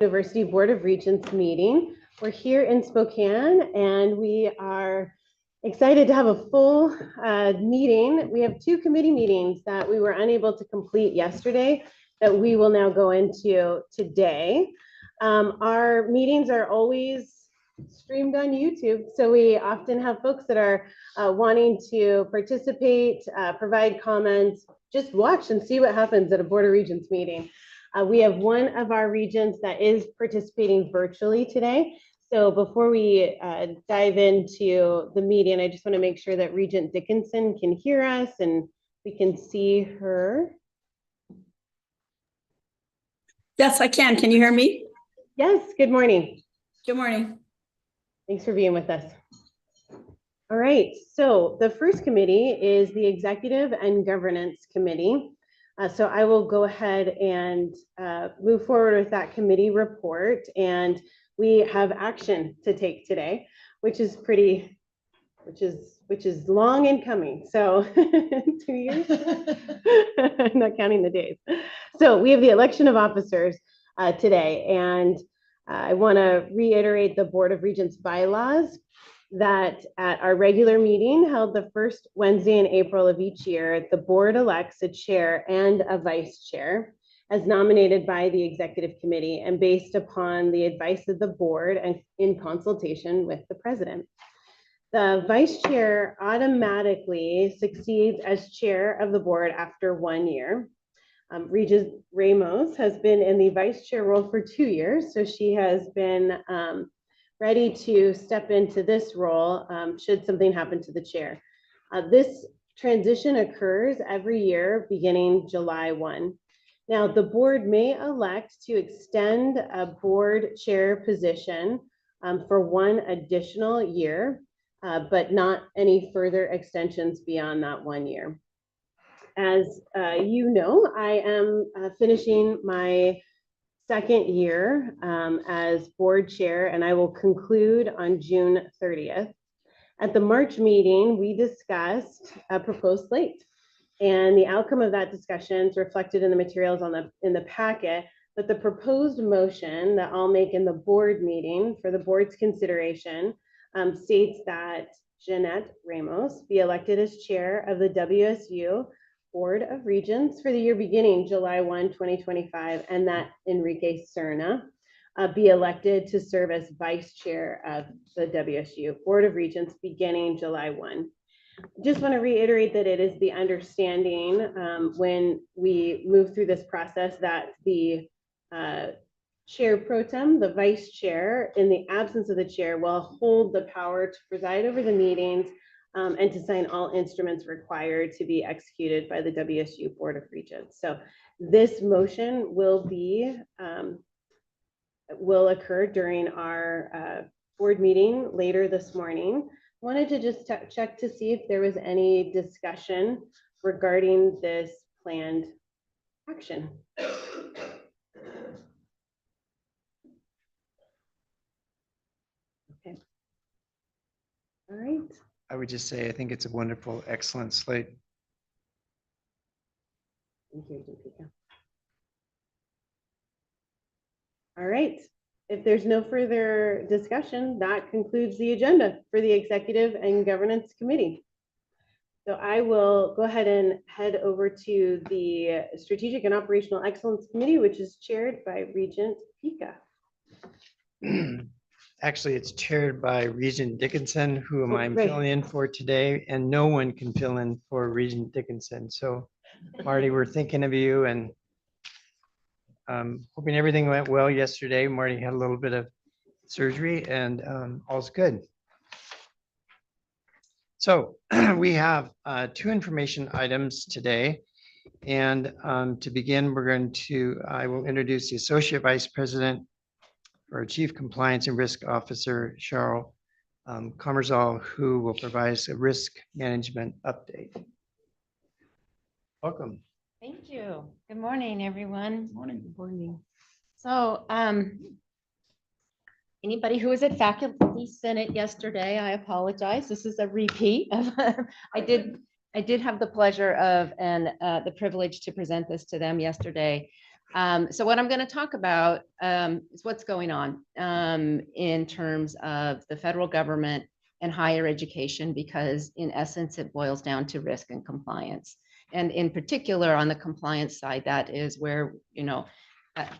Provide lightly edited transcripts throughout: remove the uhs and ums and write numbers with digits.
University Board of Regents meeting. We're here in Spokane and we are excited to have a full meeting. We have two committee meetings that we were unable to complete yesterday that we will now go into today. Our meetings are always streamed on YouTube, so we often have folks that are wanting to participate, provide comments, just watch and see what happens at a Board of Regents meeting. We have one of our regents that is participating virtually today. So before we dive into the meeting, I just want to make sure that Regent Dickinson can hear us and we can see her. Yes, I can. Can you hear me? Yes, good morning. Good morning. Thanks for being with us. All right, so the first committee is the Executive and Governance Committee. So I will go ahead and move forward with that committee report. And we have action to take today, which is long in coming. So 2 years, I'm not counting the days. So we have the election of officers today. And I want to reiterate the Board of Regents bylaws that at our regular meeting held the first Wednesday in April of each year, the board elects a chair and a vice chair as nominated by the executive committee and based upon the advice of the board and in consultation with the president. The vice chair automatically succeeds as chair of the board after 1 year. Regent Ramos has been in the vice chair role for 2 years, so she has been ready to step into this role should something happen to the chair. This transition occurs every year beginning July 1. Now, the board may elect to extend a board chair position for 1 additional year, but not any further extensions beyond that 1 year. As you know, I am finishing my 2nd year as board chair, and I will conclude on June 30th. At the March meeting, we discussed a proposed slate, and the outcome of that discussion is reflected in the materials in the packet. But the proposed motion that I'll make in the board meeting for the board's consideration states that Jeanette Ramos be elected as chair of the WSU Board of Regents for the year beginning July 1, 2025, and that Enrique Serna be elected to serve as vice chair of the WSU Board of Regents beginning July 1. Just want to reiterate that it is the understanding when we move through this process that the chair pro tem, the vice chair, in the absence of the chair, will hold the power to preside over the meetings and to sign all instruments required to be executed by the WSU Board of Regents. So this motion will occur during our board meeting later this morning. Wanted to just check to see if there was any discussion regarding this planned action. Okay. All right. I would just say, I think it's a wonderful, excellent slate. Thank you, Jessica. All right. If there's no further discussion, that concludes the agenda for the Executive and Governance Committee. So I will go ahead and head over to the Strategic and Operational Excellence Committee, which is chaired by Regent Pika. Actually, it's chaired by Regent Dickinson, whom I'm filling in for today, and no one can fill in for Regent Dickinson. So, Marty, we're thinking of you and hoping everything went well yesterday. Marty had a little bit of surgery and all's good. So we have 2 information items today. And to begin, I will introduce the Associate Vice President our Chief Compliance and Risk Officer, Cheryl Comerzal, who will provide us a risk management update. Welcome. Thank you. Good morning, everyone. Good morning. Good morning. So anybody who was at Faculty Senate yesterday, I apologize. This is a repeat of I did have the pleasure of and the privilege to present this to them yesterday. So what I'm going to talk about is what's going on in terms of the federal government and higher education, because in essence, it boils down to risk and compliance. And in particular, on the compliance side, that is where,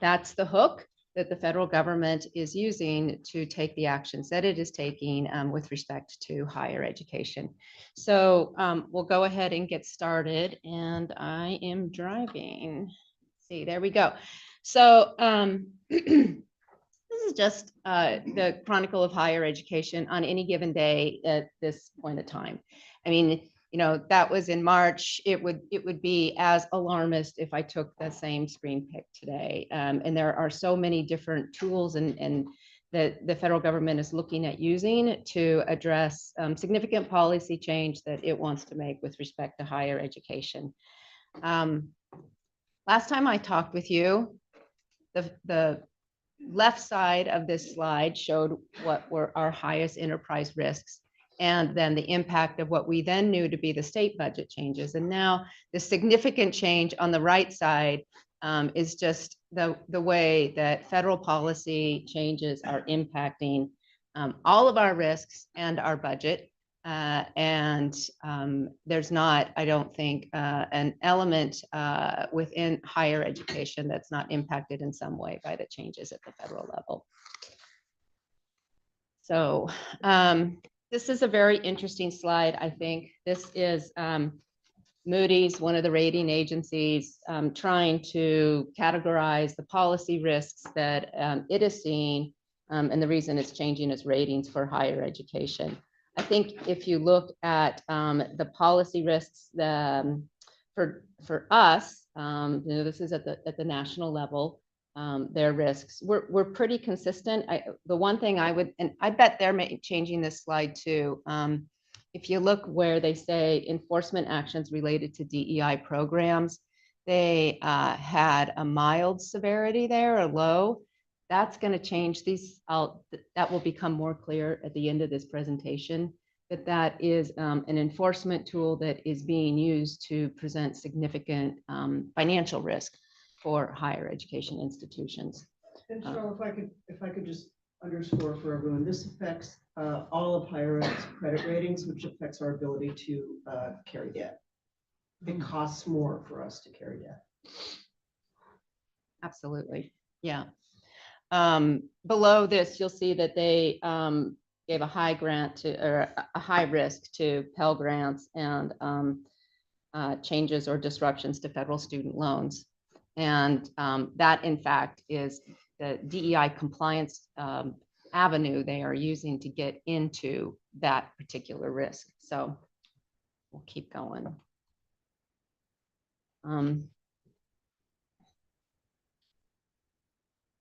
that's the hook that the federal government is using to take the actions that it is taking with respect to higher education. So we'll go ahead and get started. And I am driving. See, there we go. So this is just the chronicle of higher education on any given day at this point of time. I mean, that was in March. It would be as alarmist if I took the same screen pick today. And there are so many different tools and that the federal government is looking at using to address significant policy change that it wants to make with respect to higher education. Last time I talked with you, the left side of this slide showed what were our highest enterprise risks, and then the impact of what we then knew to be the state budget changes. And now the significant change on the right side is just the way that federal policy changes are impacting all of our risks and our budget. There's not, I don't think, an element within higher education that's not impacted in some way by the changes at the federal level. So this is a very interesting slide, I think. This is Moody's, one of the rating agencies, trying to categorize the policy risks that it is seeing and the reason it's changing its ratings for higher education. I think if you look at the policy risks for us, this is at the national level, their risks, we're pretty consistent. The one thing I would, and I bet they're changing this slide too. If you look where they say enforcement actions related to DEI programs, they had a mild severity there, a low. That's going to change these. That will become more clear at the end of this presentation, that is an enforcement tool that is being used to present significant financial risk for higher education institutions. And Cheryl, if I could just underscore for everyone, this affects all of higher ed's credit ratings, which affects our ability to carry debt. It costs more for us to carry debt. Absolutely, yeah. Below this, you'll see that they gave a high grant to, or a high risk to Pell Grants and changes or disruptions to federal student loans. And that, in fact, is the DEI compliance avenue they are using to get into that particular risk. So we'll keep going.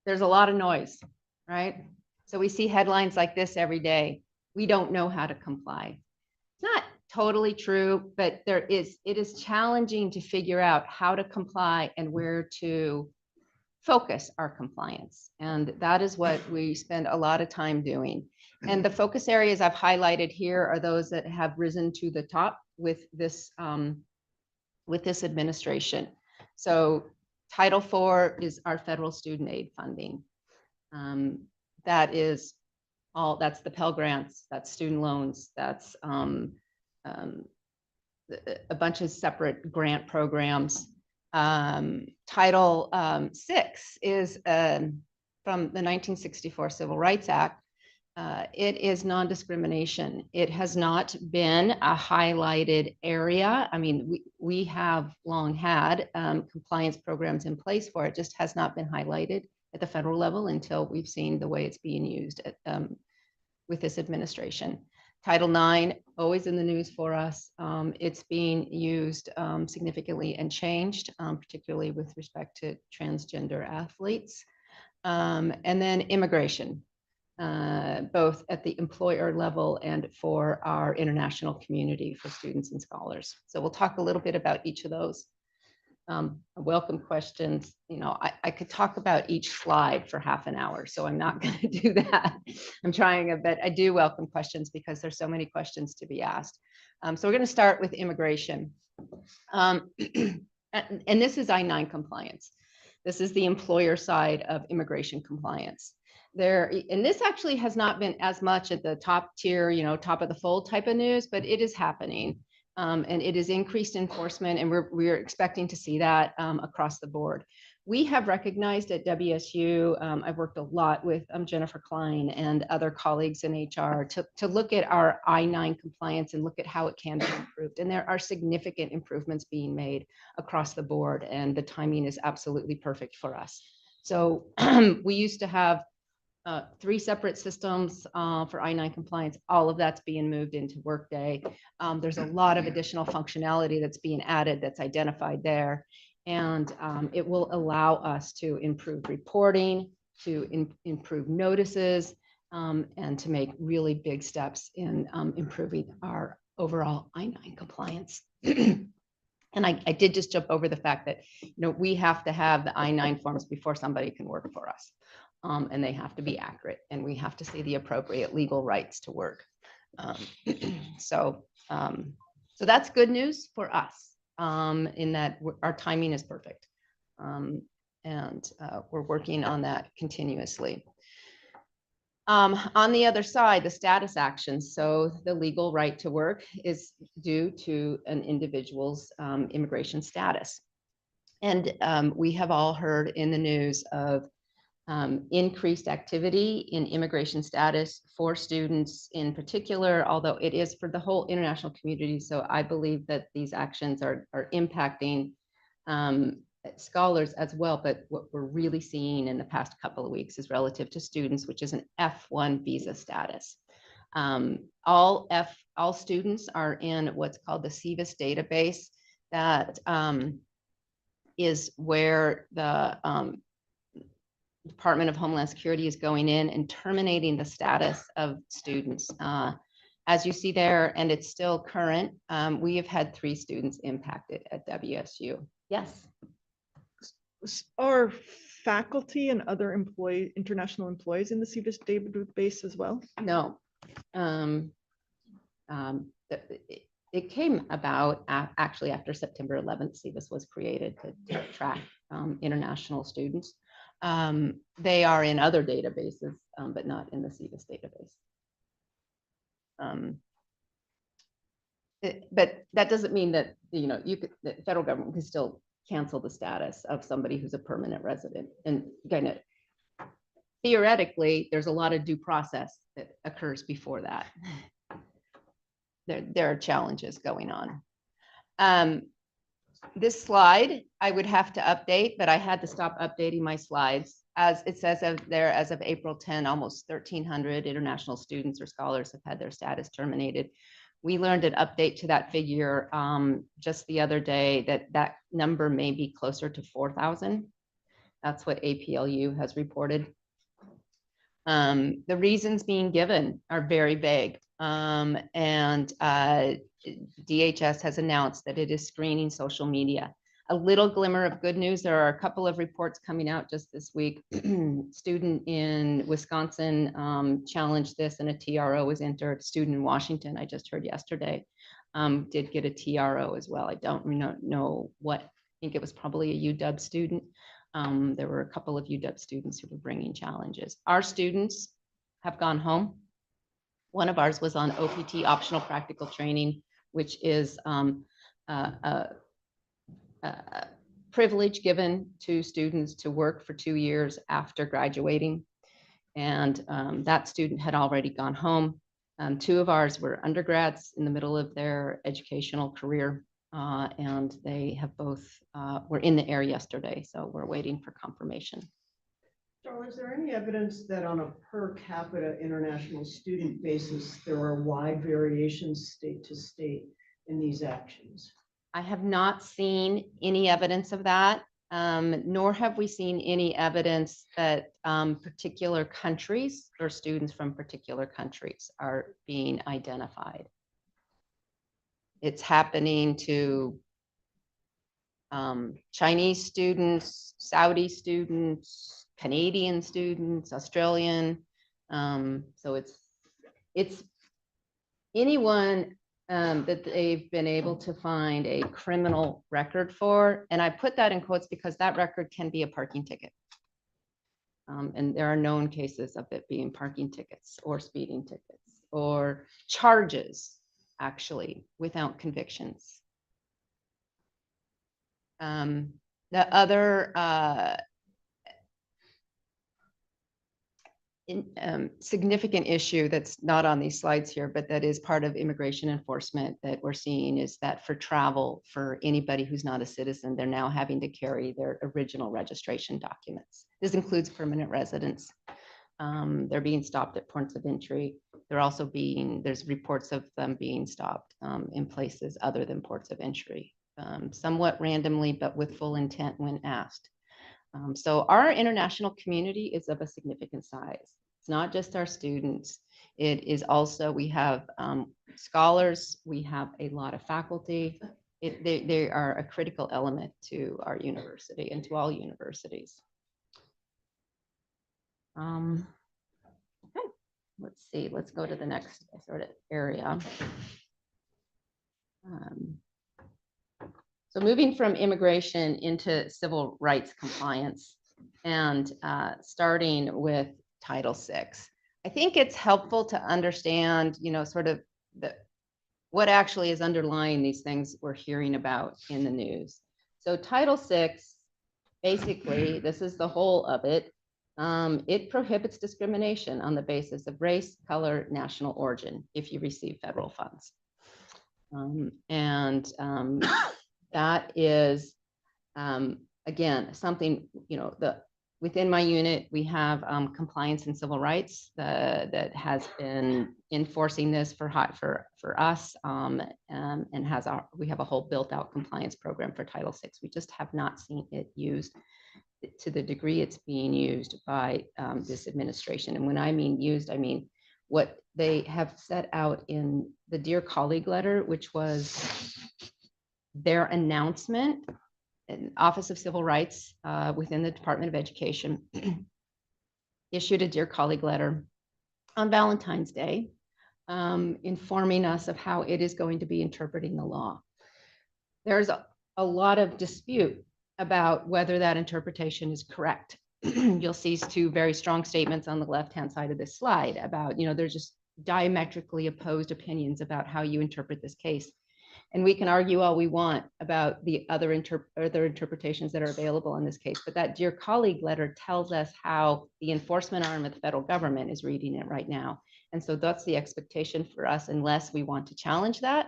There's a lot of noise, right? So we see headlines like this every day. We don't know how to comply. It's not totally true, but it is challenging to figure out how to comply and where to focus our compliance. And that is what we spend a lot of time doing. And the focus areas I've highlighted here are those that have risen to the top with this administration. So Title IV is our federal student aid funding. That is all, that's the Pell Grants, that's student loans, that's a bunch of separate grant programs. Title VI is from the 1964 Civil Rights Act. It is non-discrimination. It has not been a highlighted area. I mean, we have long had compliance programs in place for it, just has not been highlighted at the federal level until we've seen the way it's being used with this administration. Title IX, always in the news for us. It's being used significantly and changed, particularly with respect to transgender athletes. And then immigration. Both at the employer level and for our international community for students and scholars. So we'll talk a little bit about each of those. I welcome questions. You know, I could talk about each slide for half an hour, so I'm not going to do that. I'm trying, but I do welcome questions because there's so many questions to be asked. So we're going to start with immigration. And this is I-9 compliance. This is the employer side of immigration compliance. And this actually has not been as much at the top tier, top of the fold type of news, but it is happening. And it is increased enforcement, and we're expecting to see that across the board. We have recognized at WSU, I've worked a lot with Jennifer Klein and other colleagues in HR to look at our I-9 compliance and look at how it can be improved. And there are significant improvements being made across the board, and the timing is absolutely perfect for us. So we used to have 3 separate systems for I-9 compliance. All of that's being moved into Workday. There's a lot of additional functionality that's being added that's identified there. And it will allow us to improve reporting, to improve notices, and to make really big steps in improving our overall I-9 compliance. And I did just jump over the fact that we have to have the I-9 forms before somebody can work for us. And they have to be accurate, and we have to see the appropriate legal rights to work. So that's good news for us. In that our timing is perfect. And we're working on that continuously. On the other side, the status actions. So the legal right to work is due to an individual's immigration status. And we have all heard in the news of increased activity in immigration status for students in particular, although it is for the whole international community. So I believe that these actions are impacting scholars as well. But what we're really seeing in the past couple of weeks is relative to students, which is an F1 visa status. All students are in what's called the SEVIS database. That is where the Department of Homeland Security is going in and terminating the status of students. As you see there, and it's still current, we have had 3 students impacted at WSU. Yes. Are faculty and other international employees in the SEVIS database as well? No. It came about actually after September 11th. SEVIS was created to track international students. They are in other databases, but not in the SEVIS database. But that doesn't mean that the federal government can still cancel the status of somebody who's a permanent resident. And again, theoretically, there's a lot of due process that occurs before that. There are challenges going on. This slide, I would have to update, but I had to stop updating my slides. As it says there, as of April 10, almost 1,300 international students or scholars have had their status terminated. We learned an update to that figure just the other day that number may be closer to 4,000. That's what APLU has reported. The reasons being given are very vague. And DHS has announced that it is screening social media. A little glimmer of good news. There are a couple of reports coming out just this week. Student in Wisconsin challenged this and a TRO was entered. Student in Washington, I just heard yesterday, did get a TRO as well. I don't know what, I think it was probably a UW student. There were a couple of UW students who were bringing challenges. Our students have gone home. One of ours was on OPT, optional practical training, which is a privilege given to students to work for 2 years after graduating. And that student had already gone home. 2 of ours were undergrads in the middle of their educational career. And they have both were in the air yesterday. So we're waiting for confirmation. Darla, is there any evidence that on a per capita international student basis, there are wide variations state to state in these actions? I have not seen any evidence of that, nor have we seen any evidence that particular countries or students from particular countries are being identified. It's happening to Chinese students, Saudi students, Canadian students, Australian. So it's anyone that they've been able to find a criminal record for. And I put that in quotes because that record can be a parking ticket. And there are known cases of it being parking tickets or speeding tickets or charges, actually, without convictions. The other significant issue that's not on these slides here, but that is part of immigration enforcement that we're seeing is that for travel, for anybody who's not a citizen, they're now having to carry their original registration documents. This includes permanent residents. They're being stopped at ports of entry. They're also there's reports of them being stopped in places other than ports of entry, somewhat randomly, but with full intent when asked. So our international community is of a significant size. It's not just our students. It is also, we have scholars, we have a lot of faculty. They are a critical element to our university and to all universities. Okay, let's see, let's go to the next sort of area. So moving from immigration into civil rights compliance and starting with Title VI. I think it's helpful to understand, sort of what actually is underlying these things we're hearing about in the news. So Title VI, basically, this is the whole of it. It prohibits discrimination on the basis of race, color, national origin if you receive federal funds. That is, again, something, within my unit, we have compliance and civil rights that has been enforcing this for us, and we have a whole built out compliance program for Title VI. We just have not seen it used to the degree it's being used by this administration. And when I mean used, I mean what they have set out in the Dear Colleague letter, which was their announcement, Office of Civil Rights within the Department of Education issued a Dear Colleague letter on Valentine's Day, informing us of how it is going to be interpreting the law. There's a lot of dispute about whether that interpretation is correct. You'll see two very strong statements on the left-hand side of this slide about, there's just diametrically opposed opinions about how you interpret this case. And we can argue all we want about the other interpretations that are available in this case, but that Dear Colleague letter tells us how the enforcement arm of the federal government is reading it right now. And so that's the expectation for us, unless we want to challenge that,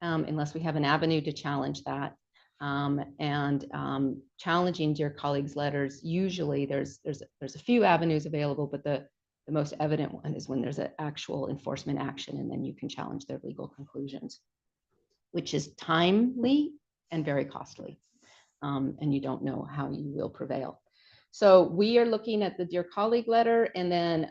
unless we have an avenue to challenge that. Challenging Dear Colleagues letters, usually there's a few avenues available, but the most evident one is when there's an actual enforcement action, and then you can challenge their legal conclusions, which is timely and very costly. And you don't know how you will prevail. So we are looking at the Dear Colleague letter, and then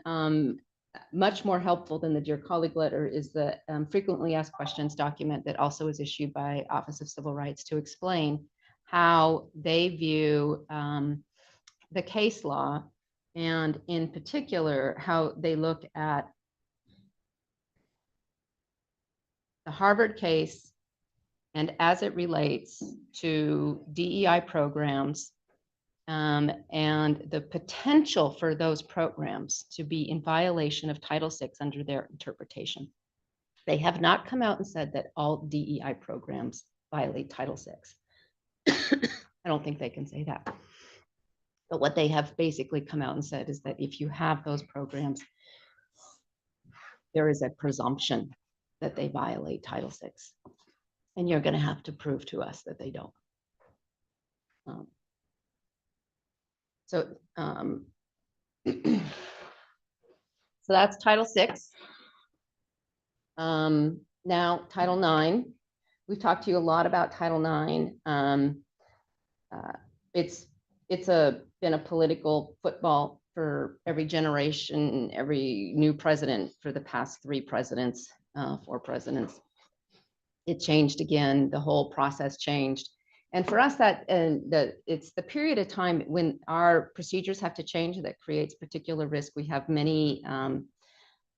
much more helpful than the Dear Colleague letter is the frequently asked questions document that also is issued by Office of Civil Rights to explain how they view the case law, and in particular, how they look at the Harvard case and as it relates to DEI programs and the potential for those programs to be in violation of Title VI under their interpretation. They have not come out and said that all DEI programs violate Title VI. I don't think they can say that. But what they have basically come out and said is that if you have those programs, there is a presumption that they violate Title VI. And you're going to have to prove to us that they don't. So that's Title VI. Now, Title IX. We've talked to you a lot about Title IX. It's been a political football for every generation, every new president for the past 4 presidents. It changed again. The whole process changed. And for us, it's the period of time when our procedures have to change that creates particular risk. We have many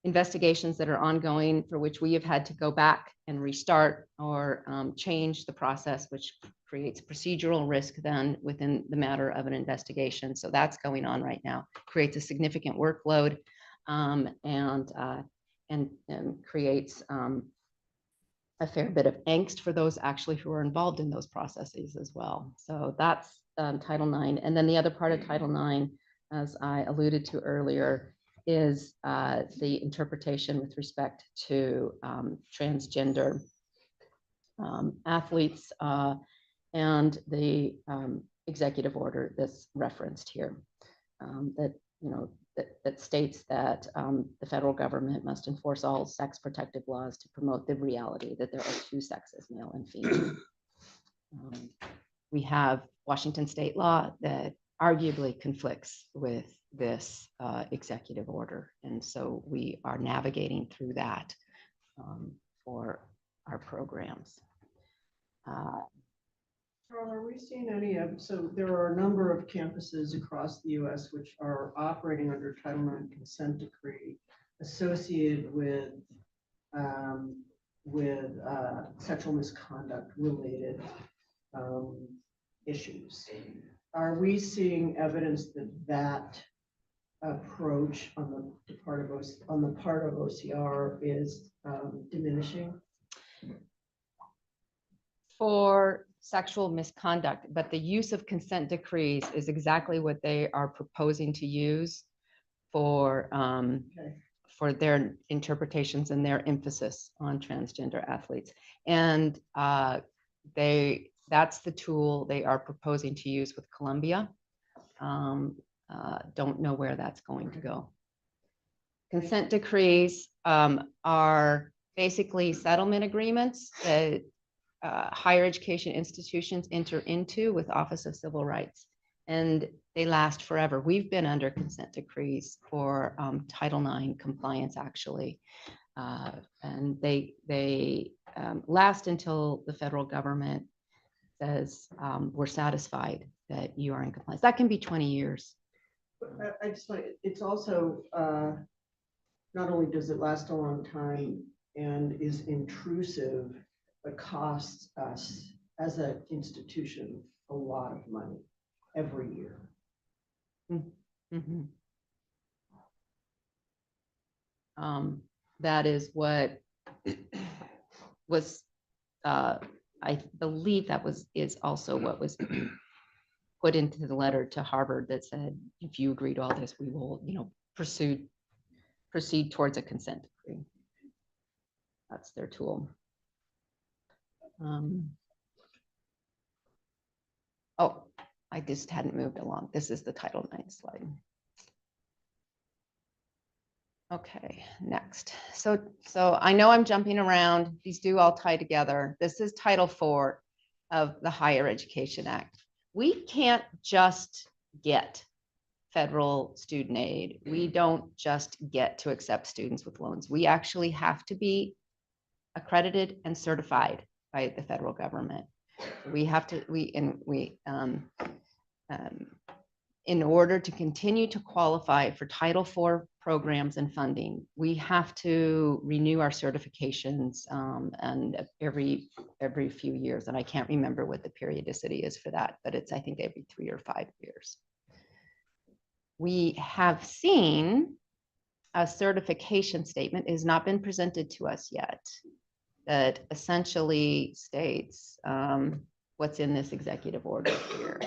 investigations that are ongoing for which we have had to go back and restart or change the process, which creates procedural risk then within the matter of an investigation. So that's going on right now, creates a significant workload and creates a fair bit of angst for those actually who are involved in those processes as well. So that's Title IX. And then the other part of Title IX, as I alluded to earlier, is the interpretation with respect to transgender athletes and the executive order that's referenced here that states that the federal government must enforce all sex protective laws to promote the reality that there are two sexes, male and female. We have Washington state law that arguably conflicts with this executive order. And so we are navigating through that for our programs. Carl, are we seeing any of, so there are a number of campuses across the US which are operating under Title IX consent decree associated with sexual misconduct related issues. Are we seeing evidence that that approach on the part of OCR is diminishing? For sexual misconduct, but the use of consent decrees is exactly what they are proposing to use for their interpretations and their emphasis on transgender athletes. And that's the tool they are proposing to use with Columbia. Don't know where that's going to go. Consent decrees are basically settlement agreements that higher education institutions enter into with Office of Civil Rights, and they last forever. We've been under consent decrees for Title IX compliance, actually, and they last until the federal government says we're satisfied that you are in compliance. That can be 20 years. I just like, it's also not only does it last a long time and is intrusive, but costs us as an institution a lot of money every year. Mm-hmm. That is what was, I believe that is also what was put into the letter to Harvard that said, if you agree to all this, we will, proceed towards a consent decree. That's their tool. Oh, I just hadn't moved along. This is the Title IX slide. Okay, next. So I know I'm jumping around. These do all tie together. This is Title IV of the Higher Education Act. We can't just get federal student aid. We don't just get to accept students with loans. We actually have to be accredited and certified by the federal government. We have to, in order to continue to qualify for Title IV programs and funding, we have to renew our certifications and every few years. And I can't remember what the periodicity is for that, but it's, I think, every 3 or 5 years. We have seen a certification statement has not been presented to us yet that essentially states what's in this executive order here,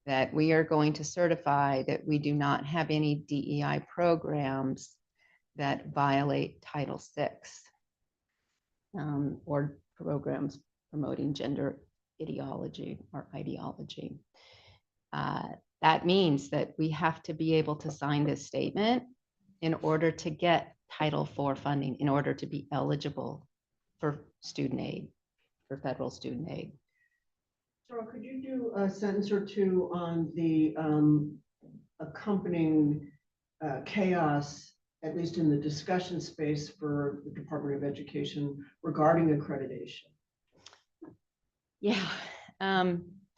that we are going to certify that we do not have any DEI programs that violate Title VI or programs promoting gender ideology or ideology. That means that we have to be able to sign this statement in order to get Title IV funding, in order to be eligible for student aid, for federal student aid. Cheryl, could you do a sentence or two on the accompanying chaos, at least in the discussion space for the Department of Education regarding accreditation? Yeah.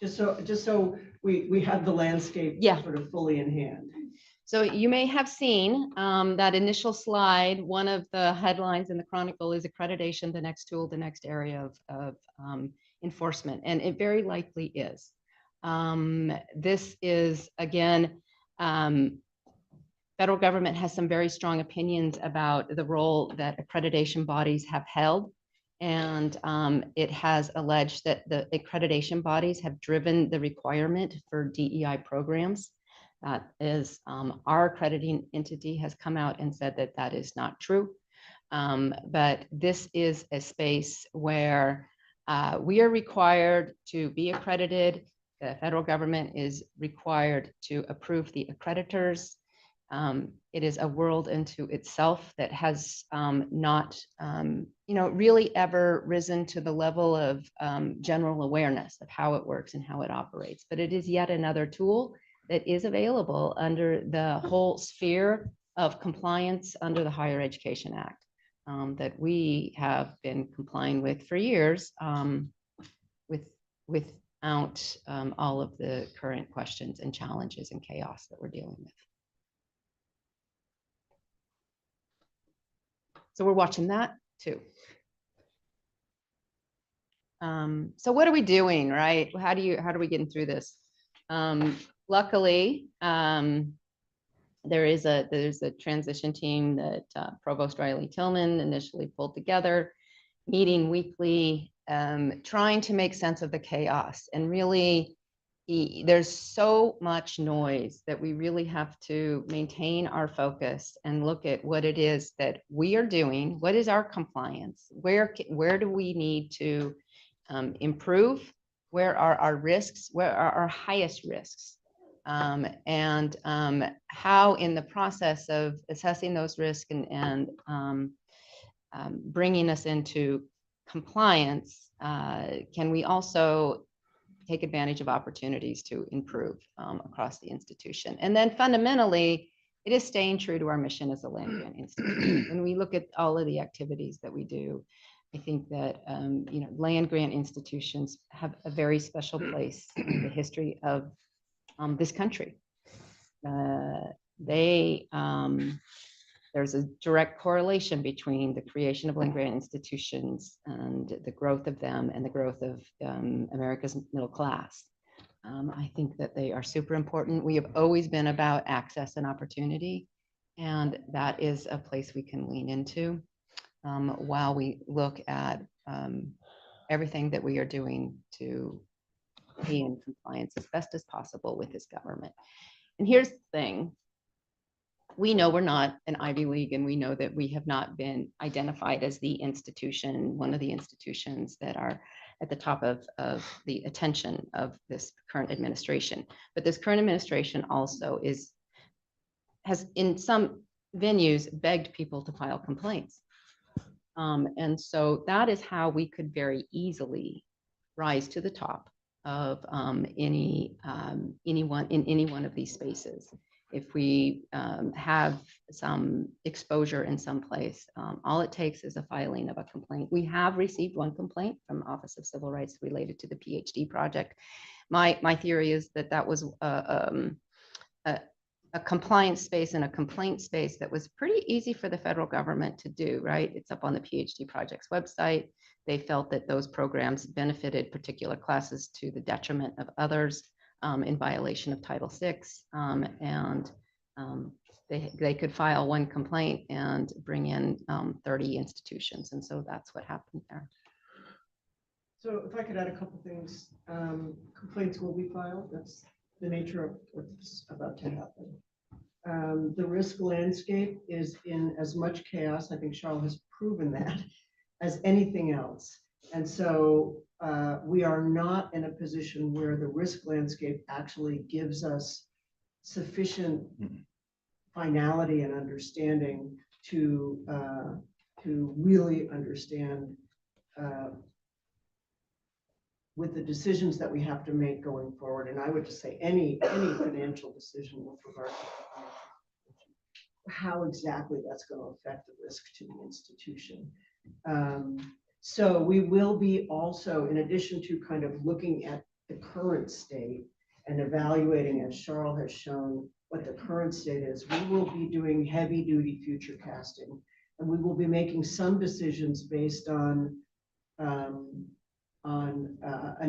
Just so we have the landscape Yeah. sort of fully in hand. So you may have seen that initial slide. One of the headlines in the Chronicle is accreditation, the next tool, the next area of enforcement, and it very likely is. This is, again, federal government has some very strong opinions about the role that accreditation bodies have held. And it has alleged that the accreditation bodies have driven the requirement for DEI programs. That is, our accrediting entity has come out and said that that is not true. But this is a space where we are required to be accredited. The federal government is required to approve the accreditors. It is a world into itself that has not, really ever risen to the level of general awareness of how it works and how it operates. But it is yet another tool that is available under the whole sphere of compliance under the Higher Education Act that we have been complying with for years, without all of the current questions and challenges and chaos that we're dealing with. So we're watching that too. So what are we doing, right? How are we getting through this? Luckily, there's a transition team that Provost Riley Tillman initially pulled together, meeting weekly, trying to make sense of the chaos. And really, there's so much noise that we really have to maintain our focus and look at what it is that we are doing. What is our compliance? Where do we need to improve? Where are our risks? Where are our highest risks? And how in the process of assessing those risks and bringing us into compliance, can we also take advantage of opportunities to improve across the institution? And then fundamentally, it is staying true to our mission as a land grant institution. When we look at all of the activities that we do, I think that land grant institutions have a very special place in the history of this country. There's a direct correlation between the creation of land grant institutions and the growth of them and the growth of America's middle class. I think that they are super important. We have always been about access and opportunity, and that is a place we can lean into while we look at everything that we are doing to be in compliance as best as possible with this government. And here's the thing. We know we're not an Ivy League, and we know that we have not been identified as the institution, one of the institutions that are at the top of the attention of this current administration. But this current administration also has in some venues begged people to file complaints. And so that is how we could very easily rise to the top of any one of these spaces. If we have some exposure in some place, all it takes is a filing of a complaint. We have received one complaint from Office of Civil Rights related to the PhD project. My theory is that that was a compliance space and a complaint space that was pretty easy for the federal government to do, right? It's up on the PhD project's website. They felt that those programs benefited particular classes to the detriment of others in violation of Title VI. They could file one complaint and bring in 30 institutions. And so that's what happened there. So if I could add a couple things, complaints will be filed. That's the nature of what's about to happen. The risk landscape is in as much chaos, I think Charles has proven that, as anything else. And so we are not in a position where the risk landscape actually gives us sufficient finality and understanding to really understand with the decisions that we have to make going forward. And I would just say any financial decision with regard to how exactly that's going to affect the risk to the institution. So we will be also, in addition to kind of looking at the current state, and evaluating, as Charles has shown, what the current state is, we will be doing heavy duty future casting. And we will be making some decisions based on an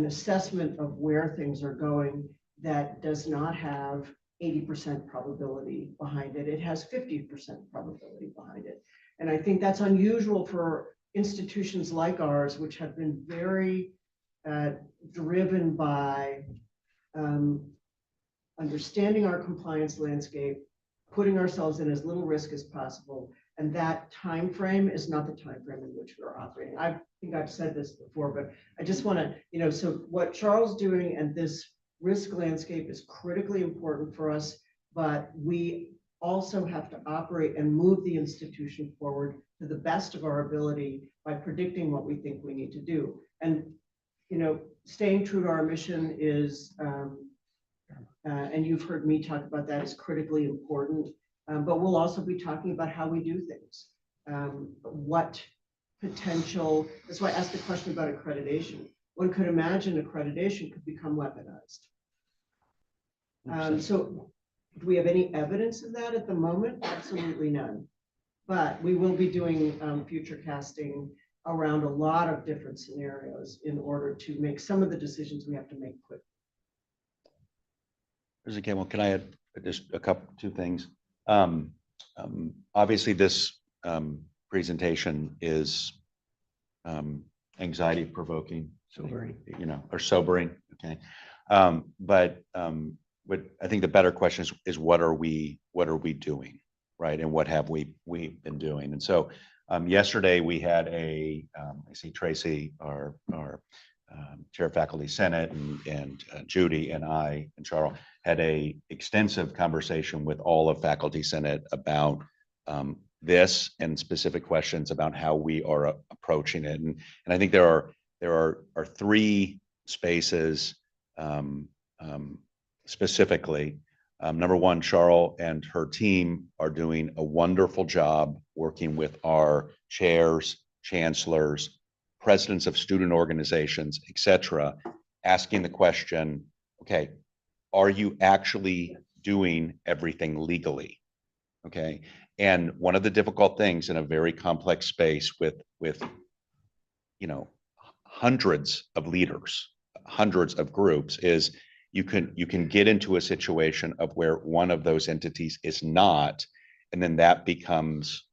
assessment of where things are going that does not have 80% probability behind it. It has 50% probability behind it. And I think that's unusual for institutions like ours, which have been very driven by understanding our compliance landscape, putting ourselves in as little risk as possible. And that time frame is not the time frame in which we're operating. I think I've said this before, but I just want to, so what Charles is doing and this risk landscape is critically important for us, but we also have to operate and move the institution forward to the best of our ability by predicting what we think we need to do. And, staying true to our mission is, and you've heard me talk about that, is critically important. But we'll also be talking about how we do things. What potential, that's why I asked the question about accreditation. One could imagine accreditation could become weaponized. So do we have any evidence of that at the moment? Absolutely none. But we will be doing future casting around a lot of different scenarios in order to make some of the decisions we have to make quick. Okay, well, can I add just two things? Obviously, this presentation is anxiety provoking, Sobering. or sobering. Okay, but what I think the better question is what are we doing, right? And what have we been doing? And so yesterday we had I see Tracy, our Chair of Faculty Senate, and Judy and I and Charles had a extensive conversation with all of Faculty Senate about this and specific questions about how we are approaching it. And I think there are three spaces specifically. Number one, Charles and her team are doing a wonderful job working with our chairs, chancellors, presidents of student organizations, et cetera, asking the question, okay, are you actually doing everything legally? Okay. And one of the difficult things in a very complex space with hundreds of leaders, hundreds of groups, is you can get into a situation of where one of those entities is not, and then that becomes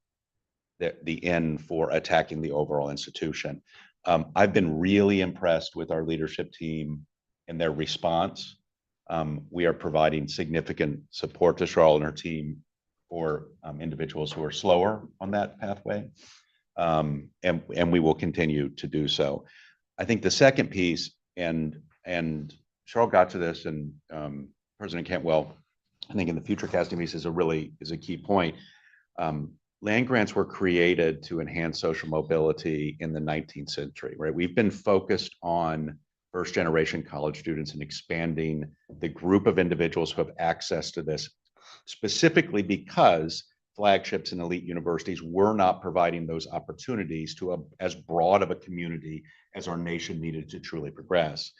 the end for attacking the overall institution. I've been really impressed with our leadership team and their response. We are providing significant support to Charlotte and her team for individuals who are slower on that pathway, and we will continue to do so. I think the second piece, and Charlotte got to this, and President Cantwell, I think in the future casting piece is a key point. Land grants were created to enhance social mobility in the 19th century, right? We've been focused on first generation college students and expanding the group of individuals who have access to this, specifically because flagships and elite universities were not providing those opportunities to as broad of a community as our nation needed to truly progress.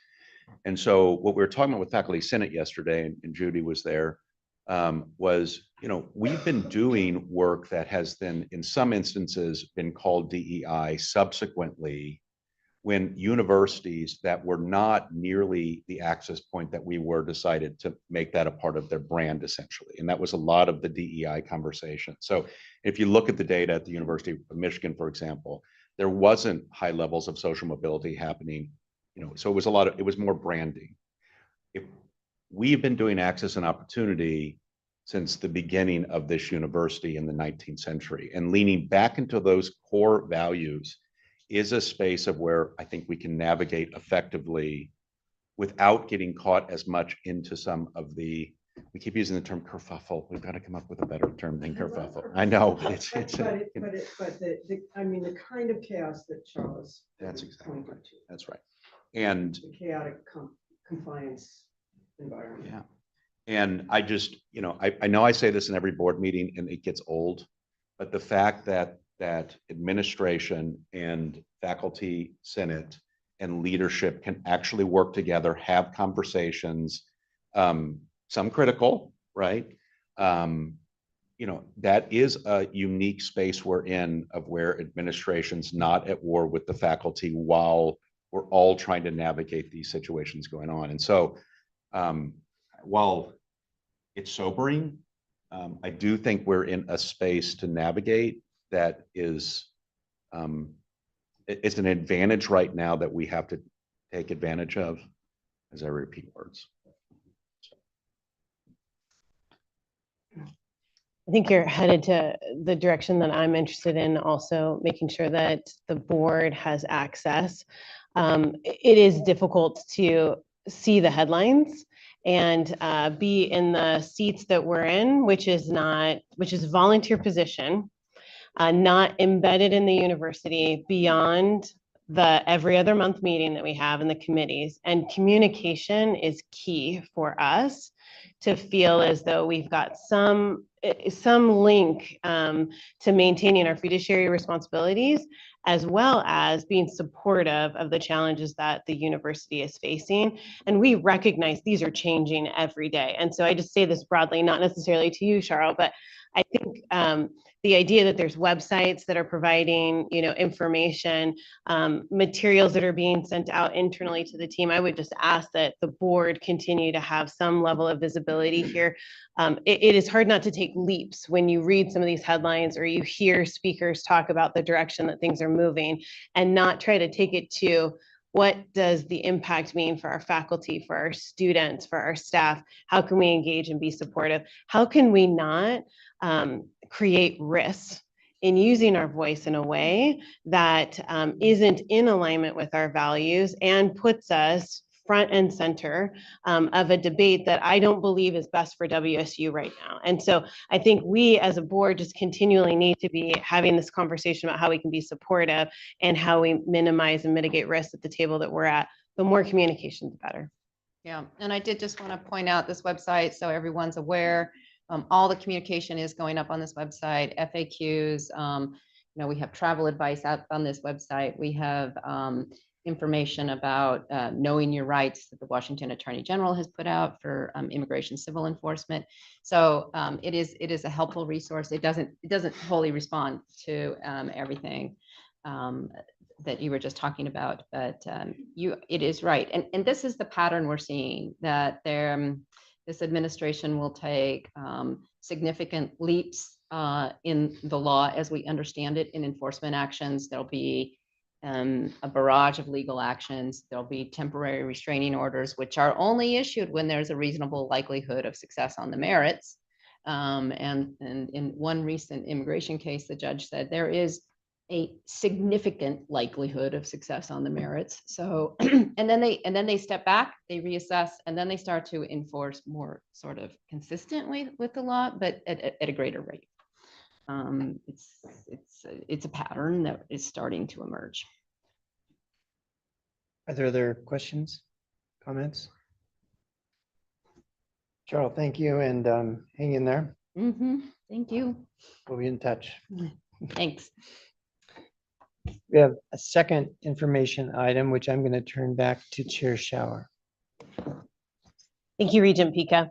And so what we were talking about with Faculty Senate yesterday, and Judy was there, was, we've been doing work that has then, in some instances, been called DEI subsequently, when universities that were not nearly the access point that we were decided to make that a part of their brand, essentially. And that was a lot of the DEI conversation. So if you look at the data at the University of Michigan, for example, there wasn't high levels of social mobility happening, so it was more branding. We've been doing access and opportunity since the beginning of this university in the 19th century, and leaning back into those core values is a space of where I think we can navigate effectively without getting caught as much into some of we keep using the term kerfuffle. We've got to come up with a better term than kerfuffle. I know But the kind of chaos that Charles. That's exactly right. pointed to, That's right. And the chaotic compliance environment. yeah. And I just, I know I say this in every board meeting and it gets old, but the fact that administration and faculty senate and leadership can actually work together, have conversations, some critical, right? That is a unique space we're in of where administration's not at war with the faculty while we're all trying to navigate these situations going on. And so while it's sobering, I do think we're in a space to navigate that is, it's an advantage right now that we have to take advantage of, as I repeat words. I think you're headed to the direction that I'm interested in, also making sure that the board has access. It is difficult to see the headlines and be in the seats that we're in, which is a volunteer position, not embedded in the university beyond the every other month meeting that we have in the committees. And communication is key for us to feel as though we've got some link to maintaining our fiduciary responsibilities, as well as being supportive of the challenges that the university is facing. And we recognize these are changing every day. And so I just say this broadly, not necessarily to you, Cheryl, but I think the idea that there's websites that are providing, information, materials that are being sent out internally to the team, I would just ask that the board continue to have some level of visibility here. It is hard not to take leaps when you read some of these headlines or you hear speakers talk about the direction that things are moving, and not try to take it to what does the impact mean for our faculty, for our students, for our staff? How can we engage and be supportive? How can we not create risks in using our voice in a way that isn't in alignment with our values and puts us front and center of a debate that I don't believe is best for WSU right now. And so I think we as a board just continually need to be having this conversation about how we can be supportive and how we minimize and mitigate risks at the table that we're at. The more communication, the better. Yeah, and I did just want to point out this website so everyone's aware. All the communication is going up on this website, FAQs. We have travel advice out on this website. We have information about knowing your rights that the Washington Attorney General has put out for immigration civil enforcement. So it is a helpful resource. It doesn't wholly respond to everything that you were just talking about, but it is right. And this is the pattern we're seeing, that this administration will take significant leaps in the law as we understand it in enforcement actions. There'll be a barrage of legal actions. There'll be temporary restraining orders, which are only issued when there's a reasonable likelihood of success on the merits. And in one recent immigration case, the judge said there is a significant likelihood of success on the merits. So, and then they step back, they reassess, and then they start to enforce more sort of consistently with the law, but at a greater rate. It's a pattern that is starting to emerge. Are there other questions, comments? Cheryl, thank you, and hang in there. Thank you. We'll be in touch. Thanks. We have a second information item, which I'm going to turn back to Chair Shower. Thank you, Regent Pika.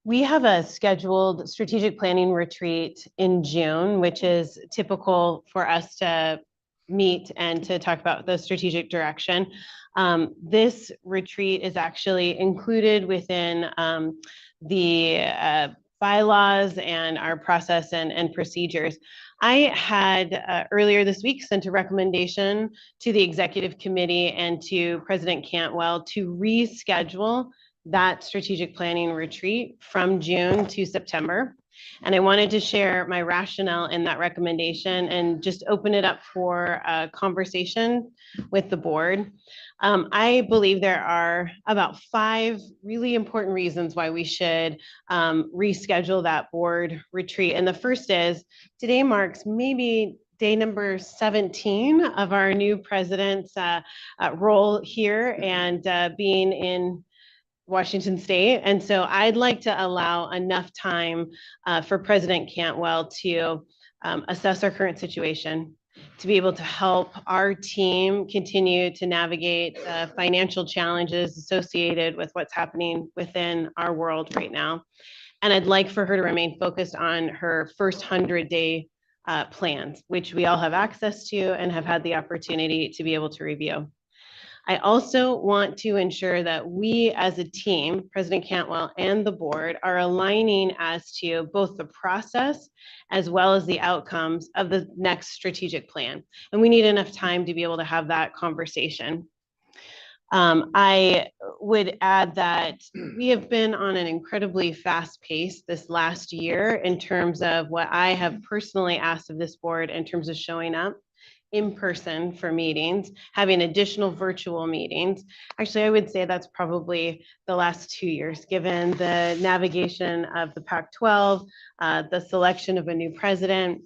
We have a scheduled strategic planning retreat in June, which is typical for us to meet and to talk about the strategic direction. This retreat is actually included within the bylaws and our process and procedures. I had earlier this week sent a recommendation to the executive committee and to President Cantwell to reschedule that strategic planning retreat from June to September. And I wanted to share my rationale in that recommendation and just open it up for a conversation with the board. I believe there are about 5 really important reasons why we should reschedule that board retreat. And the first is, today marks maybe day number 17 of our new president's role here and being in Washington State. And so I'd like to allow enough time for President Cantwell to assess our current situation, to be able to help our team continue to navigate the financial challenges associated with what's happening within our world right now. And I'd like for her to remain focused on her first 100-day plans, which we all have access to and have had the opportunity to be able to review. I also want to ensure that we as a team, President Cantwell and the board, are aligning as to both the process as well as the outcomes of the next strategic plan. And we need enough time to be able to have that conversation. I would add that we have been on an incredibly fast pace this last year in terms of what I have personally asked of this board in terms of showing up in person for meetings, having additional virtual meetings. Actually, I would say that's probably the last 2 years, given the navigation of the Pac-12, the selection of a new president.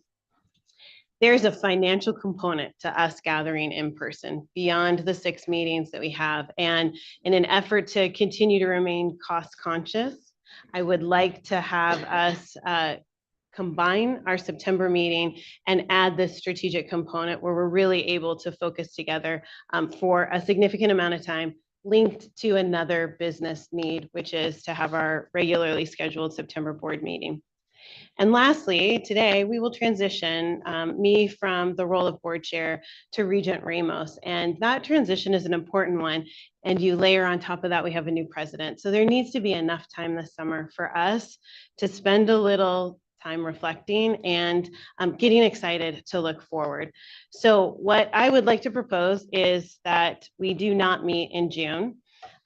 There's a financial component to us gathering in person beyond the 6 meetings that we have. And in an effort to continue to remain cost conscious, I would like to have us combine our September meeting and add this strategic component where we're really able to focus together for a significant amount of time linked to another business need, which is to have our regularly scheduled September board meeting. And lastly, today we will transition me from the role of board chair to Regent Ramos. And that transition is an important one. And you layer on top of that, we have a new president. So there needs to be enough time this summer for us to spend a little time reflecting and getting excited to look forward. So what I would like to propose is that we do not meet in June.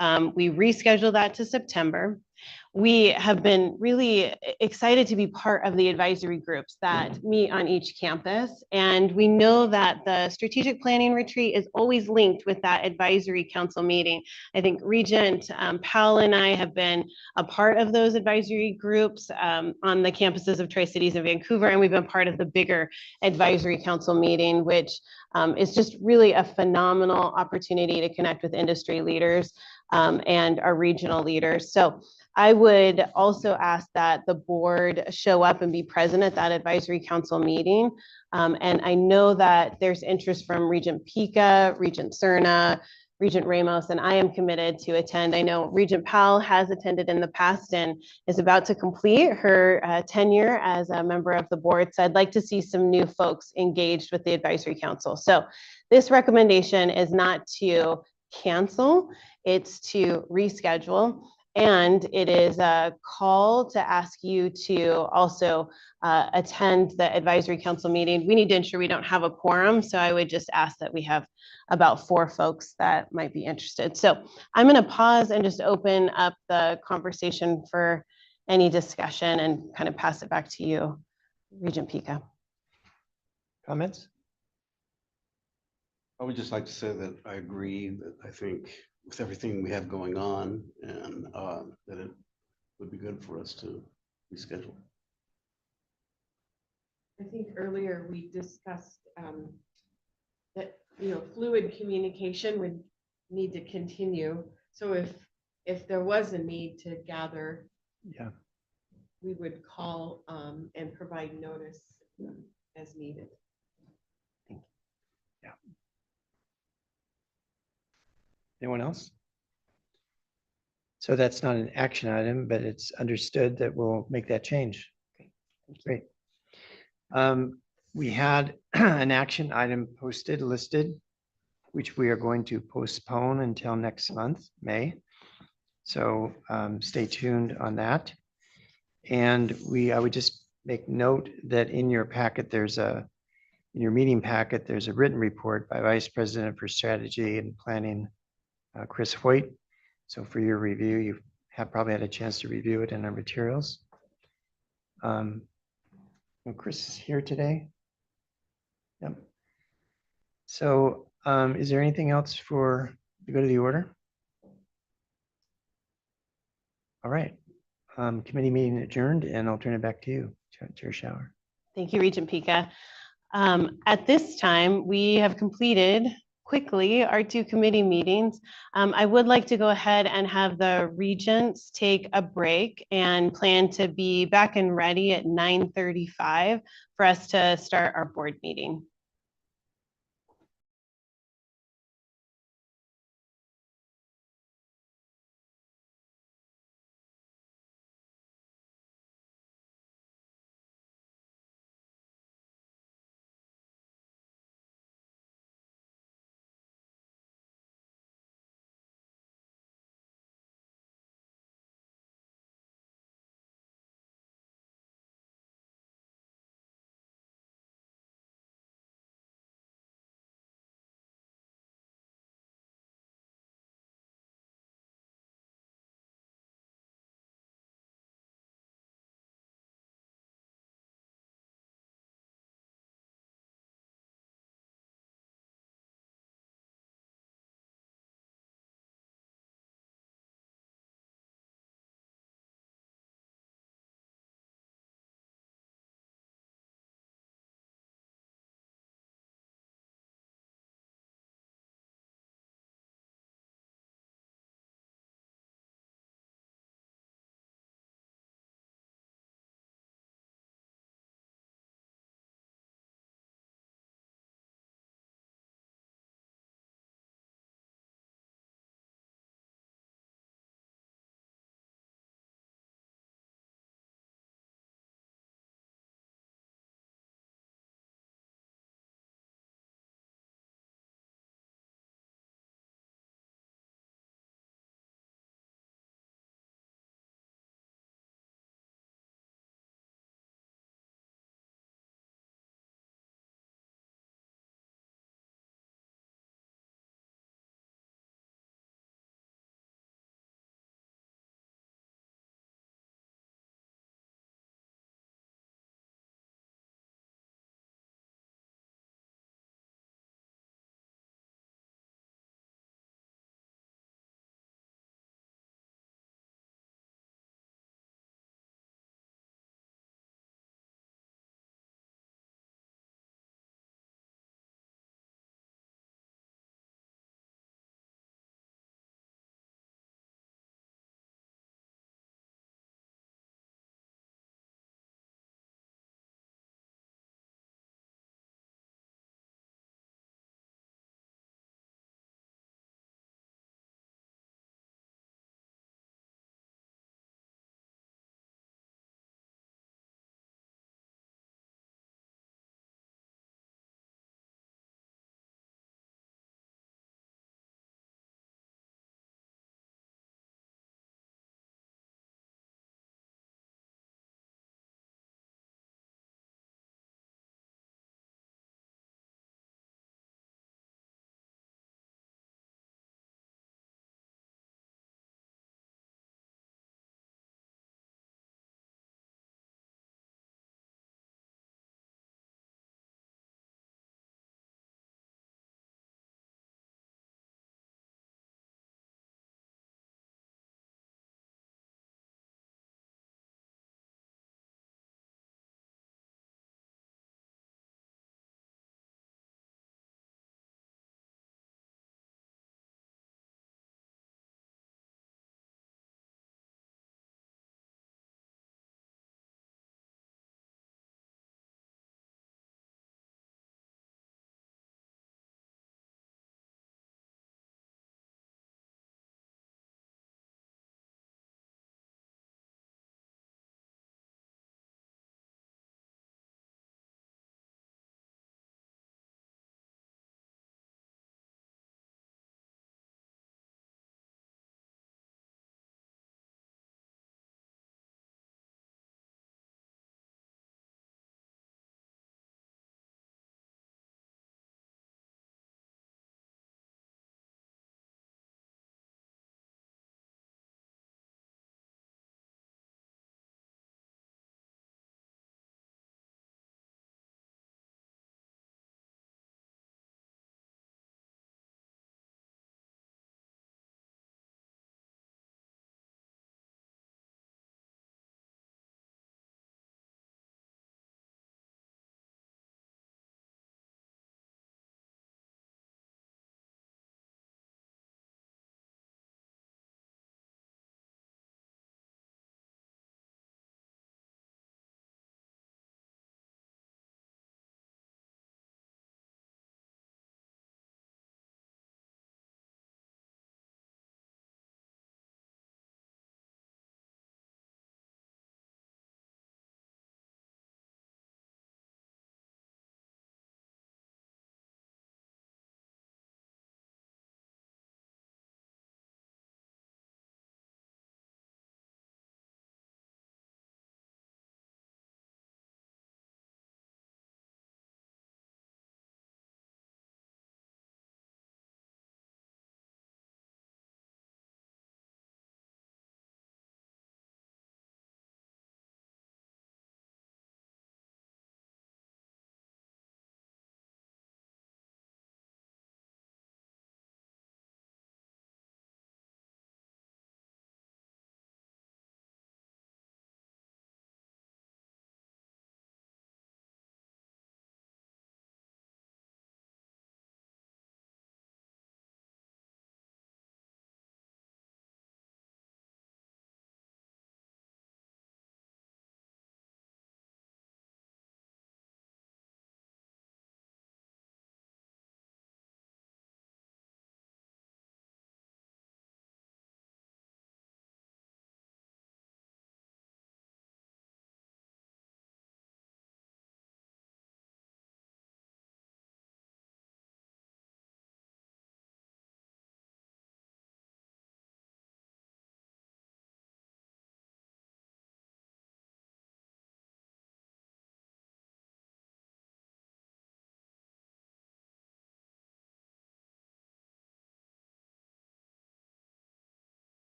We reschedule that to September. We have been really excited to be part of the advisory groups that meet on each campus. And we know that the strategic planning retreat is always linked with that advisory council meeting. I think Regent Powell and I have been a part of those advisory groups on the campuses of Tri-Cities and Vancouver, and we've been part of the bigger advisory council meeting, which is just really a phenomenal opportunity to connect with industry leaders and our regional leaders. So I would also ask that the board show up and be present at that advisory council meeting. And I know that there's interest from Regent Pica, Regent Cerna, Regent Ramos, and I am committed to attend. I know Regent Powell has attended in the past and is about to complete her tenure as a member of the board. So I'd like to see some new folks engaged with the advisory council. So this recommendation is not to cancel, it's to reschedule. And it is a call to ask you to also attend the advisory council meeting. We need to ensure we don't have a quorum. So I would just ask that we have about 4 folks that might be interested. So I'm going to pause and just open up the conversation for any discussion and kind of pass it back to you, Regent Pica. Comments? I would just like to say that I agree that I think with everything we have going on and that it would be good for us to reschedule. I think earlier we discussed that, fluid communication would need to continue. So if there was a need to gather, Yeah. we would call and provide notice as needed. Yeah. Anyone else? So that's not an action item, but it's understood that we'll make that change. Great. We had an action item posted, listed, which we are going to postpone until next month, May. So stay tuned on that. And I would just make note that in your packet, in your meeting packet, there's a written report by Vice President for Strategy and Planning, Chris Hoyt. So for your review, you have probably had a chance to review it in our materials. Chris is here today. Yep. So is there anything else to go to the order? All right. Committee meeting adjourned, and I'll turn it back to you, Chair Schauer. Thank you, Regent Pica. At this time, we have completed quickly our 2 committee meetings. I would like to go ahead and have the regents take a break and plan to be back and ready at 9:35 for us to start our board meeting.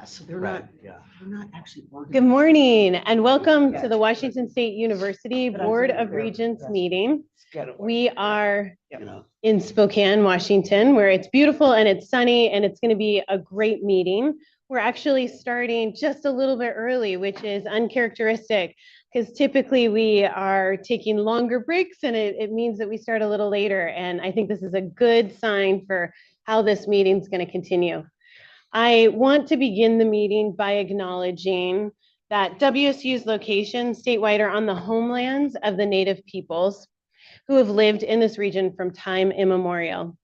So they're Right, not, yeah. they're not actually. Good morning and welcome to Yeah. the Washington State University But I'm Board saying of they're- Regents yes. meeting. Yeah. We are You know, in Spokane, Washington, where it's beautiful and it's sunny and it's going to be a great meeting. We're actually starting just a little bit early, which is uncharacteristic because typically we are taking longer breaks and it means that we start a little later. And I think this is a good sign for how this meeting is going to continue. I want to begin the meeting by acknowledging that WSU's locations statewide are on the homelands of the Native peoples who have lived in this region from time immemorial.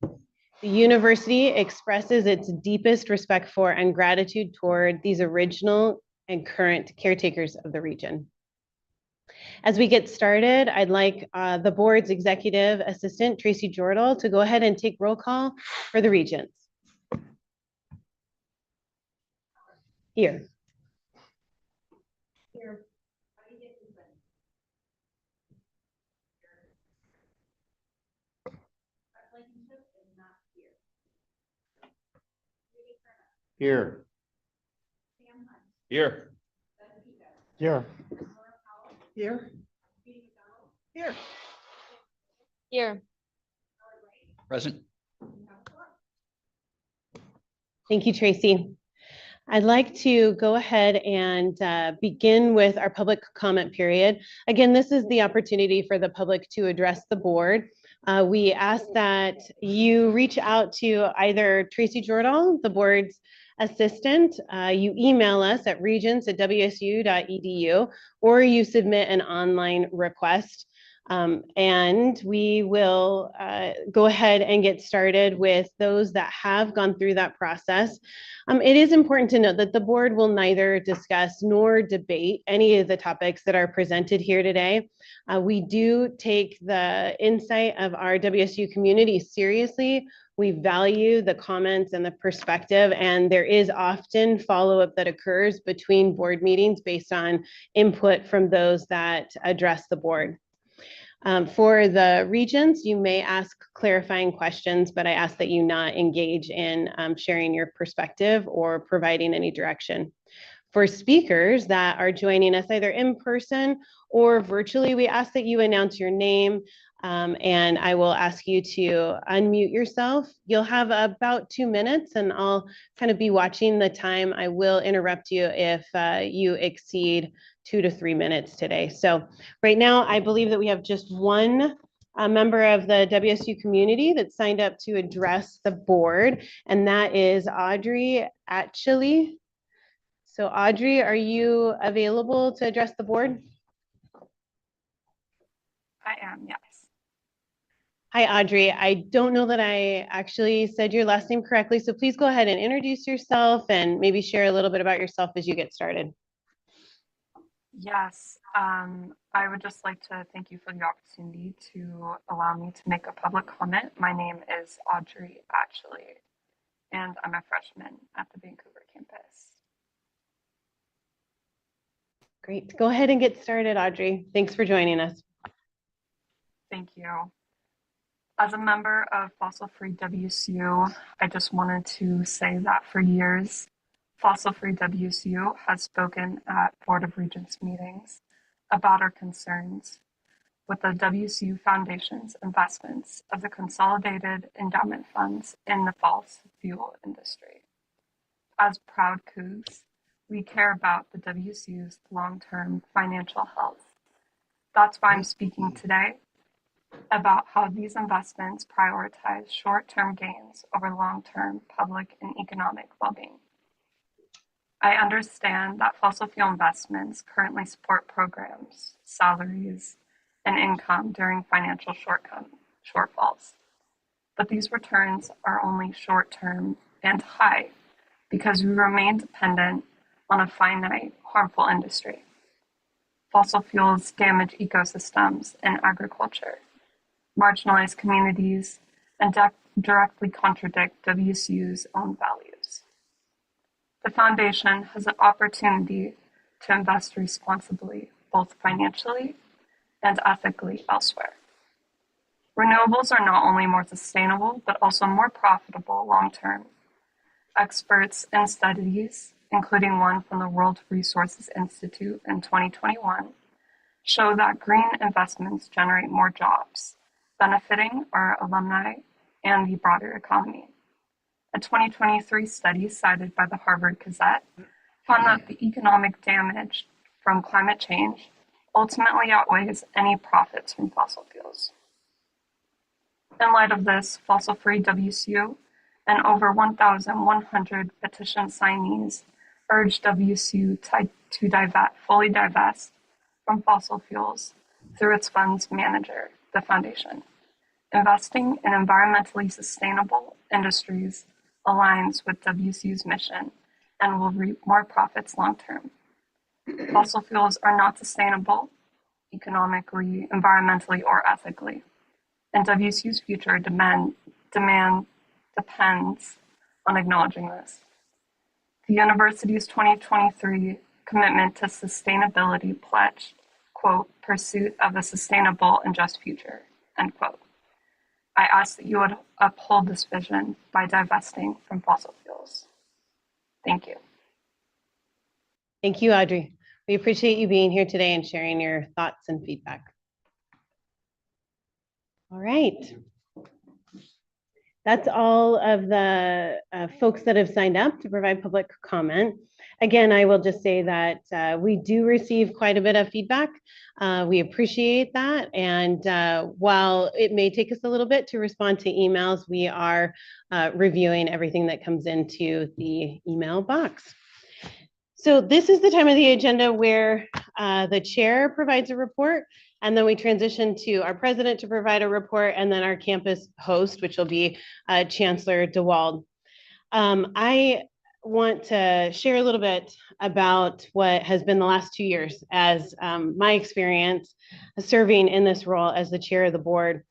The university expresses its deepest respect for and gratitude toward these original and current caretakers of the region. As we get started, I'd like the board's executive assistant, Tracy Jordal, to go ahead and take roll call for the Regents. Here. here. Here. Here. Here. Here. Here. Present. Thank you, Tracy. I'd like to go ahead and begin with our public comment period. Again, this is the opportunity for the public to address the board. We ask that you reach out to either Tracy Jordan, the board's assistant, you email us at regents@wsu.edu, or you submit an online request. And we will go ahead and get started with those that have gone through that process. It is important to note that the board will neither discuss nor debate any of the topics that are presented here today. We do take the insight of our WSU community seriously. We value the comments and the perspective, and there is often follow-up that occurs between board meetings based on input from those that address the board. For the Regents, you may ask clarifying questions, but I ask that you not engage in sharing your perspective or providing any direction. For speakers that are joining us either in person or virtually, we ask that you announce your name, and I will ask you to unmute yourself. You'll have about 2 minutes and I'll kind of be watching the time. I will interrupt you if you exceed 2 to 3 minutes today. So right now, I believe that we have just one member of the WSU community that signed up to address the board, and that is Audrey Atchley. So Audrey, are you available to address the board? I am, yes. Hi, Audrey. I don't know that I actually said your last name correctly, so please go ahead and introduce yourself and maybe share a little bit about yourself as you get started. Yes, I would just like to thank you for the opportunity to allow me to make a public comment. My name is Audrey Atchley, and I'm a freshman at the Vancouver campus. Great. Go ahead and get started, Audrey. Thanks for joining us. Thank you. As a member of Fossil Free WSU, I just wanted to say that for years, Fossil Free WSU has spoken at Board of Regents meetings about our concerns with the WSU Foundation's investments of the consolidated endowment funds in the fossil fuel industry. As proud Cougs, we care about the WSU's long-term financial health. That's why I'm speaking today about how these investments prioritize short-term gains over long-term public and economic well-being. I understand that fossil fuel investments currently support programs, salaries, and income during financial shortfalls. But these returns are only short-term and high because we remain dependent on a finite, harmful industry. Fossil fuels damage ecosystems and agriculture, marginalize communities, and directly contradict WSU's own values. The Foundation has an opportunity to invest responsibly, both financially and ethically elsewhere. Renewables are not only more sustainable, but also more profitable long-term. Experts and studies including one from the World Resources Institute in 2021, show that green investments generate more jobs, benefiting our alumni and the broader economy. A 2023 study cited by the Harvard Gazette found that the economic damage from climate change ultimately outweighs any profits from fossil fuels. In light of this, fossil-free WSU and over 1,100 petition signees urged WSU to fully divest from fossil fuels through its fund's manager, the foundation. Investing in environmentally sustainable industries aligns with WSU's mission and will reap more profits long term. Fossil fuels are not sustainable economically, environmentally, or ethically, and WSU's future depends on acknowledging this. The university's 2023 commitment to sustainability pledged, quote, "pursuit of a sustainable and just future," end quote. I ask that you would uphold this vision by divesting from fossil fuels. Thank you. Thank you, Audrey. We appreciate you being here today and sharing your thoughts and feedback. All right. That's all of the folks that have signed up to provide public comment. Again, I will just say that we do receive quite a bit of feedback. We appreciate that. And while it may take us a little bit to respond to emails, we are reviewing everything that comes into the email box. So this is the time of the agenda where the chair provides a report, and then we transition to our president to provide a report, and then our campus host, which will be Chancellor DeWald. I want to share a little bit about what has been the last 2 years as my experience serving in this role as the chair of the board.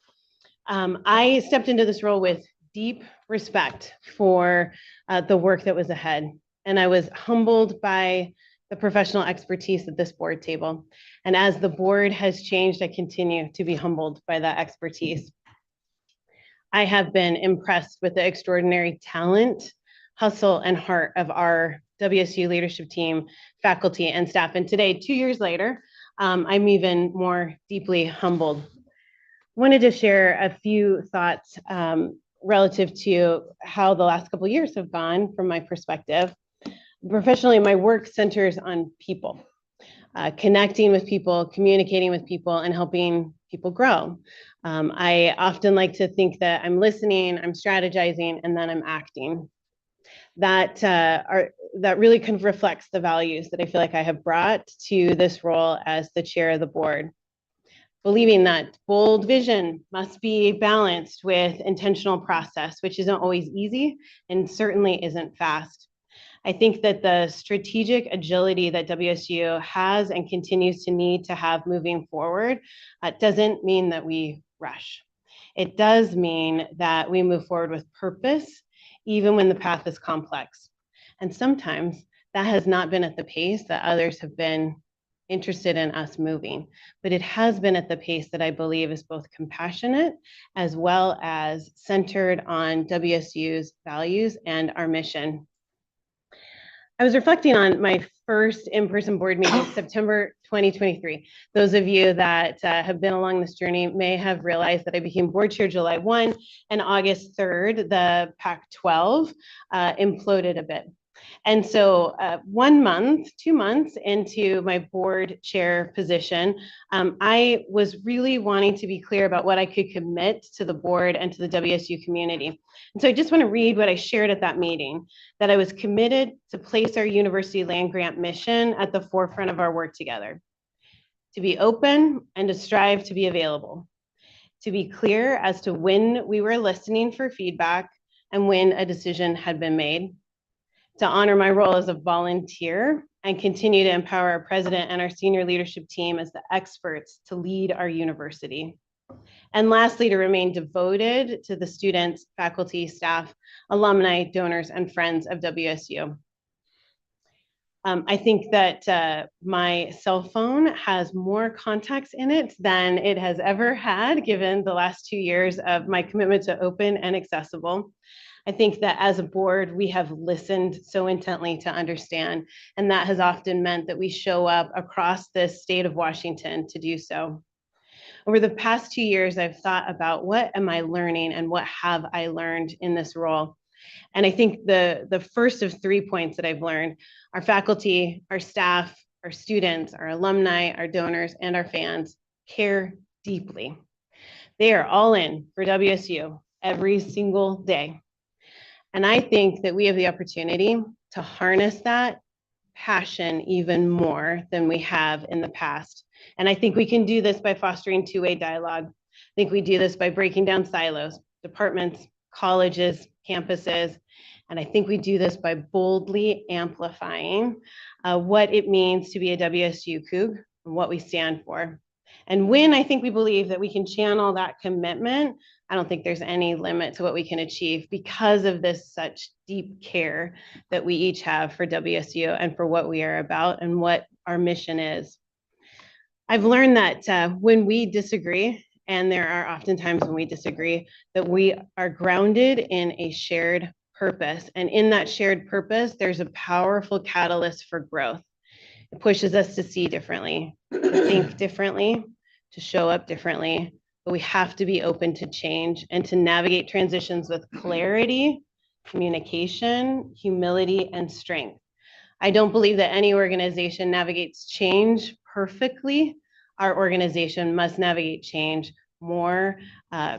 I stepped into this role with deep respect for the work that was ahead. And I was humbled by the professional expertise at this board table. And as the board has changed, I continue to be humbled by that expertise. I have been impressed with the extraordinary talent, hustle, and heart of our WSU leadership team, faculty, and staff. And today, 2 years later, I'm even more deeply humbled. Wanted to share a few thoughts relative to how the last couple of years have gone from my perspective. Professionally, my work centers on people, connecting with people, communicating with people, and helping people grow. I often like to think that I'm listening, I'm strategizing, and then I'm acting. That really kind of reflects the values that I feel like I have brought to this role as the chair of the board. Believing that bold vision must be balanced with intentional process, which isn't always easy and certainly isn't fast. I think that the strategic agility that WSU has and continues to need to have moving forward doesn't mean that we rush. It does mean that we move forward with purpose, even when the path is complex. And sometimes that has not been at the pace that others have been interested in us moving, but it has been at the pace that I believe is both compassionate as well as centered on WSU's values and our mission. I was reflecting on my first in-person board meeting, September 2023. Those of you that have been along this journey may have realized that I became board chair July 1, and August 3rd, the Pac-12 imploded a bit. And so 1 month, 2 months into my board chair position, I was really wanting to be clear about what I could commit to the board and to the WSU community. And so I just want to read what I shared at that meeting, that I was committed to place our university land grant mission at the forefront of our work together, to be open and to strive to be available, to be clear as to when we were listening for feedback and when a decision had been made, to honor my role as a volunteer and continue to empower our president and our senior leadership team as the experts to lead our university. And lastly, to remain devoted to the students, faculty, staff, alumni, donors, and friends of WSU. I think that my cell phone has more contacts in it than it has ever had, given the last 2 years of my commitment to open and accessible. I think that as a board, we have listened so intently to understand, and that has often meant that we show up across the state of Washington to do so. Over the past 2 years, I've thought about what am I learning and what have I learned in this role. And I think the first of 3 points that I've learned, our faculty, our staff, our students, our alumni, our donors, and our fans care deeply. They are all in for WSU every single day. And I think that we have the opportunity to harness that passion even more than we have in the past. And I think we can do this by fostering two-way dialogue. I think we do this by breaking down silos, departments, colleges, campuses. And I think we do this by boldly amplifying what it means to be a WSU Coug and what we stand for. And when I think we believe that we can channel that commitment, I don't think there's any limit to what we can achieve because of this such deep care that we each have for WSU and for what we are about and what our mission is. I've learned that when we disagree, and there are often times when we disagree, that we are grounded in a shared purpose. And in that shared purpose, there's a powerful catalyst for growth. It pushes us to see differently, to think differently, to show up differently, but we have to be open to change and to navigate transitions with clarity, communication, humility, and strength. I don't believe that any organization navigates change perfectly. Our organization must navigate change more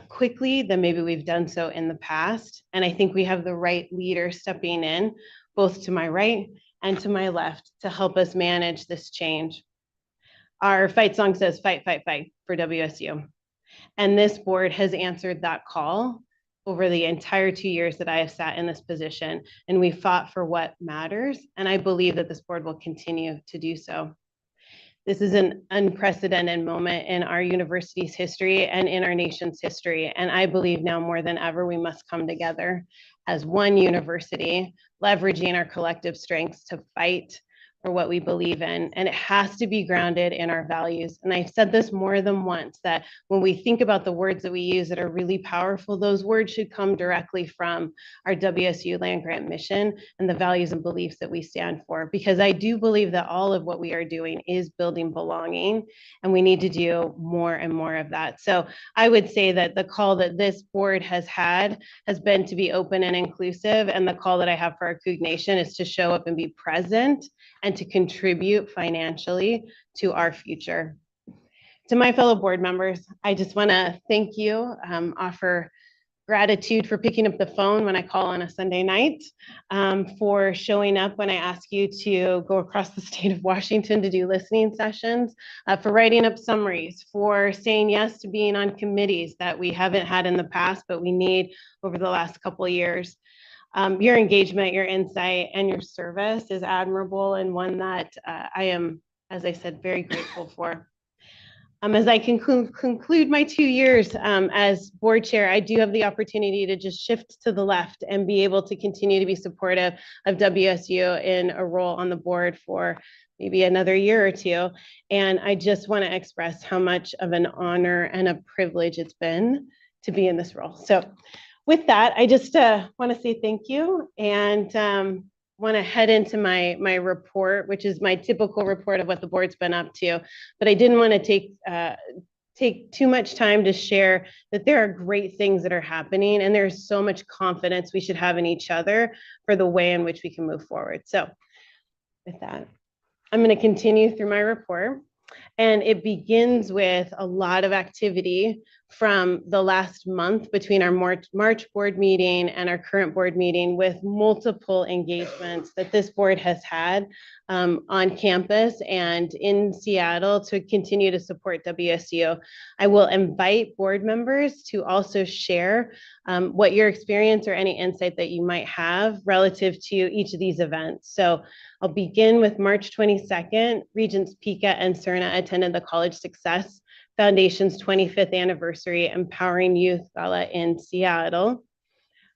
quickly than maybe we've done so in the past. And I think we have the right leader stepping in, both to my right and to my left, to help us manage this change. Our fight song says, fight, fight, fight for WSU. And this board has answered that call over the entire 2 years that I have sat in this position, and we fought for what matters. And I believe that this board will continue to do so. This is an unprecedented moment in our university's history and in our nation's history. And I believe now more than ever, we must come together as one university, leveraging our collective strengths to fight for what we believe in. And it has to be grounded in our values. And I've said this more than once, that when we think about the words that we use that are really powerful, those words should come directly from our WSU land grant mission and the values and beliefs that we stand for. Because I do believe that all of what we are doing is building belonging, and we need to do more and more of that. So I would say that the call that this board has had has been to be open and inclusive. And the call that I have for our Coug Nation is to show up and be present and to contribute financially to our future. To my fellow board members, I just want to thank you, offer gratitude for picking up the phone when I call on a Sunday night, for showing up when I ask you to go across the state of Washington to do listening sessions, for writing up summaries, for saying yes to being on committees that we haven't had in the past, but we need over the last couple of years. Your engagement, your insight, and your service is admirable, and one that I am, as I said, very grateful for. As I conclude my 2 years as board chair, I do have the opportunity to just shift to the left and be able to continue to be supportive of WSU in a role on the board for maybe another year or two. And I just want to express how much of an honor and a privilege it's been to be in this role. So with that, I just want to say thank you, and want to head into my report, which is my typical report of what the board's been up to. But I didn't want to take too much time to share that there are great things that are happening, and there's so much confidence we should have in each other for the way in which we can move forward. So with that, I'm going to continue through my report. And it begins with a lot of activity from the last month between our March board meeting and our current board meeting, with multiple engagements that this board has had on campus and in Seattle to continue to support WSU. I will invite board members to also share what your experience or any insight that you might have relative to each of these events. So I'll begin with March 22nd. Regents Pika and Cerna attended the College Success Foundation's 25th anniversary Empowering Youth Gala in Seattle.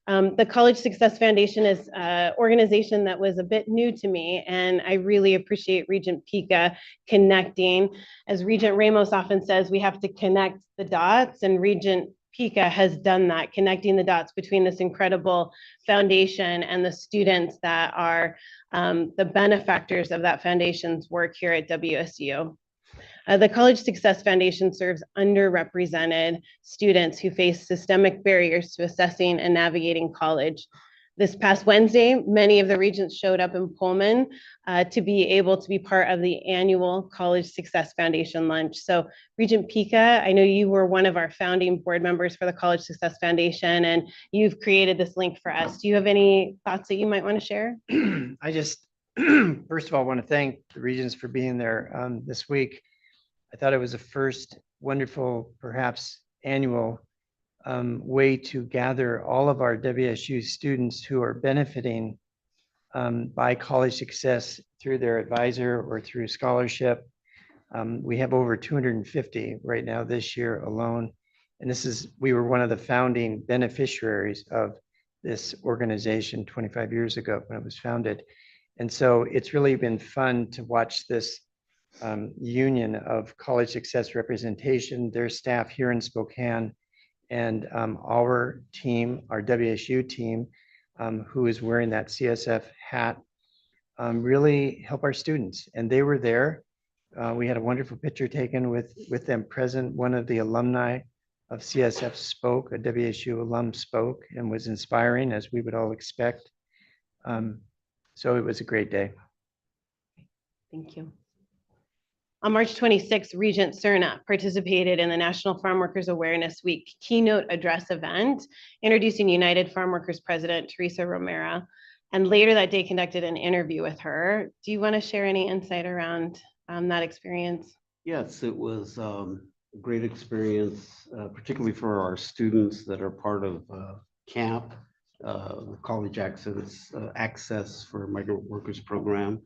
The College Success Foundation is an organization that was a bit new to me, and I really appreciate Regent Pika connecting. As Regent Ramos often says, we have to connect the dots, and Regent PICA has done that, connecting the dots between this incredible foundation and the students that are the benefactors of that foundation's work here at WSU. The College Success Foundation serves underrepresented students who face systemic barriers to assessing and navigating college. This past Wednesday, many of the Regents showed up in Pullman to be able to be part of the annual College Success Foundation lunch. So Regent Pika, I know you were one of our founding board members for the College Success Foundation, and you've created this link for us. Do you have any thoughts that you might want to share? I just, first of all, want to thank the Regents for being there this week. I thought it was the first wonderful, perhaps annual way to gather all of our WSU students who are benefiting by college success through their advisor or through scholarship. We have over 250 right now this year alone. And we were one of the founding beneficiaries of this organization 25 years ago when it was founded. And so it's really been fun to watch this union of college success representation, their staff here in Spokane, and our team, our WSU team, who is wearing that CSF hat, really help our students. And they were there. We had a wonderful picture taken with them present. One of the alumni of CSF spoke, a WSU alum spoke, and was inspiring, as we would all expect. So it was a great day. Thank you. On March 26th, Regent Cerna participated in the National Farm Workers Awareness Week keynote address event, introducing United Farm Workers President Teresa Romero, and later that day conducted an interview with her. Do you want to share any insight around that experience? Yes, it was a great experience, particularly for our students that are part of CAMP, the College Access for Migrant Workers Program.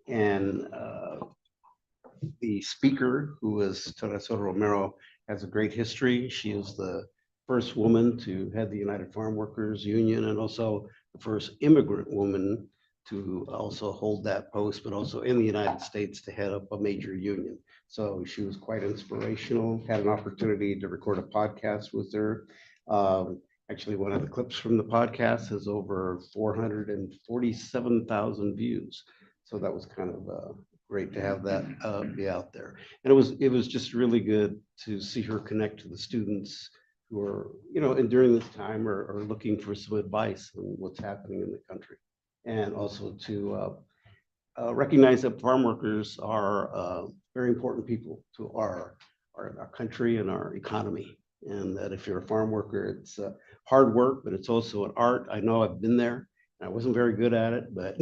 And the speaker, who is Teresa Romero, has a great history. She is the first woman to head the United Farm Workers Union, and also the first immigrant woman to also hold that post, but also in the United States to head up a major union. So she was quite inspirational. Had an opportunity to record a podcast with her. Actually, one of the clips from the podcast has over 447,000 views. So that was kind of great to have that be out there. And it was just really good to see her connect to the students who are, and during this time are looking for some advice on what's happening in the country. And also to recognize that farm workers are very important people to our country and our economy. And that if you're a farm worker, it's hard work, but it's also an art. I know I've been there. I wasn't very good at it, but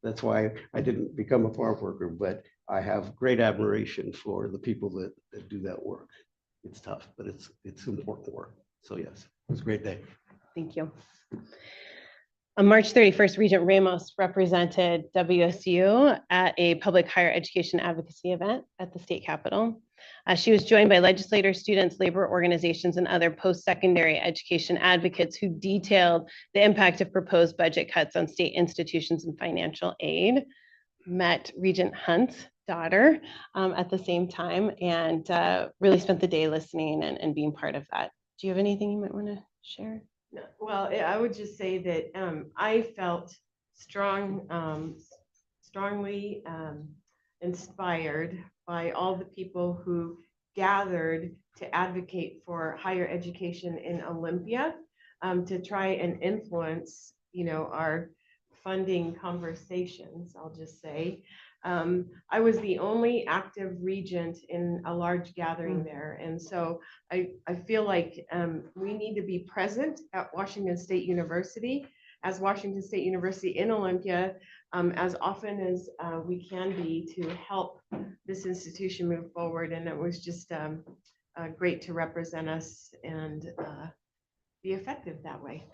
that's why I didn't become a farm worker. But I have great admiration for the people that do that work. It's tough, but it's important work. So yes, it was a great day. Thank you. On March 31st, Regent Ramos represented WSU at a public higher education advocacy event at the state capitol. She was joined by legislators, students, labor organizations, and other post-secondary education advocates who detailed the impact of proposed budget cuts on state institutions and financial aid. Met Regent Hunt's daughter at the same time, and really spent the day listening and being part of that. Do you have anything you might want to share? Well, I would just say that I felt strongly inspired by all the people who gathered to advocate for higher education in Olympia, to try and influence, our funding conversations, I'll just say. I was the only active regent in a large gathering there. And so I feel like we need to be present at Washington State University, as Washington State University in Olympia, as often as we can be, to help this institution move forward. And it was just great to represent us and be effective that way.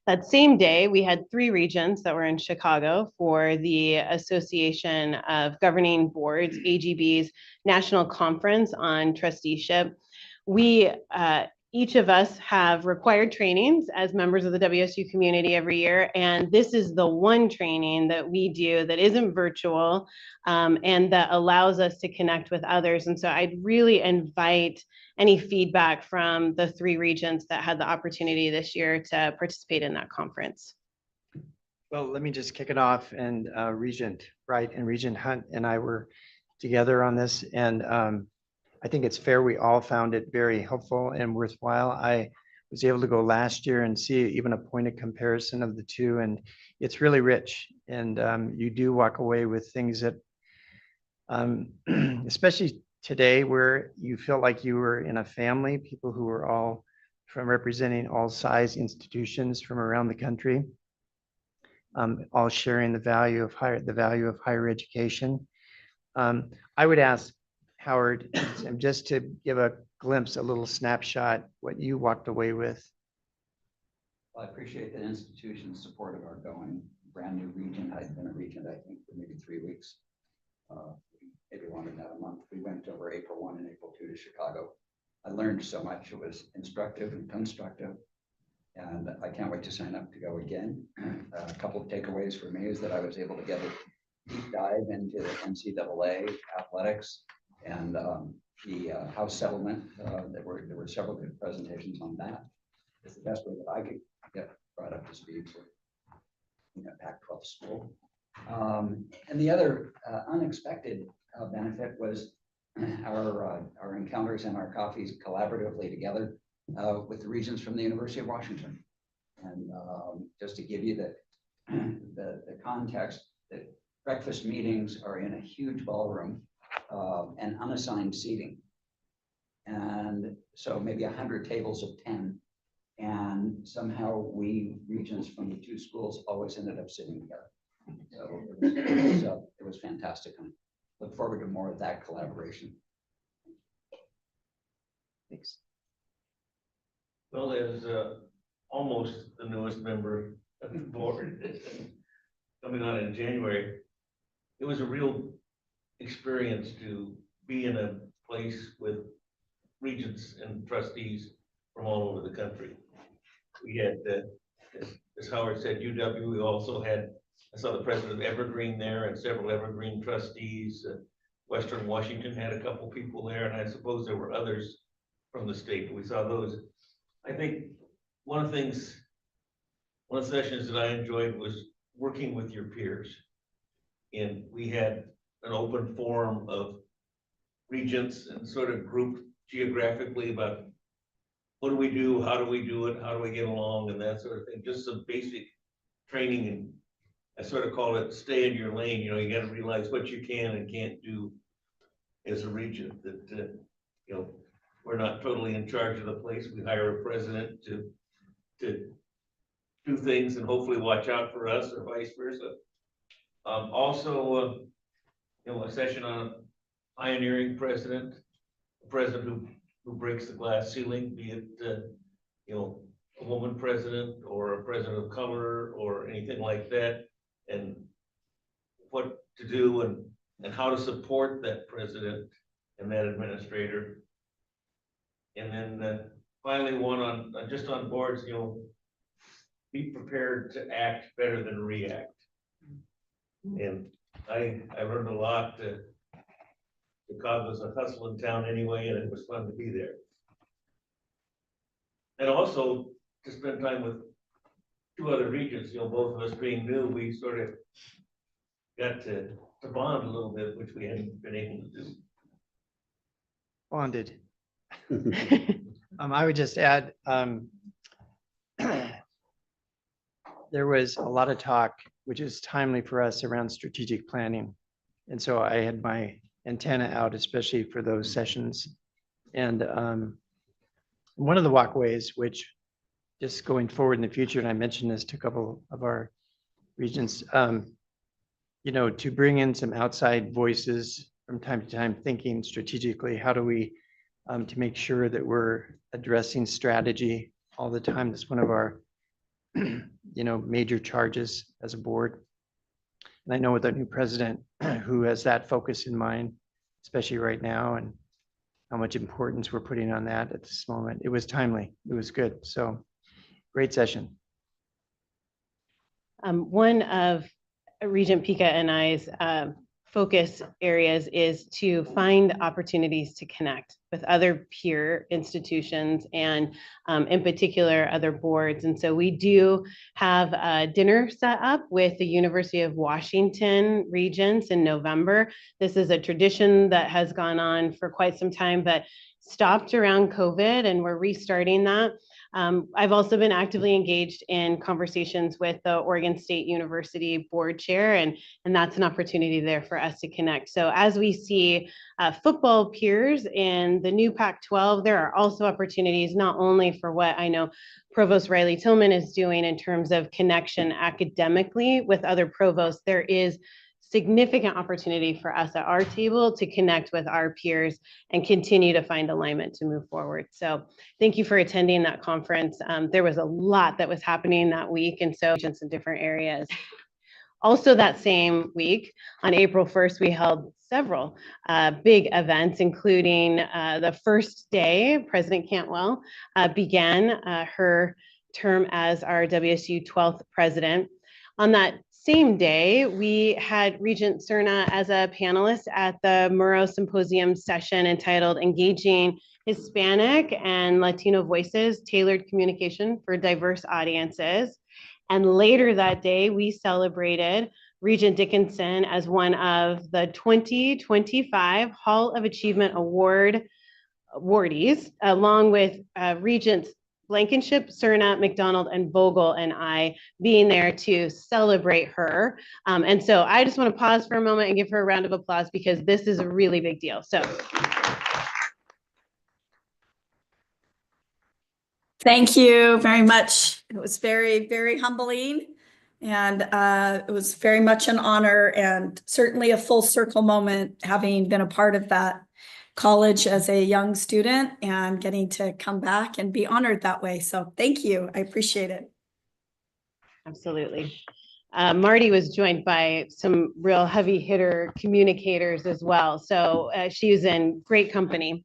That same day, we had 3 regents that were in Chicago for the Association of Governing Boards, AGB's National Conference on Trusteeship. We each of us have required trainings as members of the WSU community every year. And this is the one training that we do that isn't virtual and that allows us to connect with others. And so I'd really invite any feedback from the 3 regents that had the opportunity this year to participate in that conference. Well, let me just kick it off. And Regent Wright and Regent Hunt and I were together on this. And I think it's fair we all found it very helpful and worthwhile. I was able to go last year and see even a point of comparison of the two, and it's really rich. And you do walk away with things that, especially today, where you feel like you were in a family, people who were all from representing all size institutions from around the country, all sharing the value of higher education. I would ask Howard, just to give a glimpse, a little snapshot, what you walked away with. Well, I appreciate the institution's support of our going brand new regent. I'd been a regent, I think, for maybe 3 weeks, maybe longer than that, a month. We went over April 1 and April 2 to Chicago. I learned so much. It was instructive and constructive, and I can't wait to sign up to go again. A couple of takeaways for me is that I was able to get a deep dive into NCAA athletics and the House settlement. There were several good presentations on that. It's the best way that I could get brought up to speed for Pac-12 school. And the other unexpected benefit was our encounters and our coffees collaboratively together with the regents from the University of Washington. And just to give you the context, that breakfast meetings are in a huge ballroom and unassigned seating. And so maybe 100 tables of 10. And somehow we regents from the 2 schools always ended up sitting together. So it was fantastic. I look forward to more of that collaboration. Thanks. Well, as almost the newest member of the board coming on in January, it was a real experience to be in a place with regents and trustees from all over the country. We had, as Howard said, UW. We also had, I saw the president of Evergreen there and several Evergreen trustees. Western Washington had a couple people there, and I suppose there were others from the state. We saw those. I think one of the sessions that I enjoyed was working with your peers. And we had an open forum of regents and sort of grouped geographically about what do we do, how do we do it, how do we get along, and that sort of thing. Just some basic training, and I sort of call it stay in your lane. You got to realize what you can and can't do as a regent. That we're not totally in charge of the place. We hire a president to do things and hopefully watch out for us, or vice versa. Also, a session on a pioneering president, a president who breaks the glass ceiling, be it a woman president or a president of color or anything like that, and what to do and how to support that president and that administrator. And then finally, one on just on boards, be prepared to act better than react. And I learned a lot. Chicago's a hustling town anyway, and it was fun to be there. And also to spend time with 2 other regents, both of us being new, we sort of got to bond a little bit, which we hadn't been able to do. Bonded. I would just add, there was a lot of talk, which is timely for us, around strategic planning. And so I had my antenna out, especially for those sessions. And one of the walkways, which just going forward in the future, and I mentioned this to a couple of our regents, to bring in some outside voices from time to time, thinking strategically, how do we, to make sure that we're addressing strategy all the time. That's one of our, major charges as a board. And I know with our new president who has that focus in mind, especially right now, and how much importance we're putting on that at this moment. It was timely. It was good. So great session. One of Regent Pika and I's focus areas is to find opportunities to connect with other peer institutions and in particular other boards. And so we do have a dinner set up with the University of Washington Regents in November. This is a tradition that has gone on for quite some time, but stopped around COVID, and we're restarting that. I've also been actively engaged in conversations with the Oregon State University board chair, and that's an opportunity there for us to connect. So as we see football peers in the new Pac-12, there are also opportunities not only for what I know Provost Riley Tillman is doing in terms of connection academically with other provosts. There is significant opportunity for us at our table to connect with our peers and continue to find alignment to move forward. So thank you for attending that conference. There was a lot that was happening that week, and so in some different areas. Also that same week, on April 1st, we held several big events, including the first day President Cantwell began her term as our WSU 12th president. On that same day, we had Regent Cerna as a panelist at the Murrow Symposium session entitled Engaging Hispanic and Latino Voices, Tailored Communication for Diverse Audiences. And later that day, we celebrated Regent Dickinson as one of the 2025 Hall of Achievement awardees, along with Regents Blankenship, Cerna, McDonald, and Vogel, and I being there to celebrate her. And so I just want to pause for a moment and give her a round of applause because this is a really big deal. So. Thank you very much. It was very, very humbling. And it was very much an honor and certainly a full circle moment, having been a part of that college as a young student and getting to come back and be honored that way. So thank you. I appreciate it. Absolutely. Marty was joined by some real heavy hitter communicators as well. So she was in great company.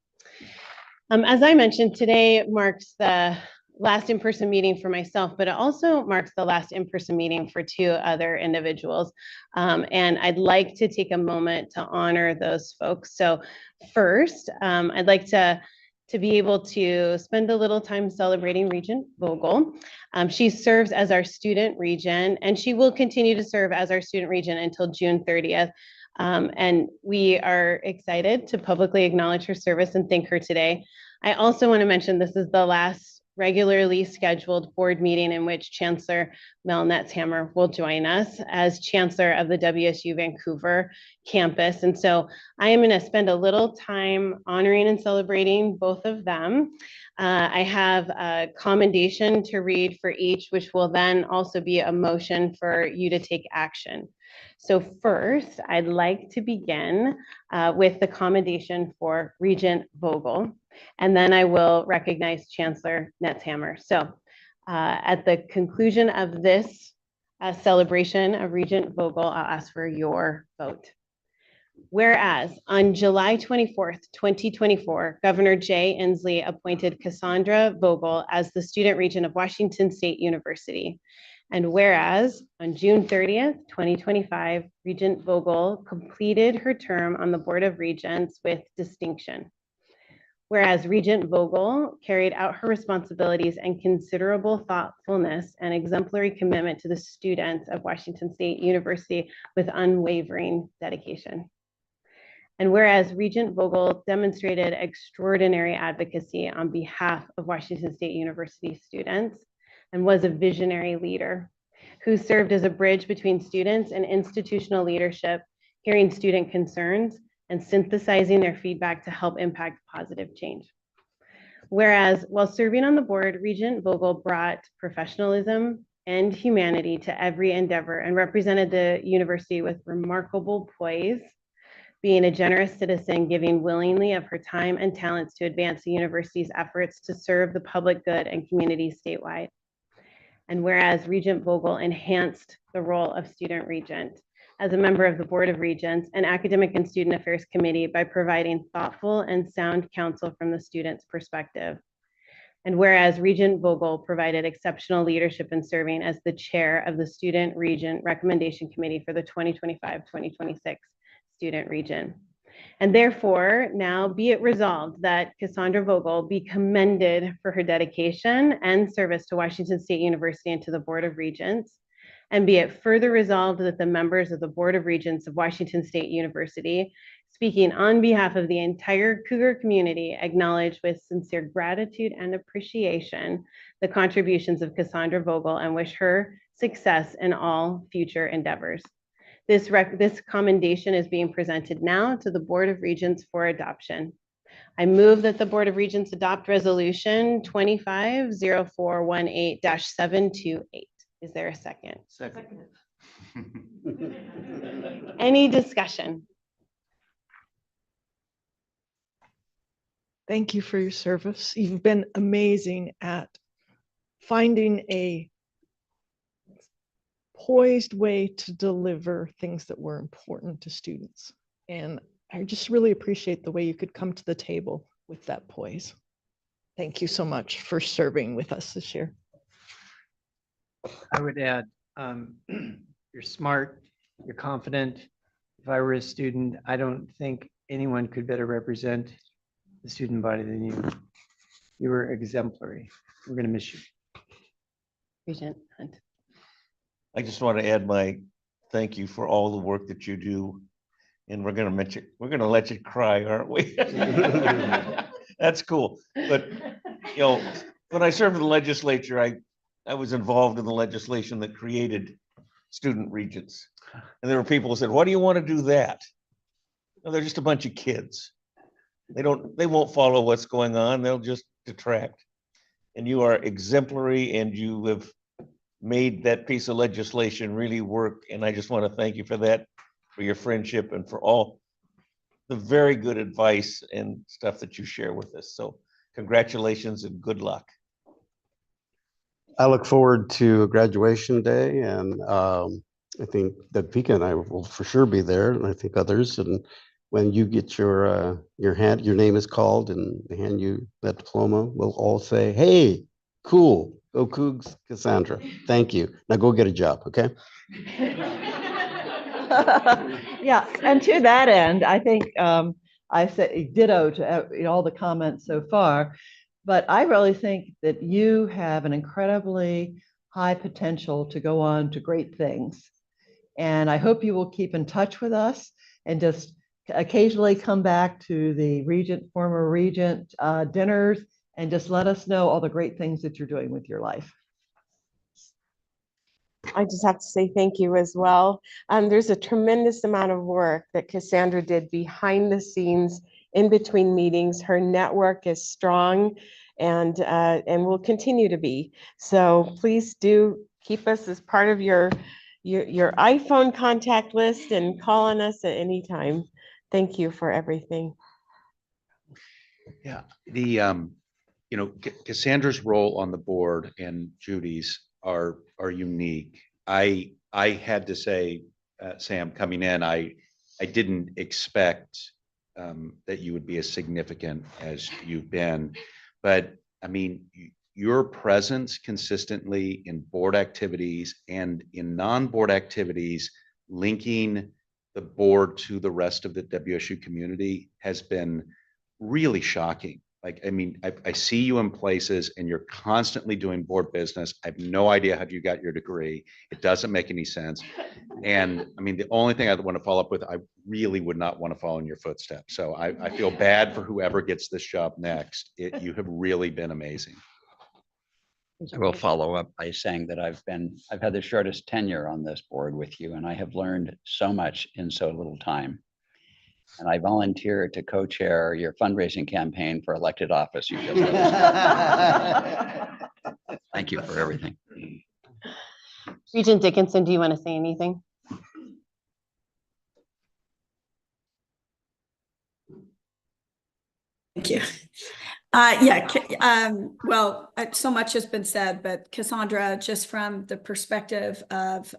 As I mentioned, today marks the last in-person meeting for myself, but it also marks the last in-person meeting for two other individuals. And I'd like to take a moment to honor those folks. So first, I'd like to be able to spend a little time celebrating Regent Vogel. She serves as our student regent, and she will continue to serve as our student regent until June 30th. And we are excited to publicly acknowledge her service and thank her today. I also want to mention this is the last regularly scheduled board meeting in which Chancellor Mel Netzhammer will join us as Chancellor of the WSU Vancouver campus. And so I am going to spend a little time honoring and celebrating both of them. I have a commendation to read for each, which will then also be a motion for you to take action. So first, I'd like to begin with the commendation for Regent Vogel, and then I will recognize Chancellor Netzhammer. So at the conclusion of this celebration of Regent Vogel, I'll ask for your vote. Whereas on July 24th, 2024, Governor Jay Inslee appointed Cassandra Vogel as the student regent of Washington State University. And whereas on June 30th, 2025, Regent Vogel completed her term on the Board of Regents with distinction. Whereas Regent Vogel carried out her responsibilities and considerable thoughtfulness and exemplary commitment to the students of Washington State University with unwavering dedication. And whereas Regent Vogel demonstrated extraordinary advocacy on behalf of Washington State University students and was a visionary leader who served as a bridge between students and institutional leadership, hearing student concerns and synthesizing their feedback to help impact positive change. Whereas while serving on the board, Regent Vogel brought professionalism and humanity to every endeavor and represented the university with remarkable poise, being a generous citizen, giving willingly of her time and talents to advance the university's efforts to serve the public good and communities statewide. And whereas Regent Vogel enhanced the role of student regent as a member of the Board of Regents and Academic and Student Affairs Committee by providing thoughtful and sound counsel from the student's perspective. And whereas Regent Vogel provided exceptional leadership in serving as the chair of the Student Regent Recommendation Committee for the 2025-2026 Student Regent. And therefore, now be it resolved that Cassandra Vogel be commended for her dedication and service to Washington State University and to the Board of Regents. And be it further resolved that the members of the Board of Regents of Washington State University, speaking on behalf of the entire Cougar community, acknowledge with sincere gratitude and appreciation the contributions of Cassandra Vogel and wish her success in all future endeavors. This commendation is being presented now to the Board of Regents for adoption. I move that the Board of Regents adopt Resolution 250418-728. Is there a second? Second. Any discussion? Thank you for your service. You've been amazing at finding a poised way to deliver things that were important to students. And I just really appreciate the way you could come to the table with that poise. Thank you so much for serving with us this year. I would add, you're smart, you're confident. If I were a student, I don't think anyone could better represent the student body than you. You were exemplary. We're going to miss you. Regent Hunt. I just want to add my thank you for all the work that you do. And we're going to let you cry, aren't we? That's cool. But, you know, when I served in the legislature, I was involved in the legislation that created student regents. And there were people who said, why do you want to do that? No, they're just a bunch of kids. They won't follow what's going on. They'll just detract. And you are exemplary, and you have made that piece of legislation really work. And I just want to thank you for that, for your friendship, and for all the very good advice and stuff that you share with us. So congratulations and good luck. I look forward to graduation day, and I think that Vika and I will for sure be there, and I think others. And when you get your name is called, and they hand you that diploma, we'll all say, "Hey, cool, go Cougs, Cassandra. Thank you. Now go get a job, okay?" Yeah, and to that end, I think I say ditto to all the comments so far, but I really think that you have an incredibly high potential to go on to great things. And I hope you will keep in touch with us and just occasionally come back to the former Regent dinners and just let us know all the great things that you're doing with your life. I just have to say thank you as well. There's a tremendous amount of work that Cassandra did behind the scenes in between meetings. Her network is strong and will continue to be. So please do keep us as part of your iPhone contact list and call on us at any time. Thank you for everything. Yeah, you know, Cassandra's role on the board and Judy's are unique. I had to say, Sam, coming in, I didn't expect that you would be as significant as you've been, but I mean, your presence consistently in board activities and in non-board activities, linking the board to the rest of the WSU community has been really shocking. Like, I mean, I see you in places and you're constantly doing board business. I have no idea how you got your degree. It doesn't make any sense. And I mean, the only thing I want to follow up with, I really would not want to follow in your footsteps. So I feel bad for whoever gets this job next. You have really been amazing. I will follow up by saying that I've had the shortest tenure on this board with you, and I have learned so much in so little time. And I volunteer to co-chair your fundraising campaign for elected office. You just thank you for everything. Regent Dickinson, do you want to say anything? Thank you. Well, so much has been said, but Cassandra, just from the perspective of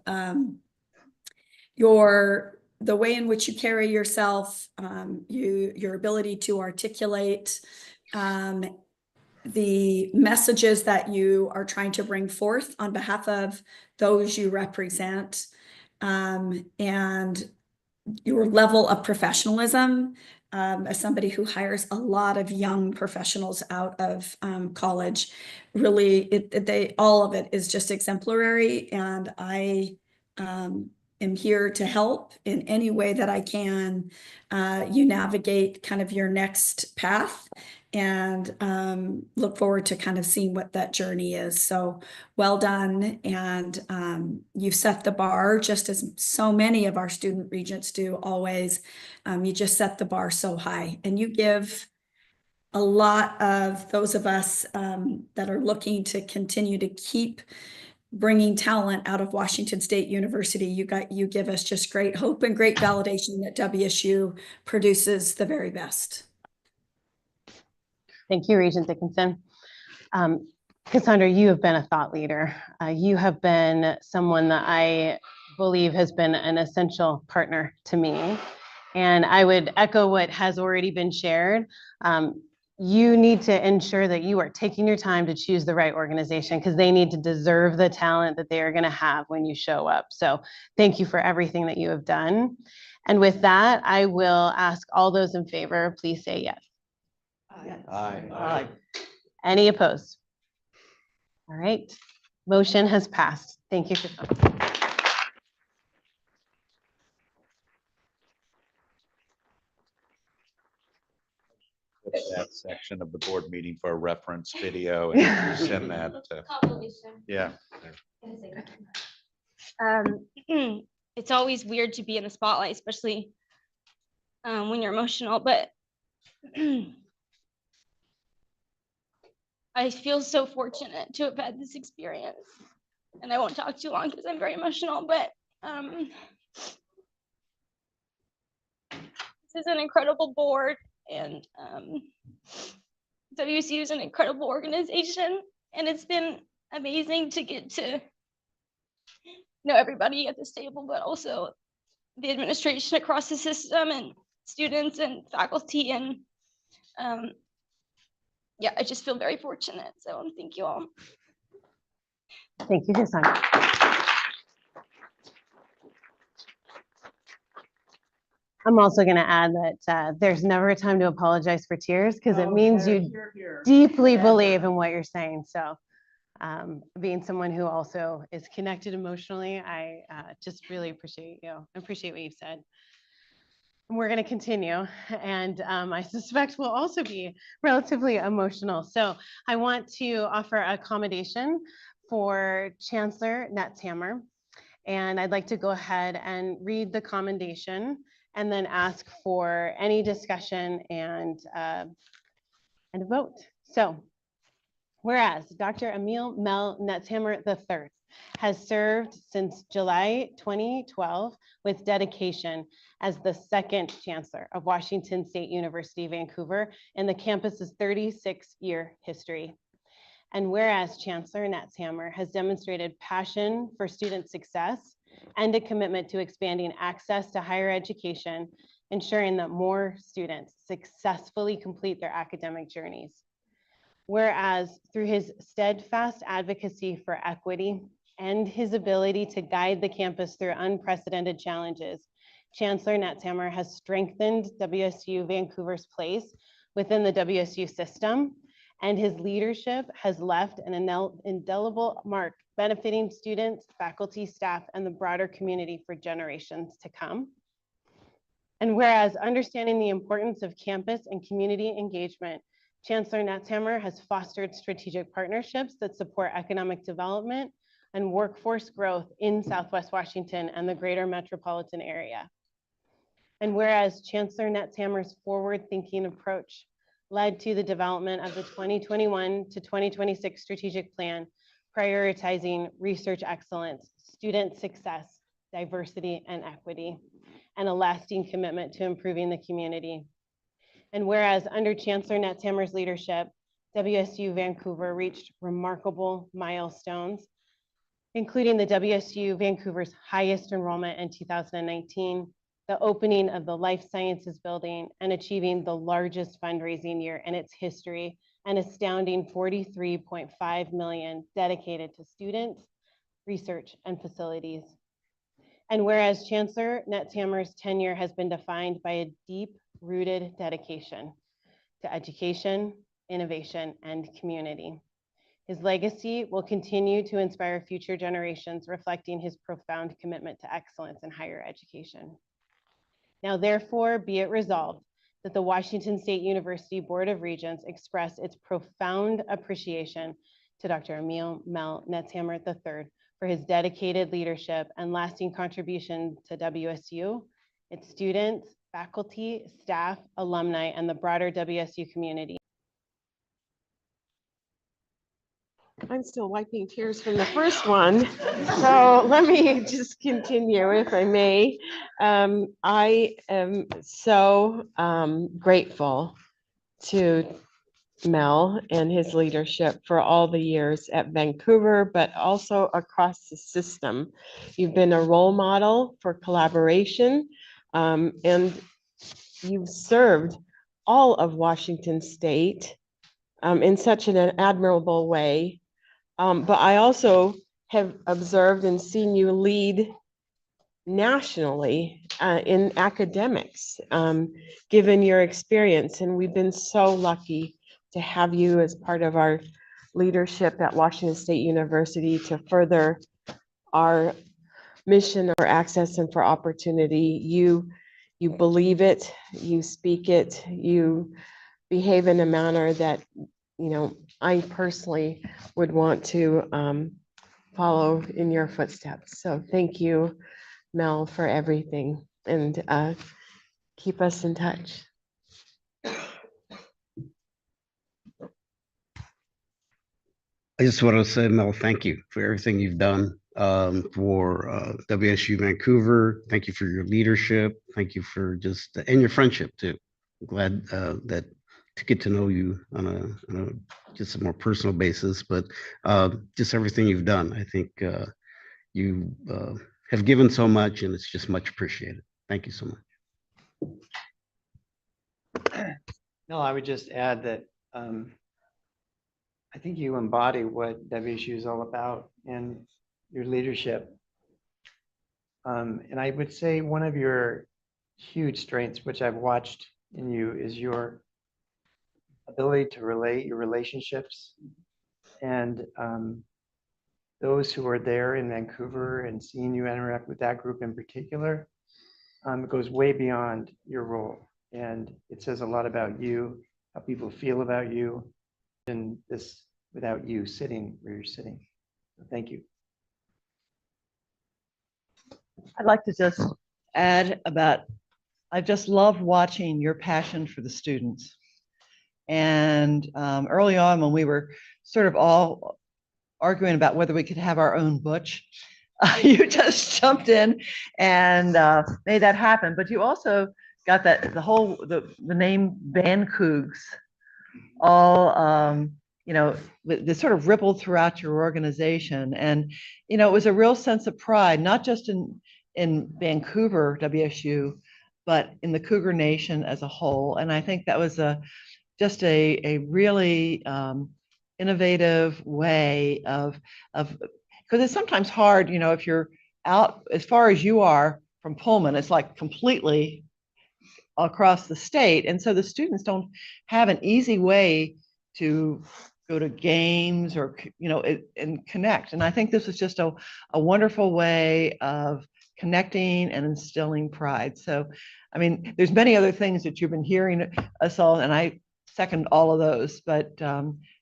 the way in which you carry yourself, your ability to articulate the messages that you are trying to bring forth on behalf of those you represent, and your level of professionalism. As somebody who hires a lot of young professionals out of college, really, all of it is just exemplary, and I am here to help in any way that I can. You navigate kind of your next path, and look forward to kind of seeing what that journey is. So well done. And you've set the bar, just as so many of our student regents do always. You just set the bar so high, and you give a lot of those of us that are looking to continue to keep bringing talent out of Washington State University. You give us just great hope and great validation that WSU produces the very best. Thank you, Regent Dickinson. Cassandra, you have been a thought leader. You have been someone that I believe has been an essential partner to me. And I would echo what has already been shared. You need to ensure that you are taking your time to choose the right organization, because they need to deserve the talent that they are going to have when you show up. So thank you for everything that you have done. And with that, I will ask all those in favor, please say yes. Aye. Aye. Any opposed? All right, motion has passed. Thank you. That section of the board meeting for a reference video and send that to, yeah. It's always weird to be in the spotlight, especially when you're emotional, but I feel so fortunate to have had this experience. And I won't talk too long because I'm very emotional, but this is an incredible board, and WSU is an incredible organization, and it's been amazing to get to know everybody at this table, but also the administration across the system and students and faculty. And yeah, I just feel very fortunate. So thank you all. Thank you, Cassandra. I'm also going to add that there's never a time to apologize for tears, because it means you deeply believe in what you're saying. So being someone who also is connected emotionally, I just really appreciate you. I appreciate what you've said. And we're going to continue, and I suspect we'll also be relatively emotional. So I want to offer accommodation for Chancellor Netzhammer, and I'd like to go ahead and read the commendation and then ask for any discussion and a vote. So, whereas Dr. Emil Mel Netzhammer III has served since July 2012 with dedication as the second chancellor of Washington State University, Vancouver, in the campus's 36-year history. And whereas Chancellor Netzhammer has demonstrated passion for student success and a commitment to expanding access to higher education, ensuring that more students successfully complete their academic journeys. Whereas through his steadfast advocacy for equity and his ability to guide the campus through unprecedented challenges, Chancellor Netzhammer has strengthened WSU Vancouver's place within the WSU system, and his leadership has left an indelible mark benefiting students, faculty, staff, and the broader community for generations to come. And whereas understanding the importance of campus and community engagement, Chancellor Netzhammer has fostered strategic partnerships that support economic development and workforce growth in Southwest Washington and the greater metropolitan area. And whereas Chancellor Netzhammer's forward-thinking approach led to the development of the 2021 to 2026 strategic plan, prioritizing research excellence, student success, diversity, and equity, and a lasting commitment to improving the community. And whereas under Chancellor Netzhammer's leadership, WSU Vancouver reached remarkable milestones including the WSU Vancouver's highest enrollment in 2019, the opening of the Life Sciences Building, and achieving the largest fundraising year in its history, an astounding $43.5 million dedicated to students, research, and facilities. And whereas Chancellor Netzhammer's tenure has been defined by a deep-rooted dedication to education, innovation, and community. His legacy will continue to inspire future generations, reflecting his profound commitment to excellence in higher education. Now, therefore, be it resolved that the Washington State University Board of Regents express its profound appreciation to Dr. Emil Mel Netzhammer III for his dedicated leadership and lasting contribution to WSU, its students, faculty, staff, alumni, and the broader WSU community. I'm still wiping tears from the first one. So let me just continue if I may. I am so grateful to Mel and his leadership for all the years at Vancouver, but also across the system. You've been a role model for collaboration, and you've served all of Washington State in such an admirable way. But I also have observed and seen you lead nationally in academics, given your experience. And we've been so lucky to have you as part of our leadership at Washington State University to further our mission or access and for opportunity. You believe it, you speak it, you behave in a manner that, you know, I personally would want to follow in your footsteps. So thank you, Mel, for everything, and keep us in touch. I just want to say, Mel, thank you for everything you've done for WSU Vancouver. Thank you for your leadership. Thank you for just, and your friendship too. I'm glad that to get to know you on a just a more personal basis, but just everything you've done. I think you have given so much, and it's just much appreciated. Thank you so much. No, I would just add that I think you embody what WSU is all about in your leadership. And I would say one of your huge strengths, which I've watched in you, is your ability to relate, your relationships, and those who are there in Vancouver and seeing you interact with that group in particular, it goes way beyond your role. And it says a lot about you, how people feel about you, and this without you sitting where you're sitting. So thank you. I'd like to just add about, I just love watching your passion for the students. And early on, when we were sort of all arguing about whether we could have our own butch, you just jumped in and made that happen. But you also got that the name Van Cougs all you know, this sort of rippled throughout your organization. And you know, it was a real sense of pride, not just in Vancouver WSU, but in the Cougar Nation as a whole. And I think that was just a really innovative way of because it's sometimes hard, you know, if you're out as far as you are from Pullman, it's like completely across the state. And so the students don't have an easy way to go to games or, you know, and connect. And I think this is just a wonderful way of connecting and instilling pride. So, I mean, there's many other things that you've been hearing us all, and I second all of those, but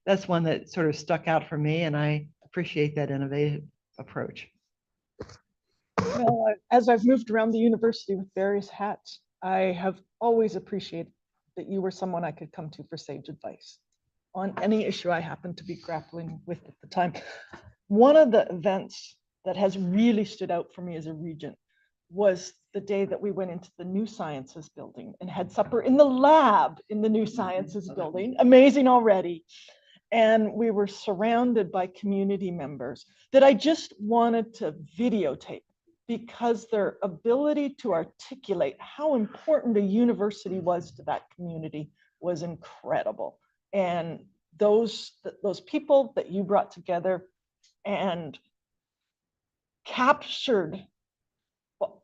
that's one that sort of stuck out for me, and I appreciate that innovative approach. Well, as I've moved around the university with various hats, I have always appreciated that you were someone I could come to for sage advice on any issue I happened to be grappling with at the time. One of the events that has really stood out for me as a regent was the day that we went into the New Sciences building and had supper in the lab in the New Sciences building. Amazing already. and we were surrounded by community members that I just wanted to videotape because their ability to articulate how important a university was to that community was incredible. And those people that you brought together and captured,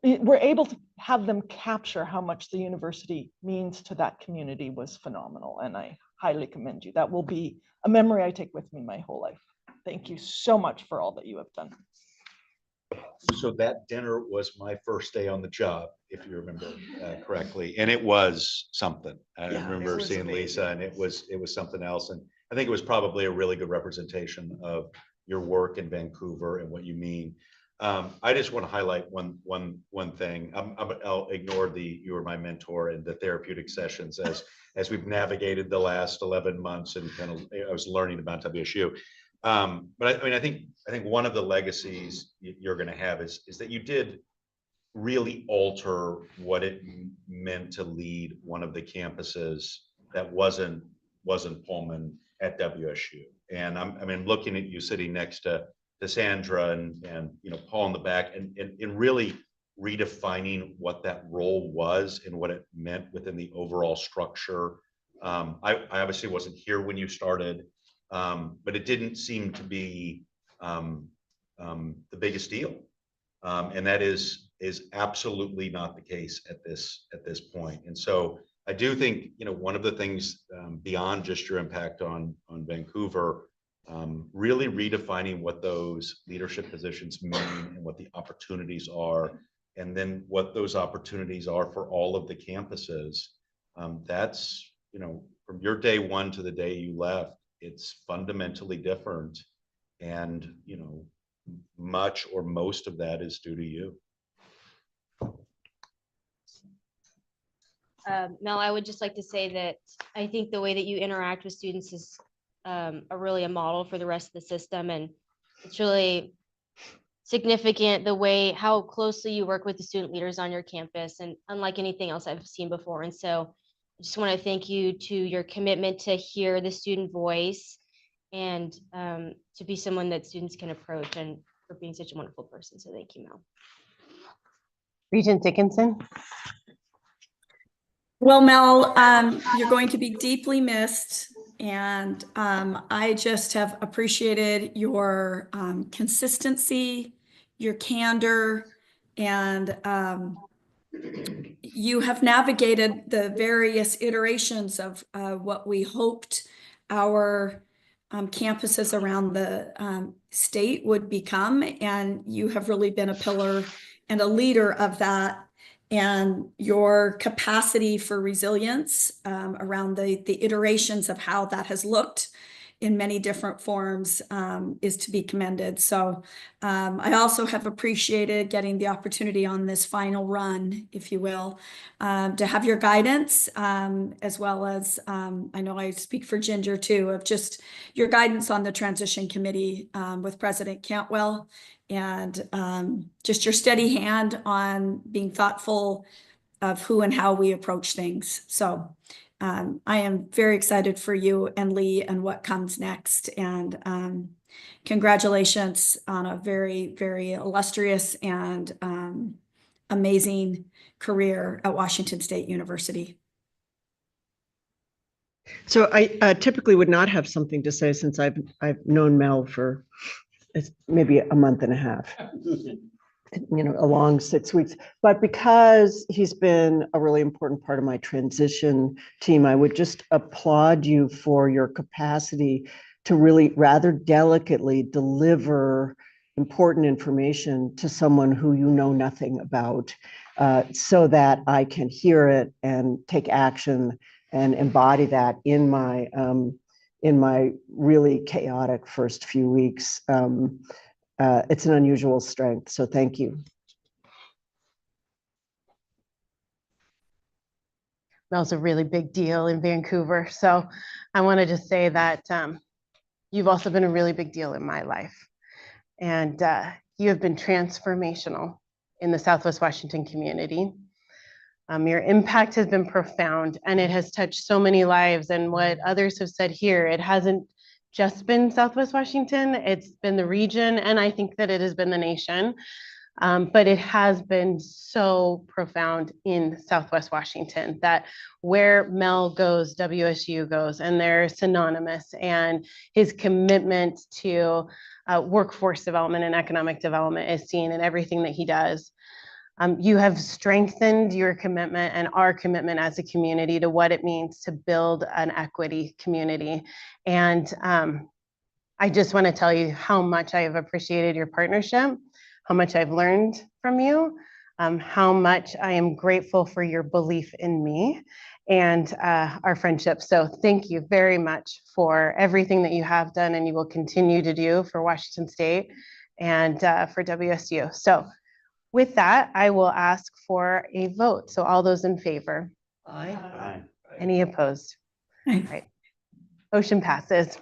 we're able to have them capture how much the university means to that community was phenomenal. And I highly commend you. That will be a memory I take with me my whole life. Thank you so much for all that you have done. So that dinner was my first day on the job, if you remember correctly, and it was something. I Yeah, remember it was seeing Lisa, and it was something else. And I think it was probably a really good representation of your work in Vancouver and what you mean. I just want to highlight one thing. I'll ignore you were my mentor in the therapeutic sessions as we've navigated the last 11 months and kind of I was learning about WSU. But I mean, I think one of the legacies you're going to have is that you did really alter what it meant to lead one of the campuses that wasn't Pullman at WSU. And I mean, looking at you sitting next to Sandra and you know Paul in the back, and really redefining what that role was and what it meant within the overall structure. I obviously wasn't here when you started. But it didn't seem to be the biggest deal, and that is absolutely not the case at this point. And so I do think one of the things beyond just your impact on Vancouver, really redefining what those leadership positions mean and what the opportunities are, and then what those opportunities are for all of the campuses. That's from your day one to the day you left. It's fundamentally different, and much or most of that is due to you. Mel, I would just like to say that I think the way that you interact with students is really a model for the rest of the system, and it's really significant how closely you work with the student leaders on your campus, and unlike anything else I've seen before. And so I just want to thank you to your commitment to hear the student voice and to be someone that students can approach, and for being such a wonderful person. So thank you, Mel. Regent Dickinson. Well, Mel, you're going to be deeply missed. And I just have appreciated your consistency, your candor, and you have navigated the various iterations of what we hoped our campuses around the state would become. And you have really been a pillar and a leader of that. And your capacity for resilience around the iterations of how that has looked in many different forms is to be commended. So I also have appreciated getting the opportunity on this final run, if you will, to have your guidance, as well as I know I speak for Ginger too, of just your guidance on the transition committee with President Cantwell, and just your steady hand on being thoughtful of who and how we approach things. So I am very excited for you and Lee and what comes next. And congratulations on a very, very illustrious and amazing career at Washington State University. So I typically would not have something to say, since I've known Mel for maybe a month and a half, a long 6 weeks. But because he's been a really important part of my transition team, I would just applaud you for your capacity to really rather delicately deliver important information to someone who you know nothing about, so that I can hear it and take action and embody that in my really chaotic first few weeks. It's an unusual strength, so thank you. Mel's a really big deal in Vancouver. So I want to just say that you've also been a really big deal in my life. And you have been transformational in the Southwest Washington community. Your impact has been profound, and it has touched so many lives. And what others have said here, it hasn't just been Southwest Washington, it's been the region, and I think that it has been the nation. But it has been so profound in Southwest Washington that where Mel goes, WSU goes, and they're synonymous. And his commitment to workforce development and economic development is seen in everything that he does. You have strengthened your commitment and our commitment as a community to what it means to build an equity community. And I just want to tell you how much I have appreciated your partnership, how much I've learned from you, how much I am grateful for your belief in me and our friendship. So thank you very much for everything that you have done and you will continue to do for Washington State and for WSU. So with that, I will ask for a vote. So all those in favor? Aye. Any opposed? Aye. All right. Motion passes.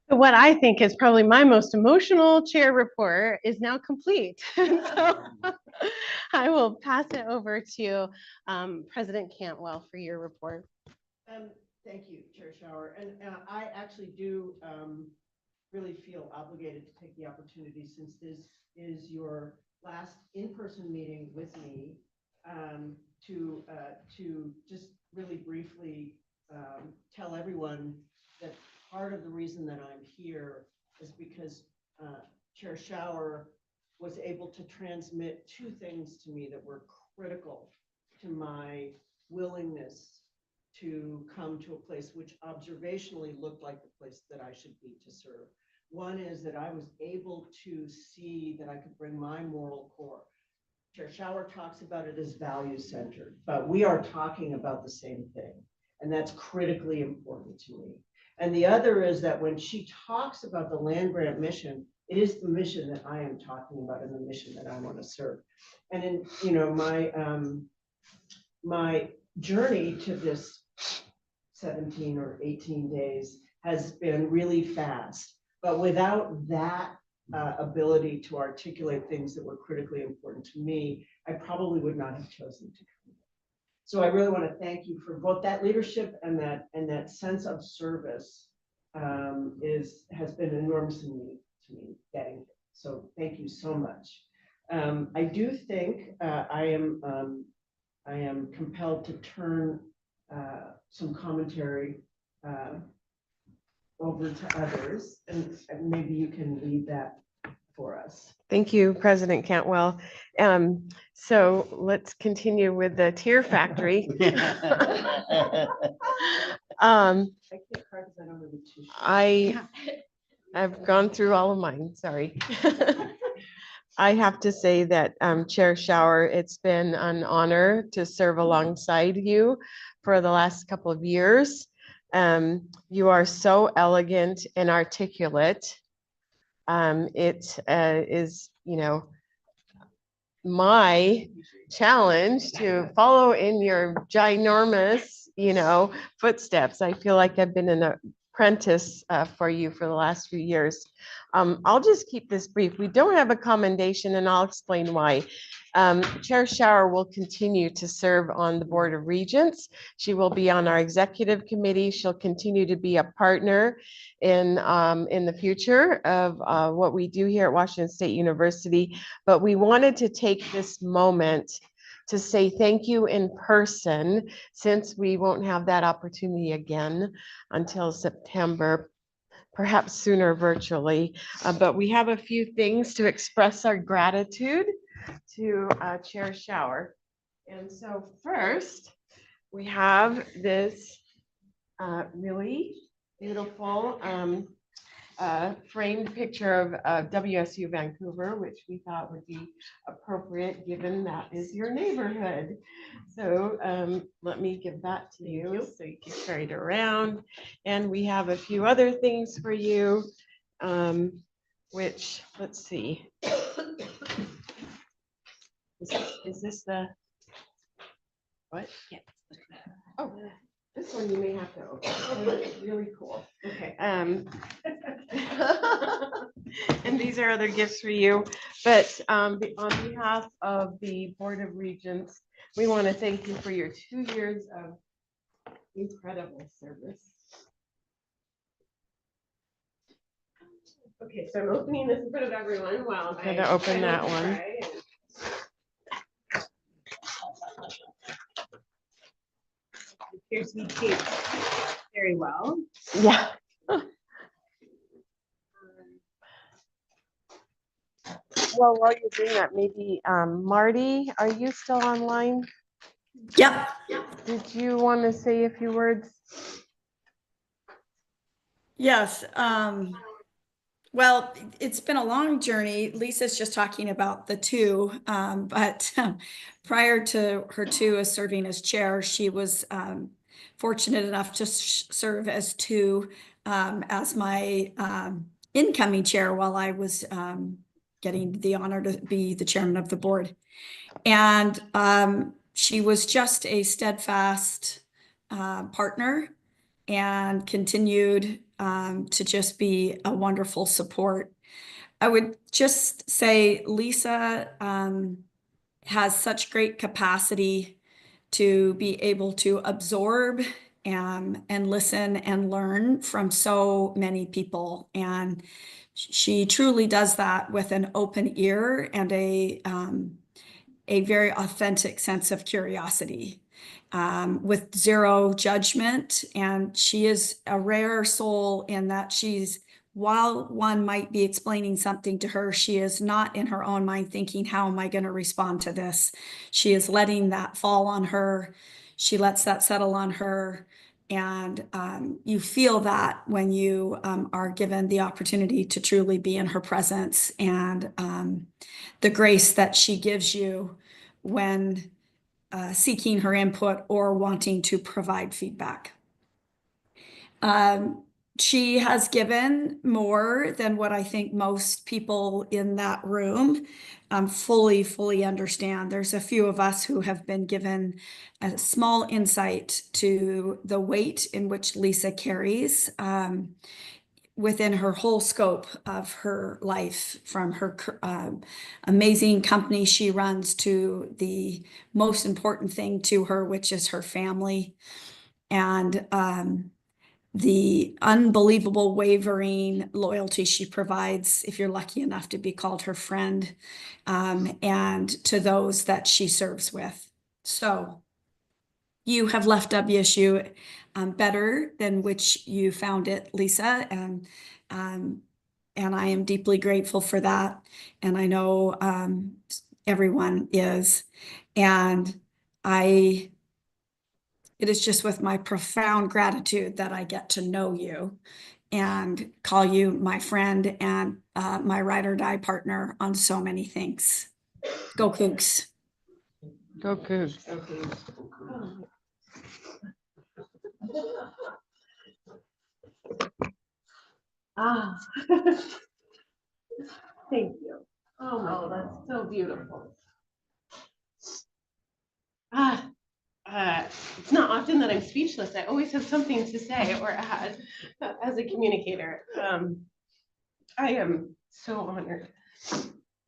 What I think is probably my most emotional chair report is now complete. So I will pass it over to President Cantwell for your report. Thank you, Chair Shower. And I actually do really feel obligated to take the opportunity, since this is your last in-person meeting with me, to just really briefly tell everyone that part of the reason that I'm here is because Chair Shower was able to transmit two things to me that were critical to my willingness to come to a place which observationally looked like the place that I should be to serve. One is that I was able to see that I could bring my moral core. Chair Shower talks about it as value-centered, but we are talking about the same thing, and that's critically important to me. And the other is that when she talks about the land grant mission, it is the mission that I am talking about and the mission that I want to serve. And in my journey to this 17 or 18 days has been really fast, but without that ability to articulate things that were critically important to me, I probably would not have chosen to come. So I really want to thank you for both that leadership and that sense of service has been enormous to me getting here. So thank you so much. I do think I am compelled to turn some commentary over to others, and maybe you can lead that for us. Thank you, President Cantwell. So let's continue with the Tear Factory. I can't cry because I don't have a tissue. I've gone through all of mine, sorry. I have to say that Chair Shower, it's been an honor to serve alongside you for the last couple of years. You are so elegant and articulate. It is, my challenge to follow in your ginormous, footsteps. I feel like I've been an apprentice for you for the last few years. I'll just keep this brief. We don't have a commendation, and I'll explain why. Chair Shower will continue to serve on the Board of Regents. She will be on our executive committee. She'll continue to be a partner in the future of what we do here at Washington State University. But we wanted to take this moment to say thank you in person, since we won't have that opportunity again until September, perhaps sooner virtually. But we have a few things to express our gratitude to Chair Shower. And so first, we have this really beautiful framed picture of WSU Vancouver, which we thought would be appropriate given that is your neighborhood. So let me give that to you so you can carry it around. And we have a few other things for you, which, let's see. Is this the, what? Yeah. Oh, this one you may have to open. It's really cool. Okay. And these are other gifts for you. But on behalf of the Board of Regents, we want to thank you for your 2 years of incredible service. Okay, so I'm opening this in front of everyone while I'm going to open that one. Appears to be taped very well. Yeah. Well, while you're doing that, maybe Marty, are you still online? Yep. Did you want to say a few words? Yes. Well, it's been a long journey. Lisa's just talking about the two, but prior to her two as serving as chair, she was fortunate enough to serve as two as my incoming chair while I was getting the honor to be the chairman of the board. And she was just a steadfast partner and continued to just be a wonderful support. I would just say Lisa has such great capacity to be able to absorb and listen and learn from so many people. And she truly does that with an open ear and a very authentic sense of curiosity. With zero judgment. And she is a rare soul in that while one might be explaining something to her, she is not in her own mind thinking, how am I going to respond to this? She is letting that fall on her. She lets that settle on her. And you feel that when you are given the opportunity to truly be in her presence, and the grace that she gives you when seeking her input or wanting to provide feedback. She has given more than what I think most people in that room fully understand. There's a few of us who have been given a small insight to the weight in which Lisa carries within her whole scope of her life, from her amazing company she runs to the most important thing to her, which is her family, and the unbelievable wavering loyalty she provides if you're lucky enough to be called her friend, and to those that she serves with. So you have left WSU better than which you found it, Lisa, and I am deeply grateful for that. And I know everyone is. And it is just with my profound gratitude that I get to know you and call you my friend and my ride or die partner on so many things. Go Cougs. Go Cougs. Go Cougs. Ah, thank you. Oh, that's so beautiful. It's not often that I'm speechless. I always have something to say or add as a communicator. I am so honored.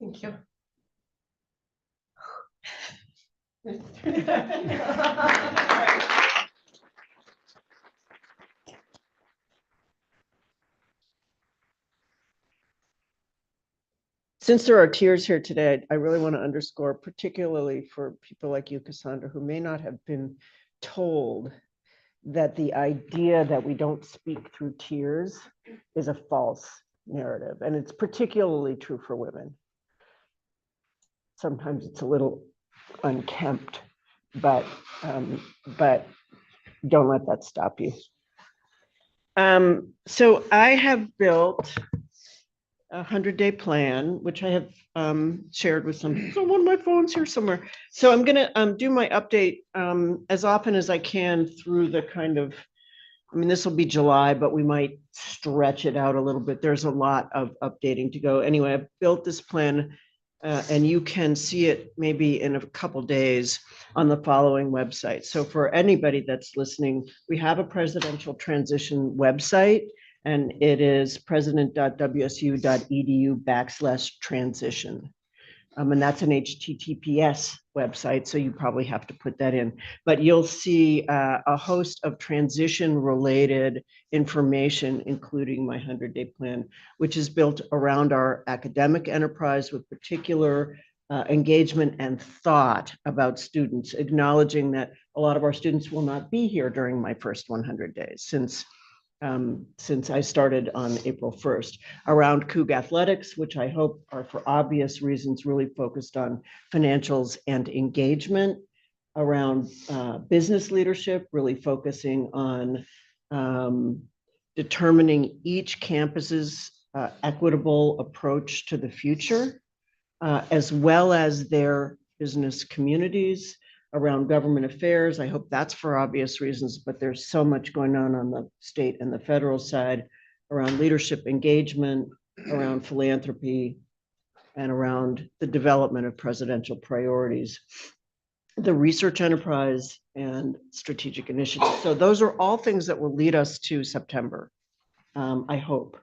Thank you. Since there are tears here today, I really want to underscore, particularly for people like you, Cassandra, who may not have been told that the idea that we don't speak through tears is a false narrative. And it's particularly true for women. Sometimes it's a little unkempt, but don't let that stop you. So I have built a 100-day plan, which I have shared with some. So one of my phones here somewhere. So I'm going to do my update as often as I can through the kind of, I mean, this will be July, but we might stretch it out a little bit. There's a lot of updating to go. Anyway, I've built this plan and you can see it maybe in a couple days on the following website. So for anybody that's listening, we have a presidential transition website. And it is president.wsu.edu/transition. And that's an HTTPS website, so you probably have to put that in. But you'll see a host of transition-related information, including my 100-day plan, which is built around our academic enterprise with particular engagement and thought about students, acknowledging that a lot of our students will not be here during my first 100 days since I started on April 1st, around Coug Athletics, which I hope are, for obvious reasons, really focused on financials and engagement, around business leadership, really focusing on determining each campus's equitable approach to the future, as well as their business communities, around government affairs. I hope that's for obvious reasons, but there's so much going on the state and the federal side, around leadership engagement, around philanthropy, and around the development of presidential priorities, the research enterprise, and strategic initiatives. So those are all things that will lead us to September, I hope.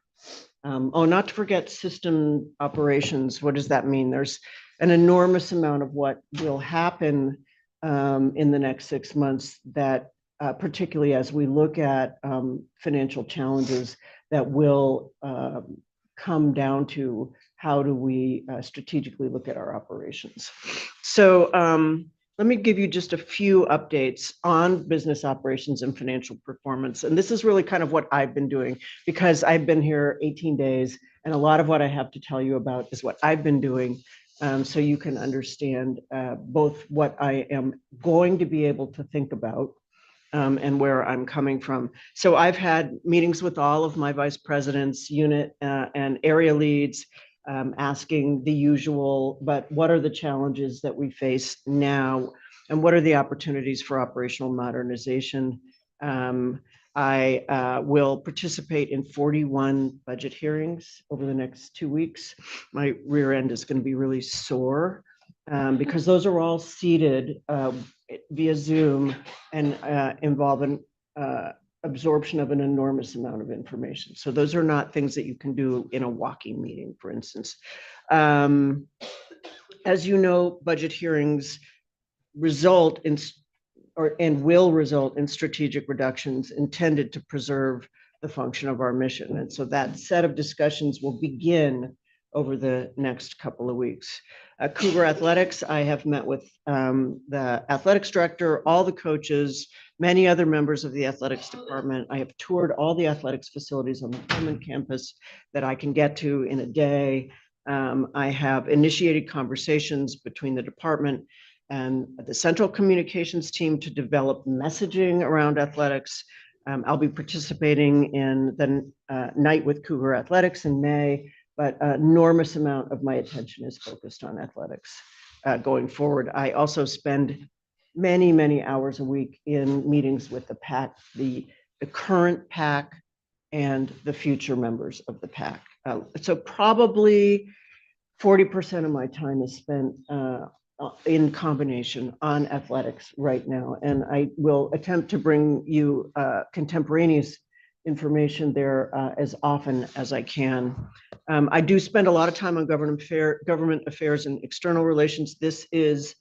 Not to forget system operations. What does that mean? There's an enormous amount of what will happen in the next 6 months that particularly as we look at financial challenges that will come down to how do we strategically look at our operations. So let me give you just a few updates on business operations and financial performance. And this is really kind of what I've been doing because I've been here 18 days and a lot of what I have to tell you about is what I've been doing. So you can understand both what I am going to be able to think about and where I'm coming from. So I've had meetings with all of my vice presidents, unit and area leads, asking the usual, but what are the challenges that we face now? And what are the opportunities for operational modernization? I will participate in 41 budget hearings over the next 2 weeks. My rear end is going to be really sore because those are all seated via Zoom and involve an absorption of an enormous amount of information. So those are not things that you can do in a walking meeting, for instance. As you know, budget hearings result in and will result in strategic reductions intended to preserve the function of our mission. And so that set of discussions will begin over the next couple of weeks. Cougar Athletics, I have met with the athletics director, all the coaches, many other members of the athletics department. I have toured all the athletics facilities on the Pullman campus that I can get to in a day. I have initiated conversations between the department and the central communications team to develop messaging around athletics. I'll be participating in the Night with Cougar Athletics in May, but an enormous amount of my attention is focused on athletics going forward. I also spend many, many hours a week in meetings with the PAC, the current PAC and the future members of the PAC. So probably 40% of my time is spent in combination on athletics right now. And I will attempt to bring you contemporaneous information there as often as I can. I do spend a lot of time on government affairs and external relations. This is,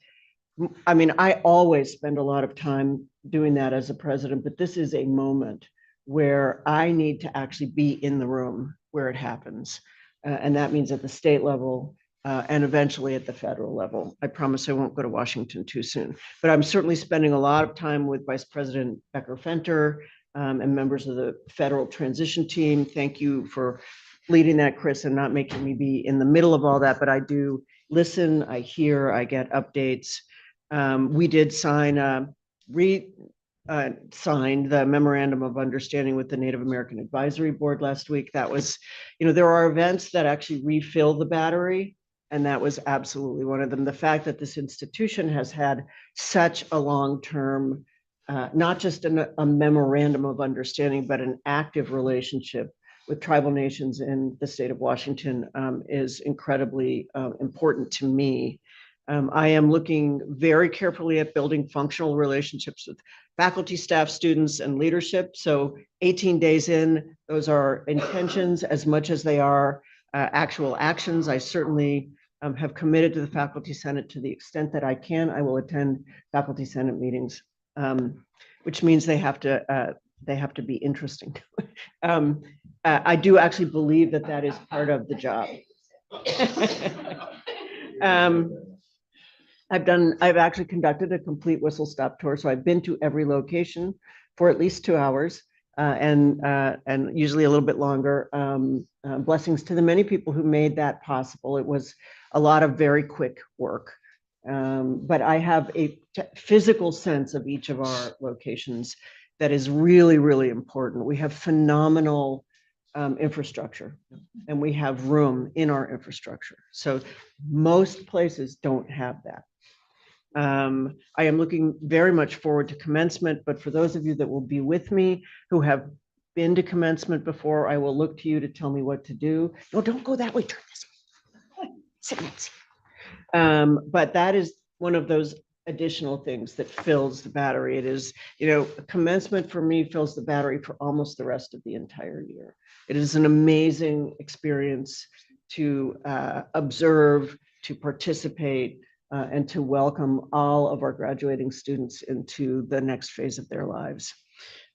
I mean, I always spend a lot of time doing that as a president, but this is a moment where I need to actually be in the room where it happens. And that means at the state level, and eventually at the federal level. I promise I won't go to Washington too soon, but I'm certainly spending a lot of time with Vice President Becker-Fenter and members of the federal transition team. Thank you for leading that, Chris, and not making me be in the middle of all that, but I do listen, I hear, I get updates. We did sign, signed the memorandum of understanding with the Native American Advisory Board last week. That was, you know, there are events that actually refill the battery. And that was absolutely one of them. The fact that this institution has had such a long-term, not just a memorandum of understanding, but an active relationship with tribal nations in the state of Washington is incredibly important to me. I am looking very carefully at building functional relationships with faculty, staff, students, and leadership. So 18 days in, those are intentions as much as they are actual actions. I certainly have committed to the Faculty Senate to the extent that I can. I will attend Faculty Senate meetings, which means they have to be interesting. I do actually believe that that is part of the job. I've actually conducted a complete whistle stop tour. So I've been to every location for at least 2 hours and usually a little bit longer. Blessings to the many people who made that possible. It was a lot of very quick work. But I have a physical sense of each of our locations that is really, really important. We have phenomenal infrastructure and we have room in our infrastructure. So most places don't have that. I am looking very much forward to commencement, but for those of you that will be with me who have been to commencement before, I will look to you to tell me what to do. No, don't go that way, turn this way. Sit, Nancy. But that is one of those additional things that fills the battery. It is, commencement for me fills the battery for almost the rest of the entire year. It is an amazing experience to observe, to participate, and to welcome all of our graduating students into the next phase of their lives.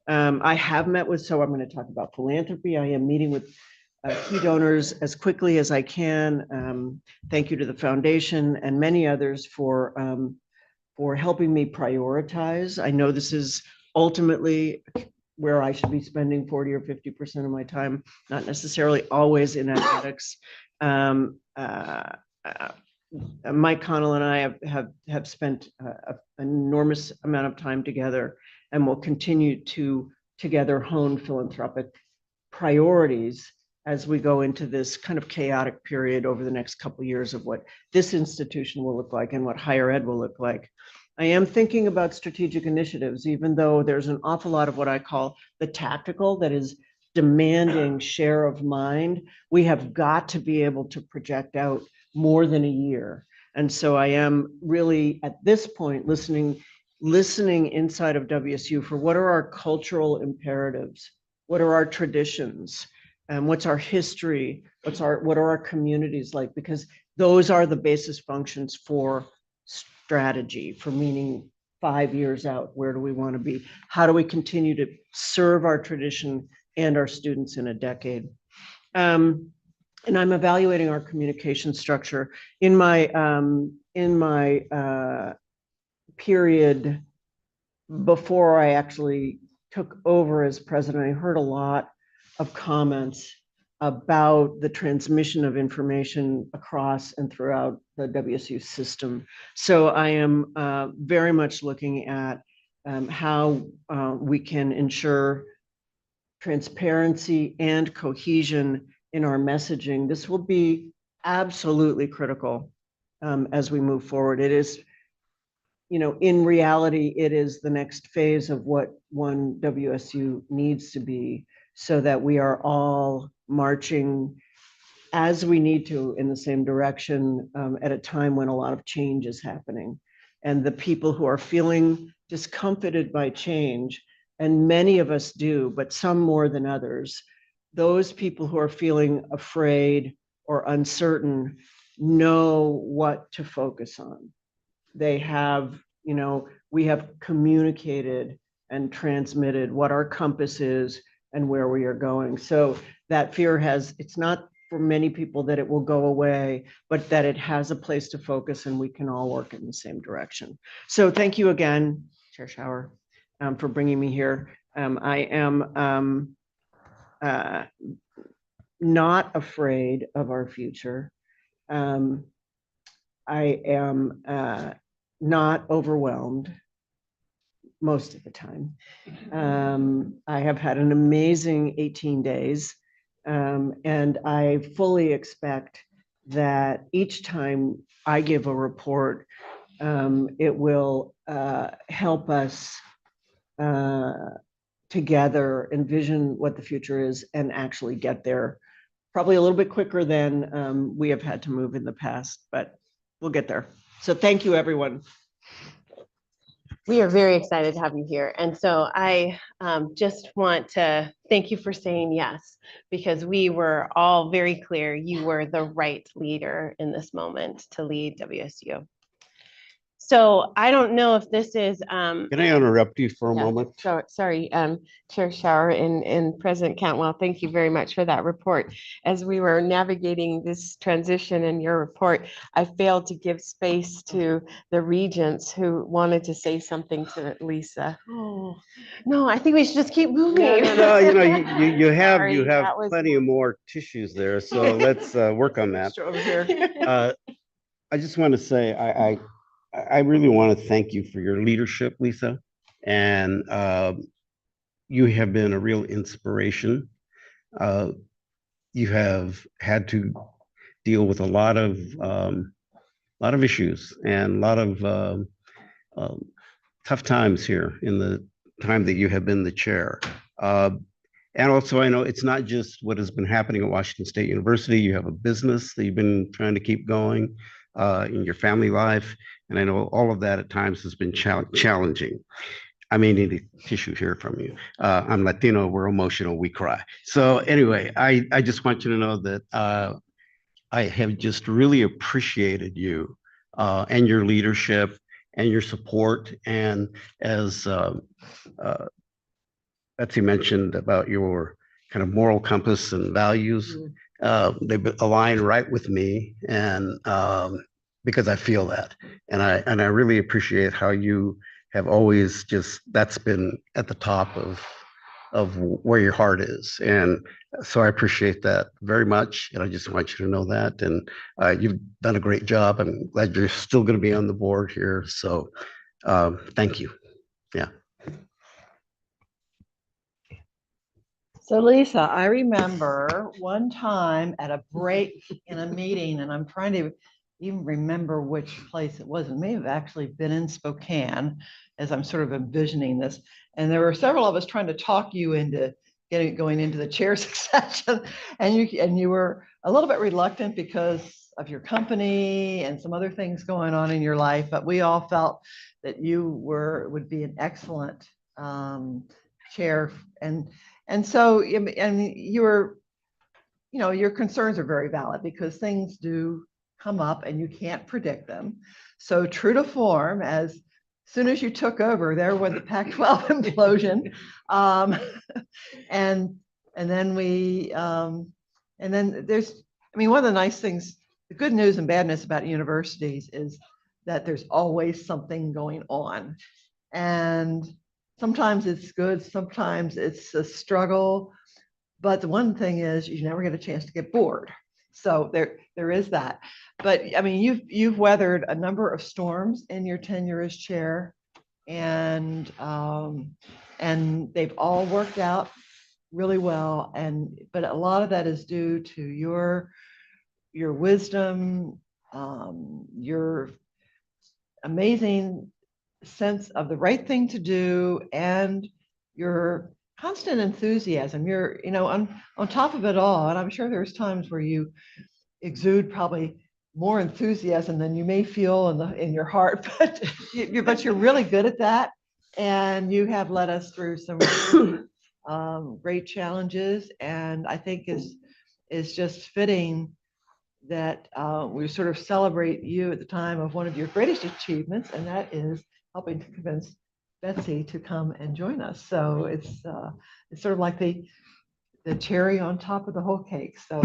I have met with, so I'm going to talk about philanthropy. I am meeting with key donors as quickly as I can. Thank you to the foundation and many others for helping me prioritize. I know this is ultimately where I should be spending 40 or 50% of my time, not necessarily always in athletics. Mike Connell and I have spent an enormous amount of time together and will continue to together hone philanthropic priorities as we go into this kind of chaotic period over the next couple of years of what this institution will look like and what higher ed will look like. I am thinking about strategic initiatives, even though there's an awful lot of what I call the tactical that is demanding share of mind. We have got to be able to project out more than a year. And so I am really at this point listening inside of WSU for what are our cultural imperatives? What are our traditions? And what's our history? What are our communities like? Because those are the basis functions for strategy, for meaning 5 years out, where do we want to be? How do we continue to serve our tradition and our students in a decade? And I'm evaluating our communication structure in my period before I actually took over as president. I heard a lot of comments about the transmission of information across and throughout the WSU system. So I am very much looking at how we can ensure transparency and cohesion in our messaging. This will be absolutely critical as we move forward. It is, in reality, it is the next phase of what one WSU needs to be so that we are all marching as we need to in the same direction at a time when a lot of change is happening. And the people who are feeling discomfited by change, and many of us do, but some more than others, those people who are feeling afraid or uncertain know what to focus on. They have, we have communicated and transmitted what our compass is and where we are going. So that fear it's not for many people that it will go away, but that it has a place to focus and we can all work in the same direction. So thank you again, Chair Schauer, for bringing me here. I am not afraid of our future. I am not overwhelmed most of the time. I have had an amazing 18 days, and I fully expect that each time I give a report, it will help us together envision what the future is and actually get there probably a little bit quicker than we have had to move in the past, but we'll get there. So thank you, everyone. We are very excited to have you here. And so I just want to thank you for saying yes, because we were all very clear you were the right leader in this moment to lead WSU. So I don't know if this is. Can I interrupt you for a Yeah, moment? So, sorry, Chair Shower and President Cantwell, thank you very much for that report. As we were navigating this transition in your report, I failed to give space to the regents who wanted to say something to Lisa. Oh, no, I think we should just keep moving. No, you know, you have Sorry, that was plenty of more tissues there, so let's work on that. Over here. I just want to say, I really want to thank you for your leadership, Lisa. And you have been a real inspiration. You have had to deal with a lot of issues and a lot of tough times here in the time that you have been the chair. And also, I know it's not just what has been happening at Washington State University. You have a business that you've been trying to keep going in your family life. And I know all of that at times has been challenging. I may need a tissue here from you. I'm Latino, we're emotional, we cry. So anyway, I just want you to know that I have just really appreciated you and your leadership and your support. And as Betsy mentioned about your kind of moral compass and values, they align right with me, and because I feel that, and I really appreciate how you have always that's been at the top of where your heart is, and so I appreciate that very much, and I just want you to know that, and you've done a great job. I'm glad you're still going to be on the board here, so thank you. Yeah. So Lisa, I remember one time at a break in a meeting, and I'm trying to even remember which place it was. It may have actually been in Spokane, as I'm sort of envisioning this. And there were several of us trying to talk you into going into the chair succession, and you were a little bit reluctant because of your company and some other things going on in your life. But we all felt that you would be an excellent chair, and so your concerns are very valid because things do come up and you can't predict them. So true to form, as soon as you took over, there was the Pac-12 implosion, and then there's, one of the nice things, the good news and bad news about universities is that there's always something going on, and sometimes it's good, sometimes it's a struggle, but the one thing is you never get a chance to get bored. So there is that. But you've weathered a number of storms in your tenure as chair, and they've all worked out really well. But a lot of that is due to your wisdom, your amazing sense of the right thing to do, and your constant enthusiasm. You're, on top of it all, and I'm sure there's times where you exude probably more enthusiasm than you may feel in your heart, but you're really good at that, and you have led us through some great challenges, and I think is just fitting that we sort of celebrate you at the time of one of your greatest achievements, and that is helping to convince Betsy to come and join us. So it's sort of like the cherry on top of the whole cake. So,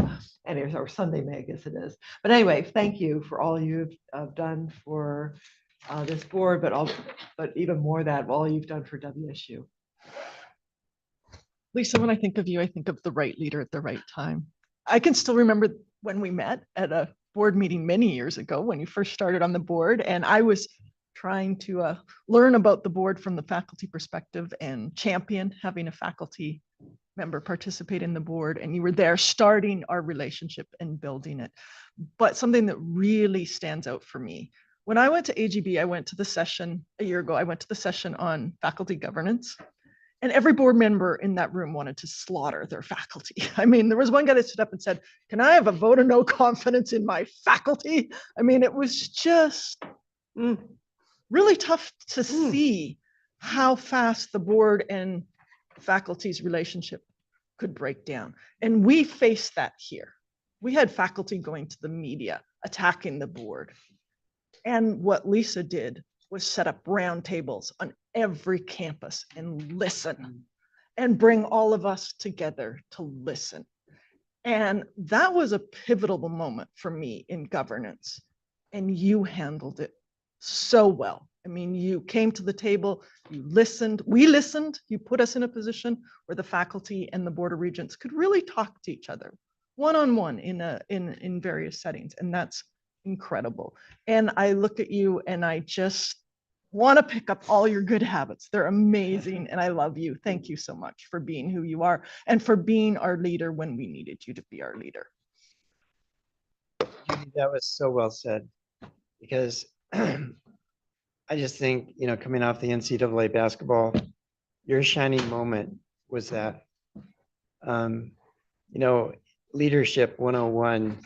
anyways, or Sunday May, I guess it is. But anyway, thank you for all you've done for this board, but even more that all you've done for WSU. Lisa, when I think of you, I think of the right leader at the right time. I can still remember when we met at a board meeting many years ago when you first started on the board, and I was trying to learn about the board from the faculty perspective and champion having a faculty member participate in the board, and you were there starting our relationship and building it. But something that really stands out for me, when I went to AGB, I went to the session a year ago, I went to the session on faculty governance, and every board member in that room wanted to slaughter their faculty. There was one guy that stood up and said, "Can I have a vote of no confidence in my faculty?" It was just Really tough to see how fast the board and faculty's relationship could break down. And we faced that here. We had faculty going to the media, attacking the board. And what Lisa did was set up round tables on every campus and listen and bring all of us together to listen. And that was a pivotal moment for me in governance. And you handled it so well. I mean, you came to the table, you listened, we listened, you put us in a position where the faculty and the Board of Regents could really talk to each other one-on-one in various settings. And that's incredible. And I look at you and I just want to pick up all your good habits. They're amazing. And I love you. Thank you so much for being who you are and for being our leader when we needed you to be our leader. Judy, that was so well said, because I just think, you know, coming off the NCAA basketball, your shining moment was that, you know, leadership 101.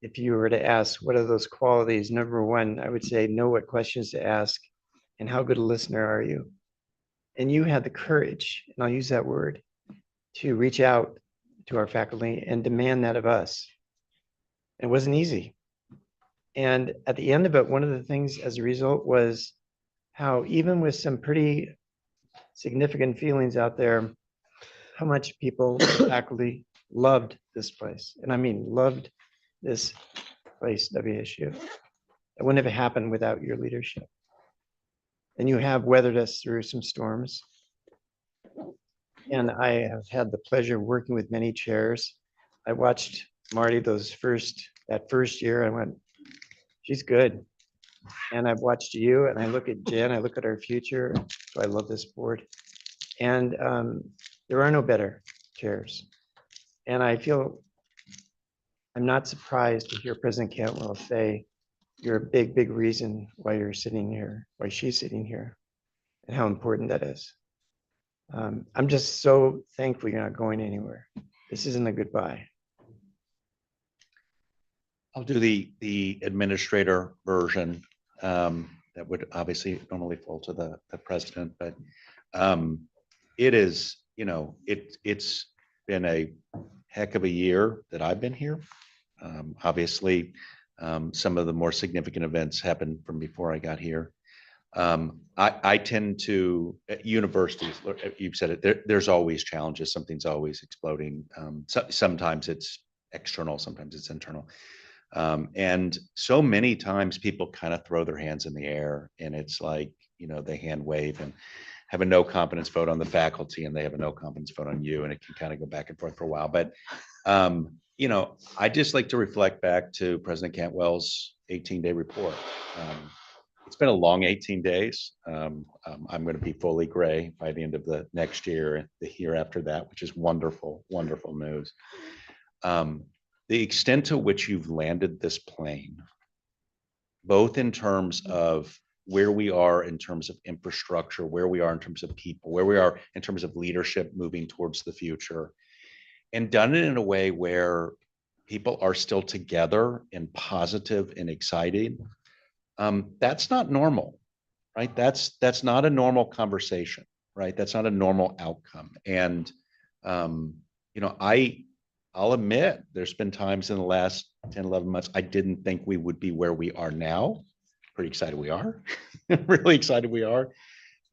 If you were to ask what are those qualities, number one, I would say know what questions to ask and how good a listener are you. And you had the courage, and I'll use that word, to reach out to our faculty and demand that of us. It wasn't easy. And at the end of it, one of the things as a result was how, even with some pretty significant feelings out there, how much people, faculty, loved this place. And I mean, loved this place, WSU. It wouldn't have happened without your leadership. And you have weathered us through some storms. And I have had the pleasure of working with many chairs. I watched Marty that first year. I went, she's good. And I've watched you, and I look at Jen, I look at our future. So I love this board. And there are no better chairs. And I feel I'm not surprised to hear President Cantwell say, you're a big, big reason why you're sitting here, why she's sitting here, and how important that is. I'm just so thankful you're not going anywhere. This isn't a goodbye. I'll do the administrator version. That would obviously normally fall to the president, but it is, you know, it's been a heck of a year that I've been here. Obviously, some of the more significant events happened from before I got here. I tend to, at universities, you've said it, there's always challenges. Something's always exploding. Sometimes it's external, sometimes it's internal. And so many times people kind of throw their hands in the air, and it's like, you know, they hand wave and have a no confidence vote on the faculty, and they have a no confidence vote on you, and it can kind of go back and forth for a while. But, you know, I just like to reflect back to President Cantwell's 18-day report. It's been a long 18 days. I'm going to be fully gray by the end of the next year, the year after that, which is wonderful, wonderful news. The extent to which you've landed this plane, both in terms of where we are in terms of infrastructure, where we are in terms of people, where we are in terms of leadership moving towards the future, and done it in a way where people are still together and positive and excited. That's not normal, right? That's not a normal conversation, right? That's not a normal outcome. And, you know, I'll admit there's been times in the last 10, 11 months, I didn't think we would be where we are now. Pretty excited we are, really excited we are.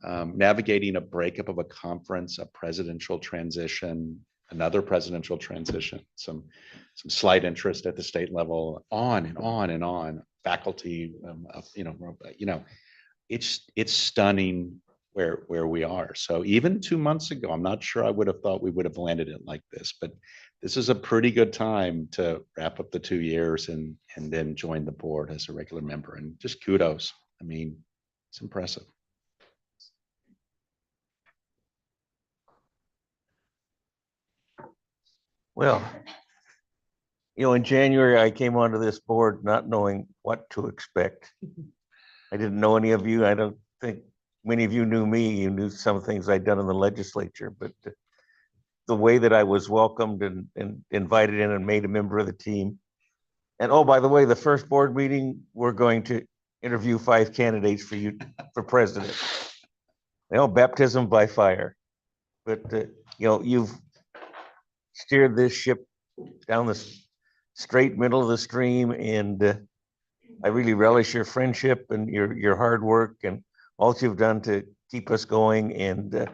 Navigating a breakup of a conference, a presidential transition, another presidential transition, some slight interest at the state level, on and on and on. Faculty, you know, it's stunning where we are. So even 2 months ago, I'm not sure I would have thought we would have landed it like this, but this is a pretty good time to wrap up the 2 years and then join the board as a regular member. And just kudos. I mean, it's impressive. Well, you know, in January, I came onto this board not knowing what to expect. I didn't know any of you. I don't think many of you knew me. You knew some of the things I'd done in the legislature, but the way that I was welcomed and invited in and made a member of the team. And oh, by the way, the first board meeting, we're going to interview 5 candidates for you for president. Baptism by fire. But, you've steered this ship down the straight middle of the stream, and I really relish your friendship and your hard work and all that you've done to keep us going, and I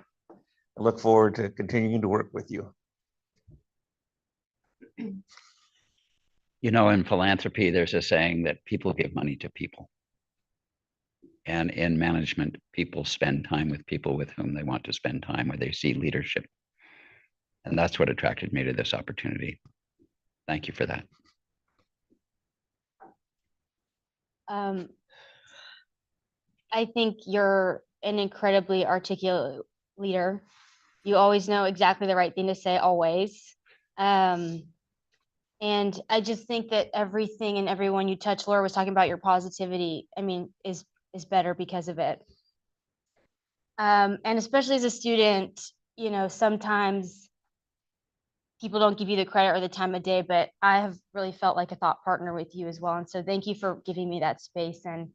look forward to continuing to work with you. In philanthropy, there's a saying that people give money to people. And in management, people spend time with people with whom they want to spend time, where they see leadership. And that's what attracted me to this opportunity. Thank you for that. I think you're an incredibly articulate leader. You always know exactly the right thing to say, always. And I just think that everything and everyone you touch, Laura was talking about your positivity, is better because of it. And especially as a student, sometimes people don't give you the credit or the time of day, but I have really felt like a thought partner with you as well. And so thank you for giving me that space and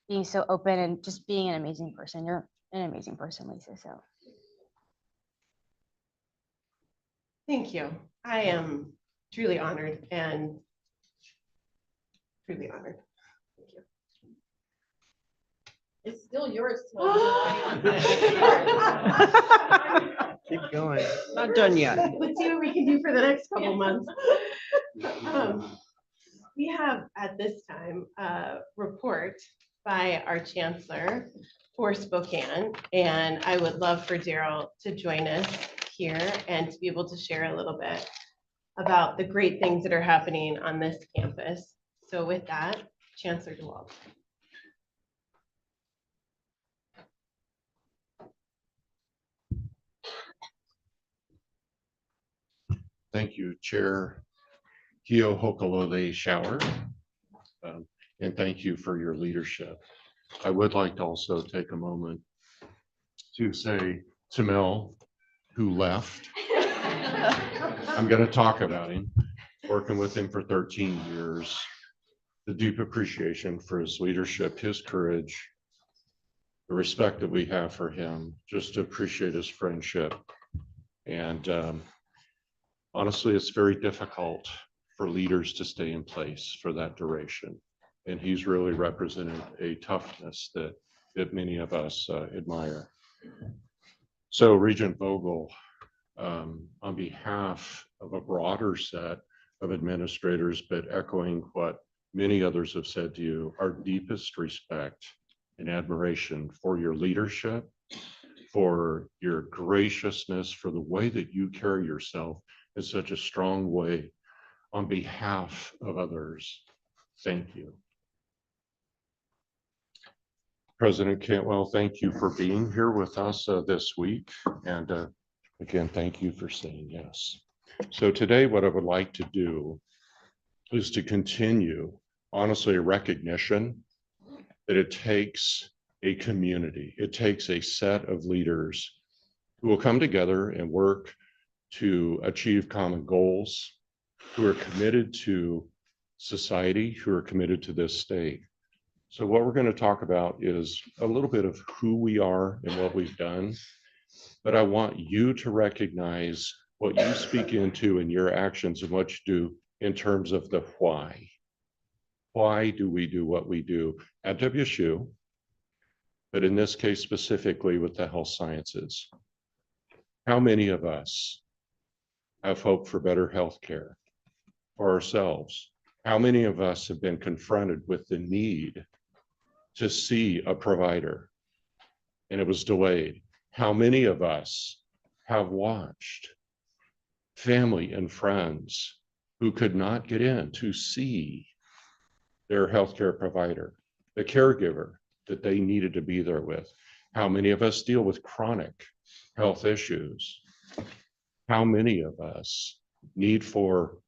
being so open and just being an amazing person. You're an amazing person, Lisa. So Thank you. I am truly honored and truly honored. Thank you. It's still yours. Keep going. Not done yet. Let's see what we can do for the next couple months. We have at this time a report by our chancellor for Spokane, and I would love for Daryl to join us here and to be able to share a little bit about the great things that are happening on this campus. So with that, Chancellor DeWalt. Thank you, Chair Keo Hokalole Shower. And thank you for your leadership. I would like to also take a moment to say to Mel, who left, I'm going to talk about him, working with him for 13 years, the deep appreciation for his leadership, his courage, the respect that we have for him, just to appreciate his friendship. And honestly, it's very difficult for leaders to stay in place for that duration. And he's really represented a toughness that many of us admire. So Regent Vogel, on behalf of a broader set of administrators, but echoing what many others have said to you, our deepest respect and admiration for your leadership, for your graciousness, for the way that you carry yourself in such a strong way on behalf of others. Thank you. President Cantwell, thank you for being here with us this week. And again, thank you for saying yes. So today, what I would like to do is to continue, honestly, a recognition that it takes a community, it takes a set of leaders who will come together and work to achieve common goals, who are committed to society, who are committed to this state. So what we're going to talk about is a little bit of who we are and what we've done, but I want you to recognize what you speak into in your actions and what you do in terms of the why. Why do we do what we do at WSU, but in this case specifically with the health sciences? How many of us have hope for better health care for ourselves? How many of us have been confronted with the need to see a provider and it was delayed? How many of us have watched family and friends who could not get in to see their healthcare provider, the caregiver that they needed to be there with? How many of us deal with chronic health issues? How many of us need for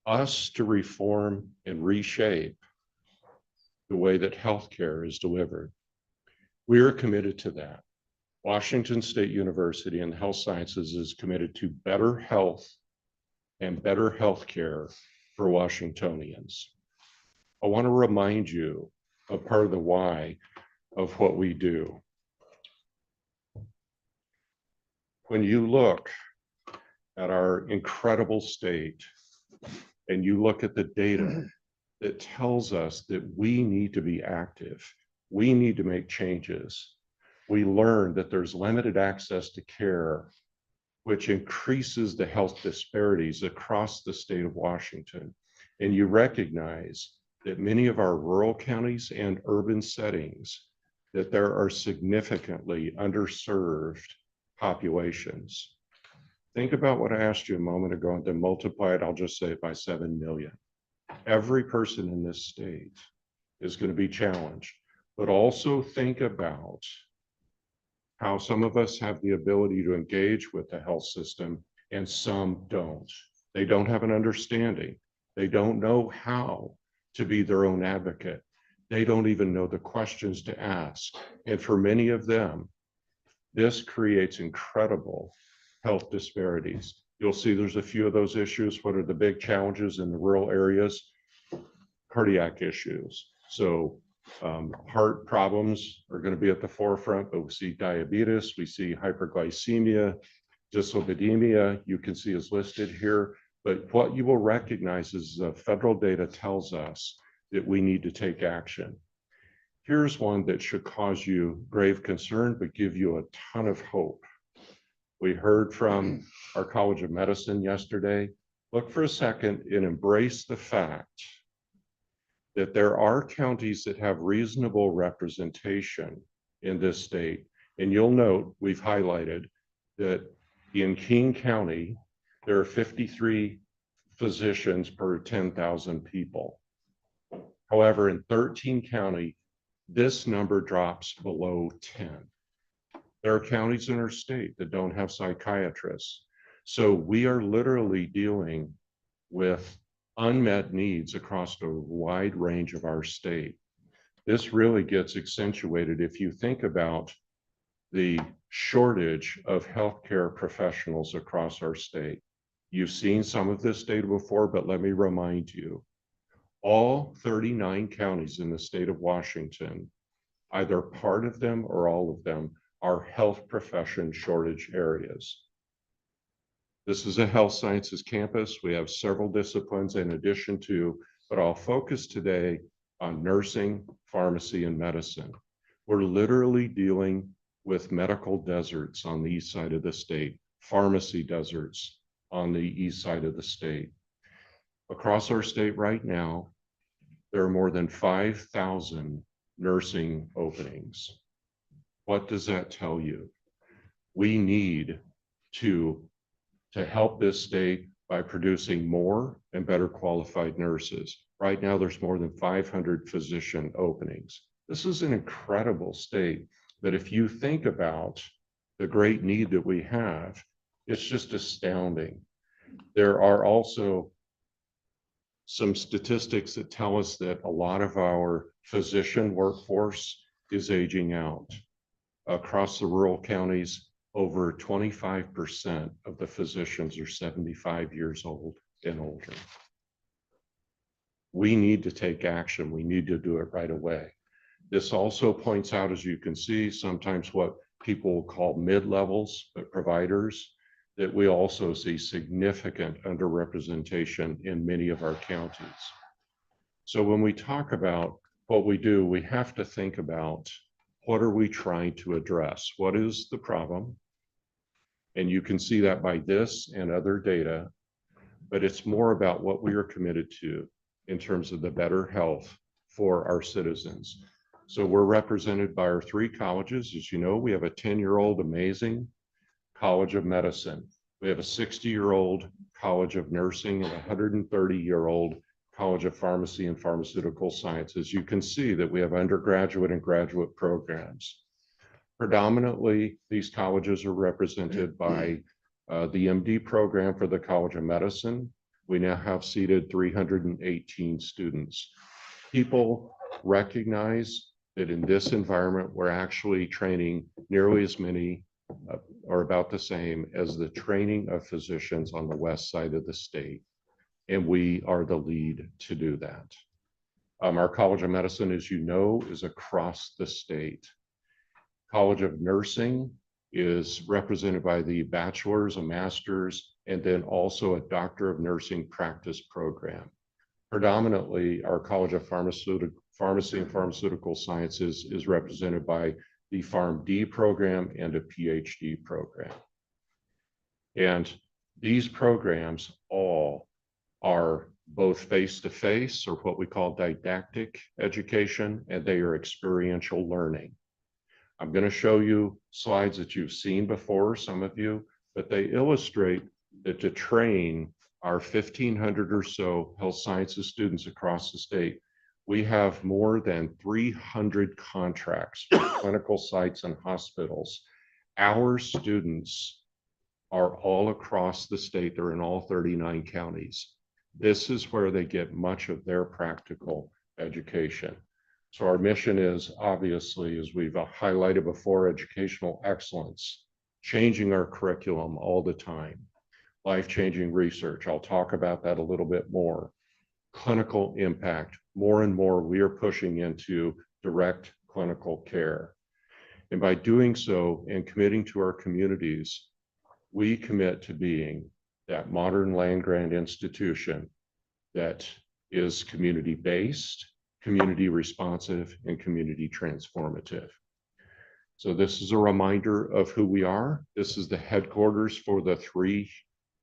us to reform and reshape the way that healthcare is delivered? We are committed to that. Washington State University and Health Sciences is committed to better health and better healthcare for Washingtonians. I want to remind you of part of the why of what we do. When you look at our incredible state and you look at the data that tells us that we need to be active, we need to make changes, we learn that there's limited access to care, which increases the health disparities across the state of Washington. And you recognize that many of our rural counties and urban settings, that there are significantly underserved populations. Think about what I asked you a moment ago, and then multiply it, I'll just say it by 7 million. Every person in this state is going to be challenged, but also think about how some of us have the ability to engage with the health system and some don't. They don't have an understanding. They don't know how to be their own advocate. They don't even know the questions to ask. And for many of them, this creates incredible health disparities. You'll see there's a few of those issues. What are the big challenges in the rural areas? Cardiac issues. So heart problems are going to be at the forefront, but we see diabetes, we see hyperglycemia, dyslipidemia, you can see is listed here. But what you will recognize is the federal data tells us that we need to take action. Here's one that should cause you grave concern, but give you a ton of hope. We heard from our College of Medicine yesterday. Look for a second and embrace the fact that there are counties that have reasonable representation in this state. And you'll note, we've highlighted that in King County, there are 53 physicians per 10,000 people. However, in 13 counties, this number drops below 10. There are counties in our state that don't have psychiatrists. So we are literally dealing with unmet needs across a wide range of our state. This really gets accentuated if you think about the shortage of healthcare professionals across our state. You've seen some of this data before, but let me remind you, all 39 counties in the state of Washington, either part of them or all of them, are health profession shortage areas. This is a health sciences campus. We have several disciplines in addition to, but I'll focus today on nursing, pharmacy, and medicine. We're literally dealing with medical deserts on the east side of the state, pharmacy deserts on the east side of the state. Across our state right now, there are more than 5,000 nursing openings. What does that tell you? We need to help this state by producing more and better qualified nurses. Right now, there's more than 500 physician openings. This is an incredible state, but if you think about the great need that we have, it's just astounding. There are also some statistics that tell us that a lot of our physician workforce is aging out. Across the rural counties, over 25% of the physicians are 75 years old and older. We need to take action. We need to do it right away. This also points out, as you can see, sometimes what people call mid-levels, but providers, that we also see significant underrepresentation in many of our counties. So when we talk about what we do, we have to think about what are we trying to address? What is the problem? And you can see that by this and other data, but it's more about what we are committed to in terms of the better health for our citizens. So we're represented by our 3 colleges. As you know, we have a 10-year-old amazing College of Medicine. We have a 60-year-old College of Nursing and a 130-year-old College of Pharmacy and Pharmaceutical Sciences. You can see that we have undergraduate and graduate programs. Predominantly, these colleges are represented by the MD program for the College of Medicine. We now have seated 318 students. People recognize that in this environment, we're actually training nearly as many or about the same as the training of physicians on the west side of the state. And we are the lead to do that. Our College of Medicine, as you know, is across the state. College of Nursing is represented by the bachelor's, a master's, and then also a Doctor of Nursing practice program. Predominantly, our College of Pharmacy and Pharmaceutical Sciences is represented by the PharmD program and a PhD program. And these programs all are both face-to-face, or what we call didactic education, and they are experiential learning. I'm going to show you slides that you've seen before, some of you, but they illustrate that to train our 1,500 or so health sciences students across the state, we have more than 300 contracts with clinical sites and hospitals. Our students are all across the state. They're in all 39 counties. This is where they get much of their practical education. So our mission is, obviously, as we've highlighted before, educational excellence, changing our curriculum all the time, life-changing research. I'll talk about that a little bit more. Clinical impact. More and more, we are pushing into direct clinical care. And by doing so and committing to our communities, we commit to being that modern land-grant institution that is community-based, community responsive, and community transformative. So this is a reminder of who we are. This is the headquarters for the 3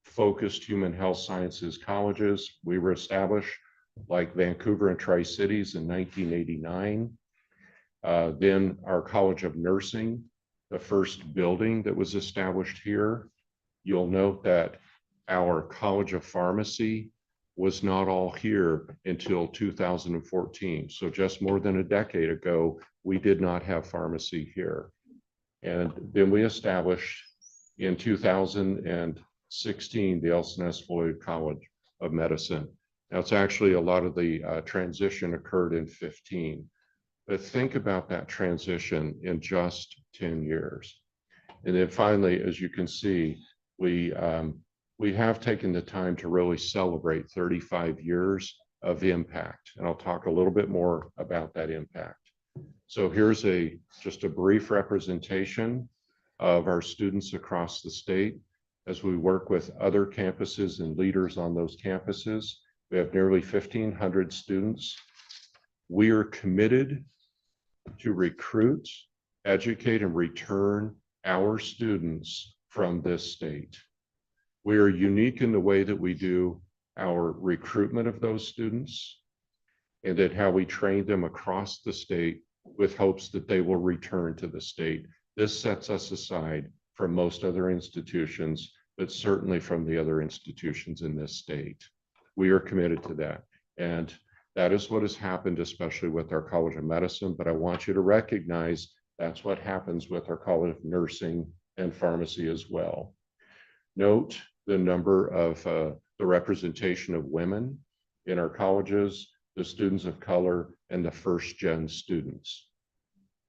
focused human health sciences colleges. We were established like Vancouver and Tri-Cities in 1989. Then our College of Nursing, the first building that was established here. You'll note that our College of Pharmacy was not all here until 2014. So just more than a decade ago, we did not have pharmacy here. And then we established in 2016, the Elson S. Floyd College of Medicine. Now it's actually a lot of the transition occurred in 15, but think about that transition in just 10 years. And then finally, as you can see, we have taken the time to really celebrate 35 years of impact. And I'll talk a little bit more about that impact. So here's just a brief representation of our students across the state as we work with other campuses and leaders on those campuses. We have nearly 1,500 students. We are committed to recruit, educate, and return our students from this state. We are unique in the way that we do our recruitment of those students and that how we train them across the state with hopes that they will return to the state. This sets us aside from most other institutions, but certainly from the other institutions in this state. We are committed to that. And that is what has happened, especially with our College of Medicine. But I want you to recognize that's what happens with our College of Nursing and Pharmacy as well. Note the number of the representation of women in our colleges, the students of color, and the first-gen students.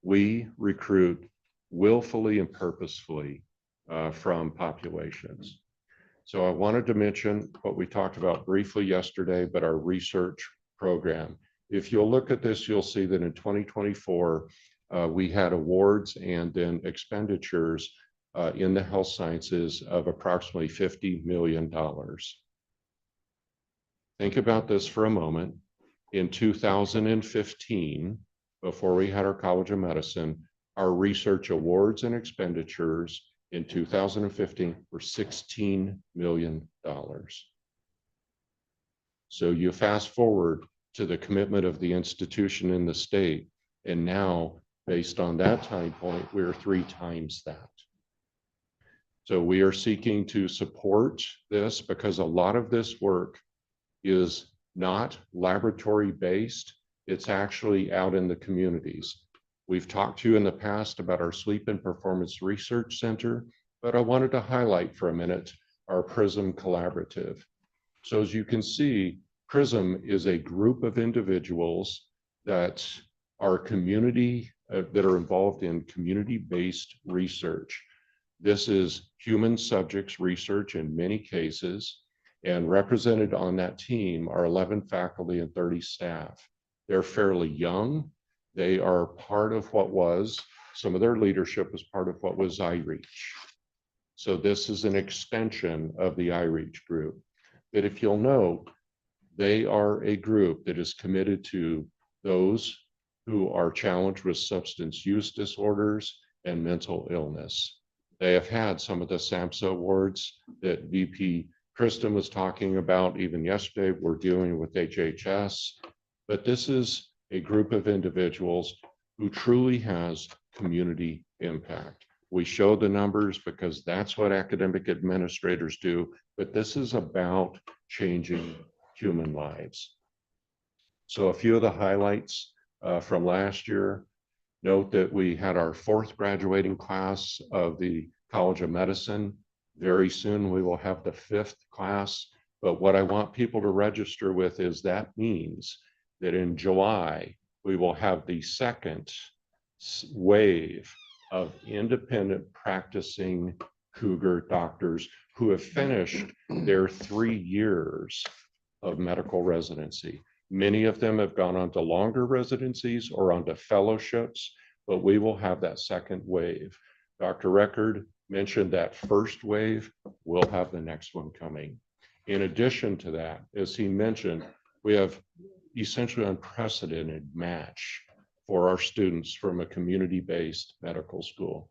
We recruit willfully and purposefully from populations. So I wanted to mention what we talked about briefly yesterday, but our research program. If you'll look at this, you'll see that in 2024, we had awards and then expenditures in the health sciences of approximately $50 million. Think about this for a moment. In 2015, before we had our College of Medicine, our research awards and expenditures in 2015 were $16 million. So you fast forward to the commitment of the institution in the state, and now, based on that time point, we're 3 times that. So we are seeking to support this because a lot of this work is not laboratory based. It's actually out in the communities. We've talked to you in the past about our Sleep and Performance Research Center, but I wanted to highlight for a minute our PRISM Collaborative. So as you can see, PRISM is a group of individuals that are that are involved in community-based research. This is human subjects research in many cases, and represented on that team are 11 faculty and 30 staff. They're fairly young. They are part of what was, some of their leadership was part of what was iReach. So this is an extension of the iReach group. But if you'll note, they are a group that is committed to those who are challenged with substance use disorders and mental illness. They have had some of the SAMHSA awards that VP Kristen was talking about even yesterday. We're dealing with HHS, but this is a group of individuals who truly has community impact. We show the numbers because that's what academic administrators do, but this is about changing human lives. So a few of the highlights from last year, note that we had our 4th graduating class of the College of Medicine. Very soon we will have the 5th class, but what I want people to register with is that means that in July, we will have the 2nd wave of independent practicing Cougar doctors who have finished their 3 years of medical residency. Many of them have gone on to longer residencies or onto fellowships, but we will have that 2nd wave. Dr. Record mentioned that 1st wave. We'll have the next one coming. In addition to that, as he mentioned, we have essentially unprecedented match for our students from a community-based medical school.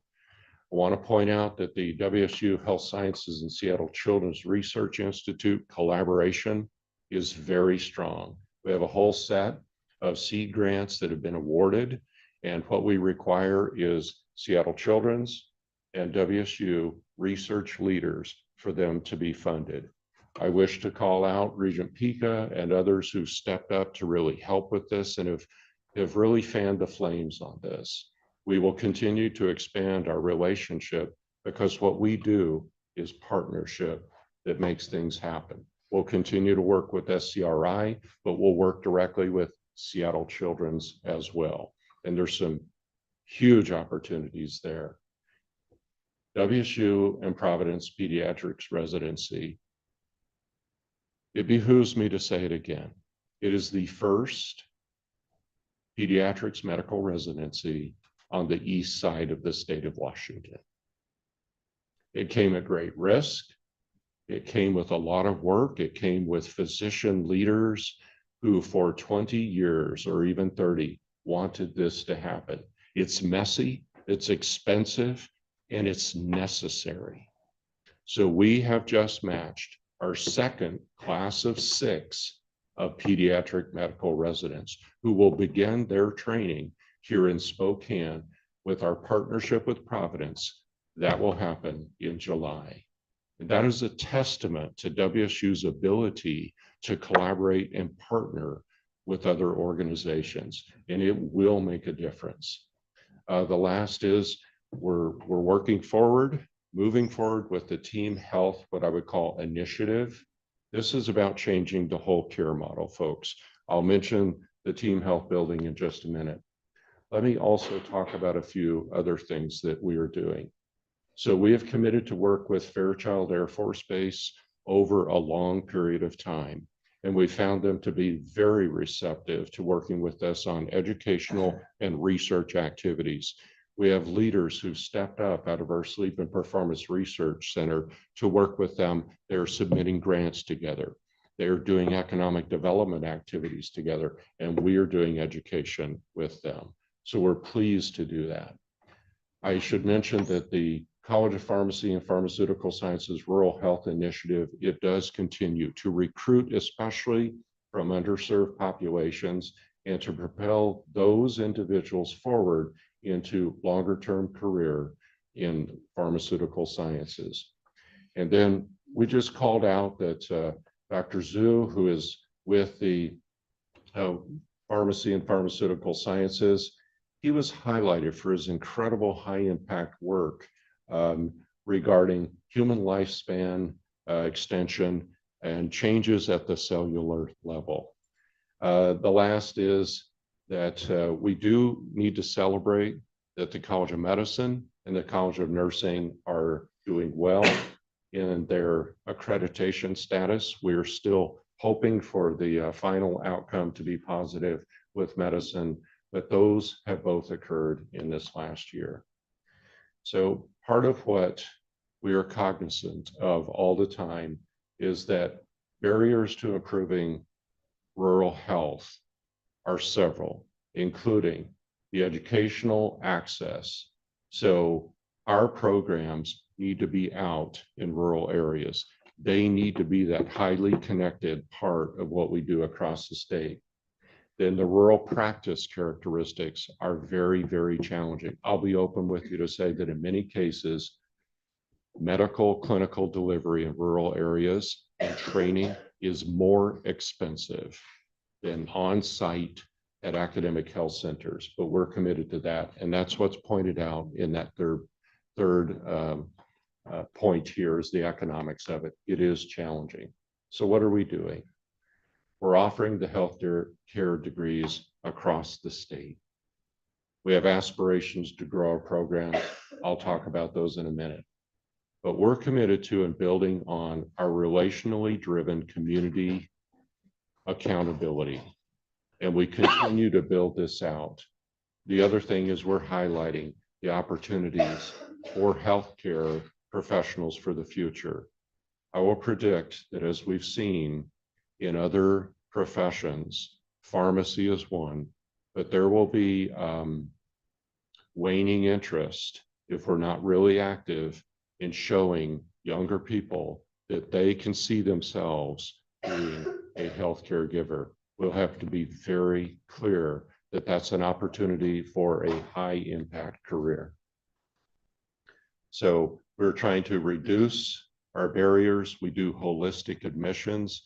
I want to point out that the WSU Health Sciences and Seattle Children's Research Institute collaboration is very strong. We have a whole set of seed grants that have been awarded, and what we require is Seattle Children's and WSU research leaders for them to be funded. I wish to call out Regent Pika and others who stepped up to really help with this and have really fanned the flames on this. We will continue to expand our relationship because what we do is partnership that makes things happen. We'll continue to work with SCRI, but we'll work directly with Seattle Children's as well. And there's some huge opportunities there. WSU and Providence Pediatrics Residency. It behooves me to say it again. It is the first pediatrics medical residency on the east side of the state of Washington. It came at great risk. It came with a lot of work. It came with physician leaders who for 20 years or even 30 wanted this to happen. It's messy, it's expensive, and it's necessary. So we have just matched our 2nd class of 6 of pediatric medical residents who will begin their training here in Spokane with our partnership with Providence. That will happen in July. And that is a testament to WSU's ability to collaborate and partner with other organizations, and it will make a difference. The last is we're working forward, moving forward with the team health, what I would call initiative. This is about changing the whole care model, folks. I'll mention the team health building in just a minute. Let me also talk about a few other things that we are doing. So we have committed to work with Fairchild Air Force Base over a long period of time, and we found them to be very receptive to working with us on educational and research activities. We have leaders who stepped up out of our Sleep and Performance Research Center to work with them. They're submitting grants together. They're doing economic development activities together, and we are doing education with them. So we're pleased to do that. I should mention that the College of Pharmacy and Pharmaceutical Sciences Rural Health Initiative, it does continue to recruit, especially from underserved populations, and to propel those individuals forward into longer-term career in pharmaceutical sciences. And then we just called out that Dr. Zhu, who is with the Pharmacy and Pharmaceutical Sciences, he was highlighted for his incredible high-impact work regarding human lifespan extension and changes at the cellular level. The last is that we do need to celebrate that the College of Medicine and the College of Nursing are doing well in their accreditation status. We're still hoping for the final outcome to be positive with medicine, but those have both occurred in this last year. So part of what we are cognizant of all the time is that barriers to improving rural health are several, including the educational access. So our programs need to be out in rural areas. They need to be that highly connected part of what we do across the state. Then the rural practice characteristics are very, very challenging. I'll be open with you to say that in many cases, medical clinical delivery in rural areas and training is more expensive than on-site at academic health centers, but we're committed to that. And that's what's pointed out in that third point here is the economics of it. It is challenging. So what are we doing? We're offering the health care degrees across the state. We have aspirations to grow our program. I'll talk about those in a minute. But we're committed to and building on our relationally driven community accountability. And we continue to build this out. The other thing is we're highlighting the opportunities for healthcare professionals for the future. I will predict that as we've seen in other professions, pharmacy is one, but there will be waning interest if we're not really active in showing younger people that they can see themselves being a healthcare giver. We'll have to be very clear that that's an opportunity for a high impact career. So we're trying to reduce our barriers. We do holistic admissions.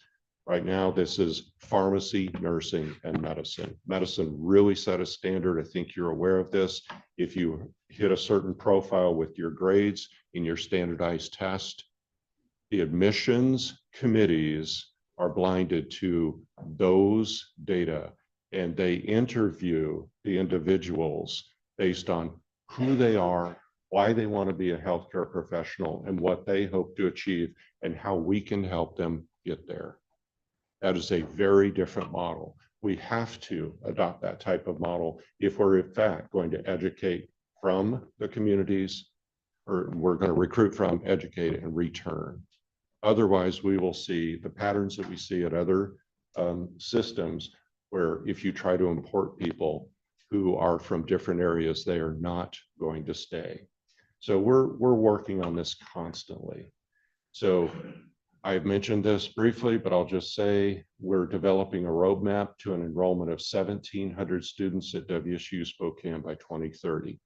Right now, this is pharmacy, nursing, and medicine. Medicine really set a standard. I think you're aware of this. If you hit a certain profile with your grades in your standardized test, the admissions committees are blinded to those data, and they interview the individuals based on who they are, why they want to be a healthcare professional, and what they hope to achieve, and how we can help them get there. That is a very different model. We have to adopt that type of model if we're in fact going to educate from the communities, or we're going to recruit from, educate, and return. Otherwise, we will see the patterns that we see at other systems, where if you try to import people who are from different areas, they are not going to stay. So we're working on this constantly. So I've mentioned this briefly, but I'll just say we're developing a roadmap to an enrollment of 1,700 students at WSU Spokane by 2030.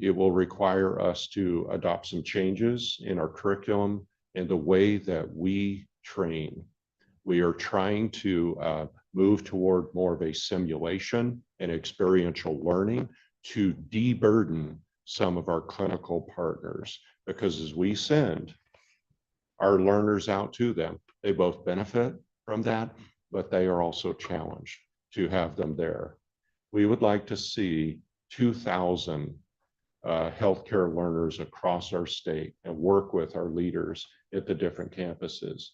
It will require us to adopt some changes in our curriculum and the way that we train. We are trying to move toward more of a simulation and experiential learning to deburden some of our clinical partners, because as we send our learners out to them, they both benefit from that, but they are also challenged to have them there. We would like to see 2,000 healthcare learners across our state and work with our leaders at the different campuses.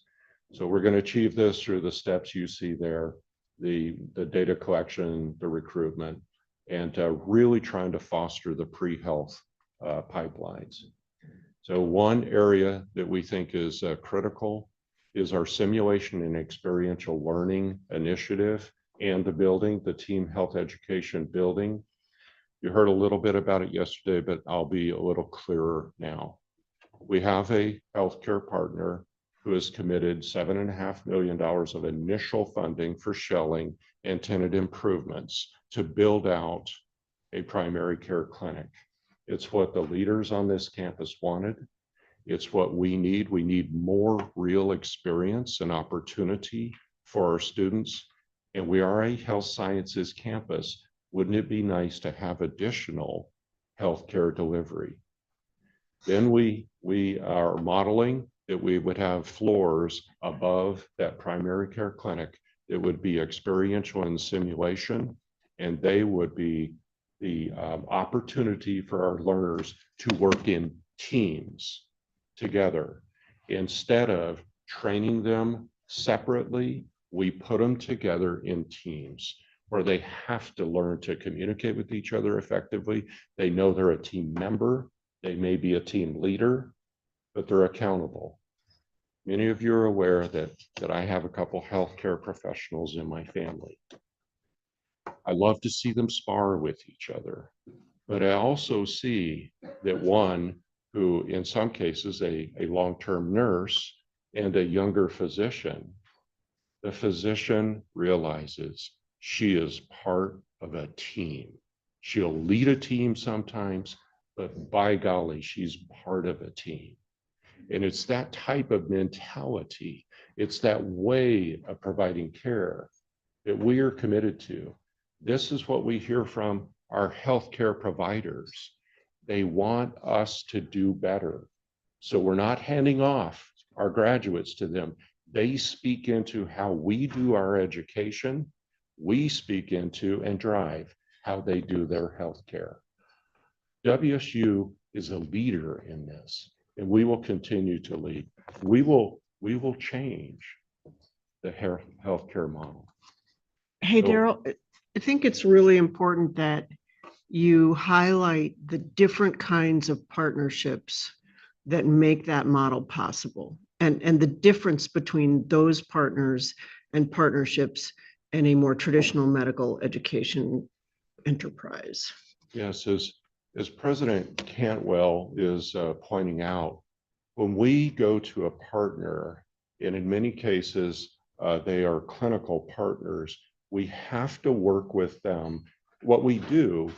So we're going to achieve this through the steps you see there, the data collection, the recruitment, and really trying to foster the pre-health pipelines. So one area that we think is critical is our simulation and experiential learning initiative and the team health education building. You heard a little bit about it yesterday, but I'll be a little clearer now. We have a healthcare partner who has committed $7.5 million of initial funding for shelling and tenant improvements to build out a primary care clinic. It's what the leaders on this campus wanted. It's what we need. We need more real experience and opportunity for our students. And we are a health sciences campus. Wouldn't it be nice to have additional healthcare delivery? Then we are modeling that we would have floors above that primary care clinic that would be experiential in simulation, and they would be the opportunity for our learners to work in teams together. Instead of training them separately, we put them together in teams. where they have to learn to communicate with each other effectively. They know they're a team member. They may be a team leader, but they're accountable. Many of you are aware that I have a couple healthcare professionals in my family. I love to see them spar with each other, but I also see that one who, in some cases, a long-term nurse and a younger physician, the physician realizes she is part of a team. She'll lead a team sometimes, but by golly, she's part of a team. And it's that type of mentality, it's that way of providing care that we are committed to. This is what we hear from our healthcare providers. They want us to do better. So we're not handing off our graduates to them. They speak into how we do our education. We speak into and drive how they do their healthcare. WSU is a leader in this, and we will continue to lead. We will change the healthcare model. Hey, So- Daryl, I think it's really important that you highlight the different kinds of partnerships that make that model possible, and the difference between those partners and partnerships in a more traditional medical education enterprise. Yes, as President Cantwell is pointing out, when we go to a partner, and in many cases, they are clinical partners, we have to work with them. What we do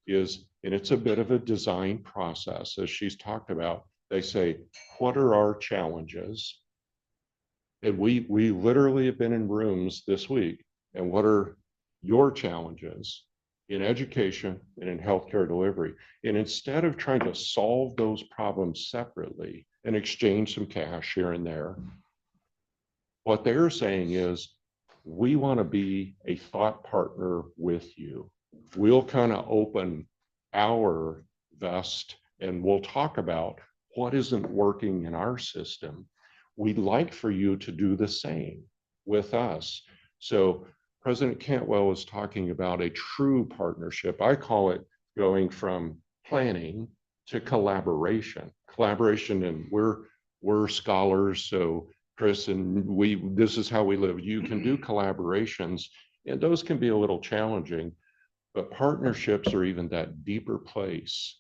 is, and it's a bit of a design process, as she's talked about, they say, what are our challenges? And we literally have been in rooms this week, and what are your challenges in education and in healthcare delivery? And instead of trying to solve those problems separately and exchange some cash here and there, what they're saying is, we want to be a thought partner with you. We'll kind of open our vest and we'll talk about what isn't working in our system. We'd like for you to do the same with us. So President Cantwell was talking about a true partnership. I call it going from planning to collaboration. Collaboration, and we're scholars, so Chris and this is how we live. You can do collaborations, and those can be a little challenging, but partnerships are even that deeper place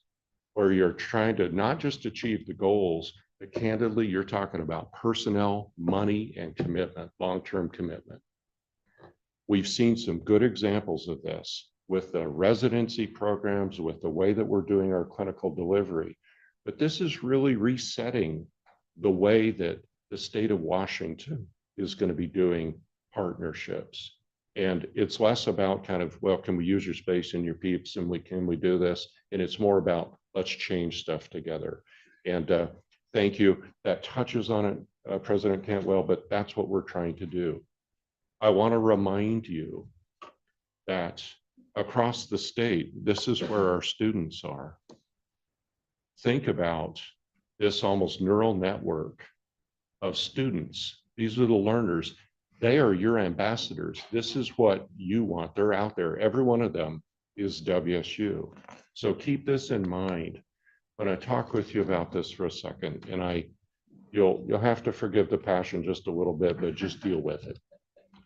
where you're trying to not just achieve the goals, but candidly, you're talking about personnel, money, and commitment, long-term commitment. We've seen some good examples of this with the residency programs, with the way that we're doing our clinical delivery. But this is really resetting the way that the state of Washington is going to be doing partnerships. And it's less about kind of, well, can we use your space and your peeps, and can we do this? And it's more about, let's change stuff together. And thank you. That touches on it, President Cantwell, but that's what we're trying to do. I want to remind you that across the state, this is where our students are. Think about this almost neural network of students. These are the learners. They are your ambassadors. This is what you want. They're out there. Every one of them is WSU. So keep this in mind when I talk with you about this for a second. And you'll have to forgive the passion just a little bit, but just deal with it.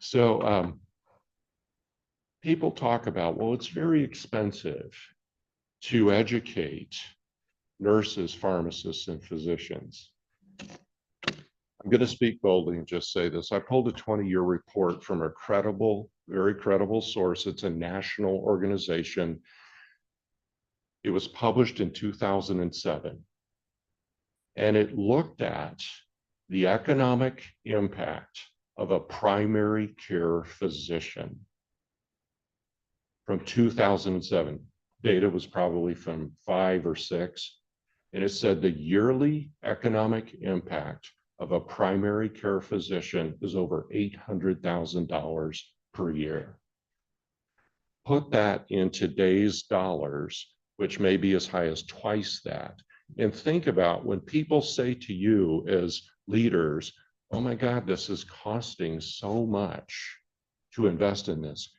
So people talk about, well, it's very expensive to educate nurses, pharmacists, and physicians. I'm going to speak boldly and just say this. I pulled a 20-year report from a credible, very credible source. It's a national organization. It was published in 2007. And it looked at the economic impact of a primary care physician from 2007. Data was probably from 5 or 6. And it said the yearly economic impact of a primary care physician is over $800,000 per year. Put that in today's dollars, which may be as high as twice that. And think about when people say to you as leaders, oh my God, this is costing so much to invest in this.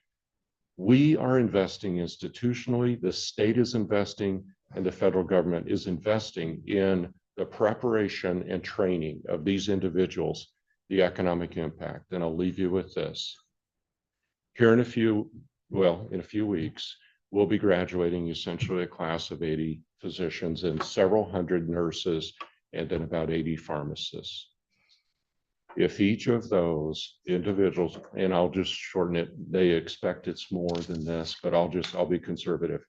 We are investing institutionally, the state is investing, and the federal government is investing in the preparation and training of these individuals, the economic impact. And I'll leave you with this. Here in a few weeks, we'll be graduating essentially a class of 80 physicians and several hundred nurses and then about 80 pharmacists. If each of those individuals, and I'll just shorten it, they expect it's more than this, but I'll be conservative.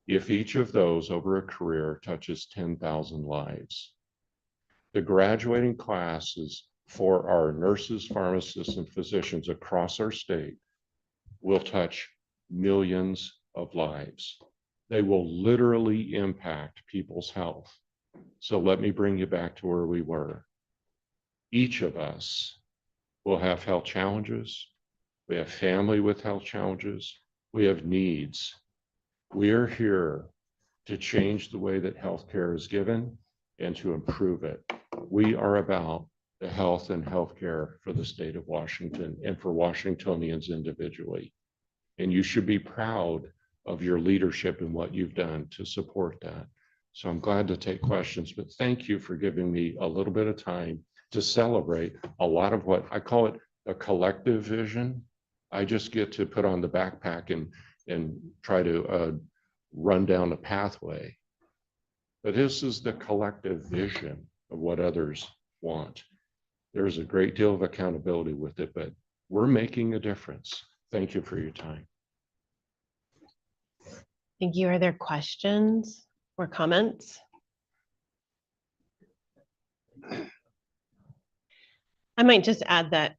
If each of those over a career touches 10,000 lives, the graduating classes for our nurses, pharmacists, and physicians across our state will touch millions of lives. They will literally impact people's health. So let me bring you back to where we were. Each of us will have health challenges. We have family with health challenges. We have needs. We are here to change the way that healthcare is given and to improve it. We are about the health and healthcare for the state of Washington and for Washingtonians individually. And you should be proud of your leadership and what you've done to support that. So I'm glad to take questions, but thank you for giving me a little bit of time to celebrate a lot of what I call it a collective vision. I just get to put on the backpack and try to run down a pathway. But this is the collective vision of what others want. There's a great deal of accountability with it, but we're making a difference. Thank you for your time. Thank you. Are there questions or comments? I might just add that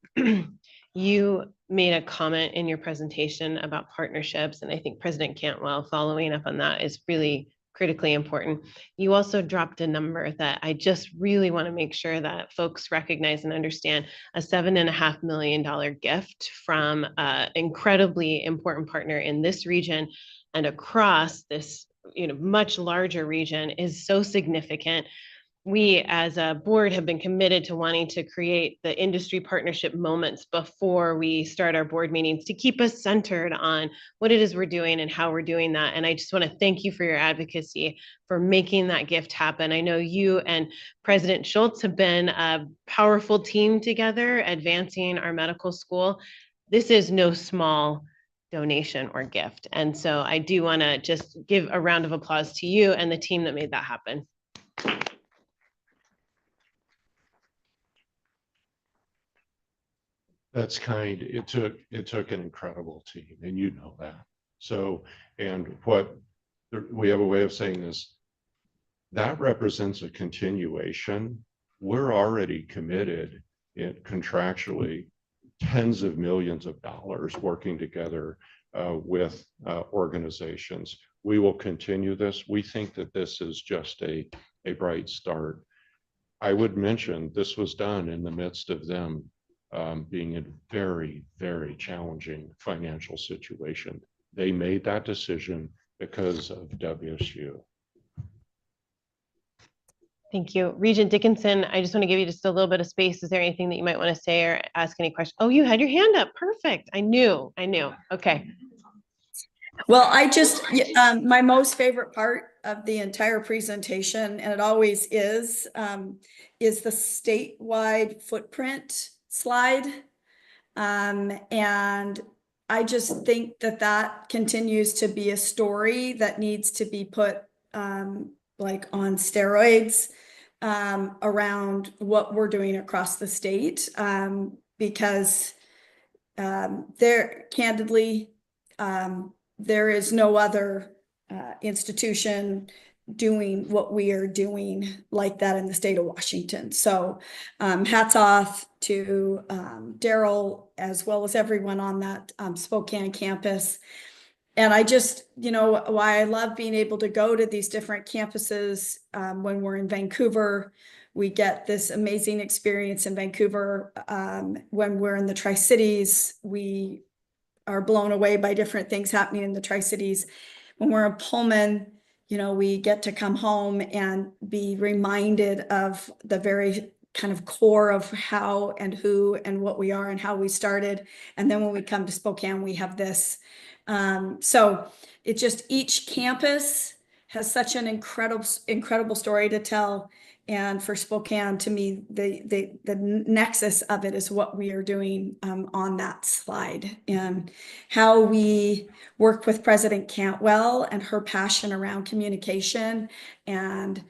you made a comment in your presentation about partnerships, and I think President Cantwell following up on that is really critically important. You also dropped a number that I just really want to make sure that folks recognize and understand: a $7.5 million gift from an incredibly important partner in this region and across this, much larger region is so significant. We as a board have been committed to wanting to create the industry partnership moments before we start our board meetings to keep us centered on what it is we're doing and how we're doing that. And I just want to thank you for your advocacy for making that gift happen. I know you and President Schultz have been a powerful team together advancing our medical school. This is no small donation or gift. And so I do want to just give a round of applause to you and the team that made that happen. That's kind. It took an incredible team, and you know that. So, and we have a way of saying this, that represents a continuation. We're already committed contractually tens of millions of dollars working together with organizations. We will continue this. We think that this is just a bright start. I would mention this was done in the midst of them being in a very, very challenging financial situation. They made that decision because of WSU. Thank you. Regent Dickinson, I just want to give you just a little bit of space. Is there anything that you might want to say or ask any questions? Oh, you had your hand up. Perfect. I knew. Okay. Well, my most favorite part of the entire presentation, and it always is the statewide footprint slide. And I just think that continues to be a story that needs to be put like on steroids around what we're doing across the state, because there is no other institution doing what we are doing like that in the state of Washington. So hats off to Daryl, as well as everyone on that Spokane campus. And I just, why I love being able to go to these different campuses when we're in Vancouver. We get this amazing experience in Vancouver. When we're in the Tri-Cities, we are blown away by different things happening in the Tri-Cities. When we're in Pullman, we get to come home and be reminded of the very kind of core of how and who and what we are and how we started. And then when we come to Spokane, we have this. So it just, each campus has such an incredible story to tell. And for Spokane, to me, the nexus of it is what we are doing on that slide, and how we work with President Cantwell and her passion around communication and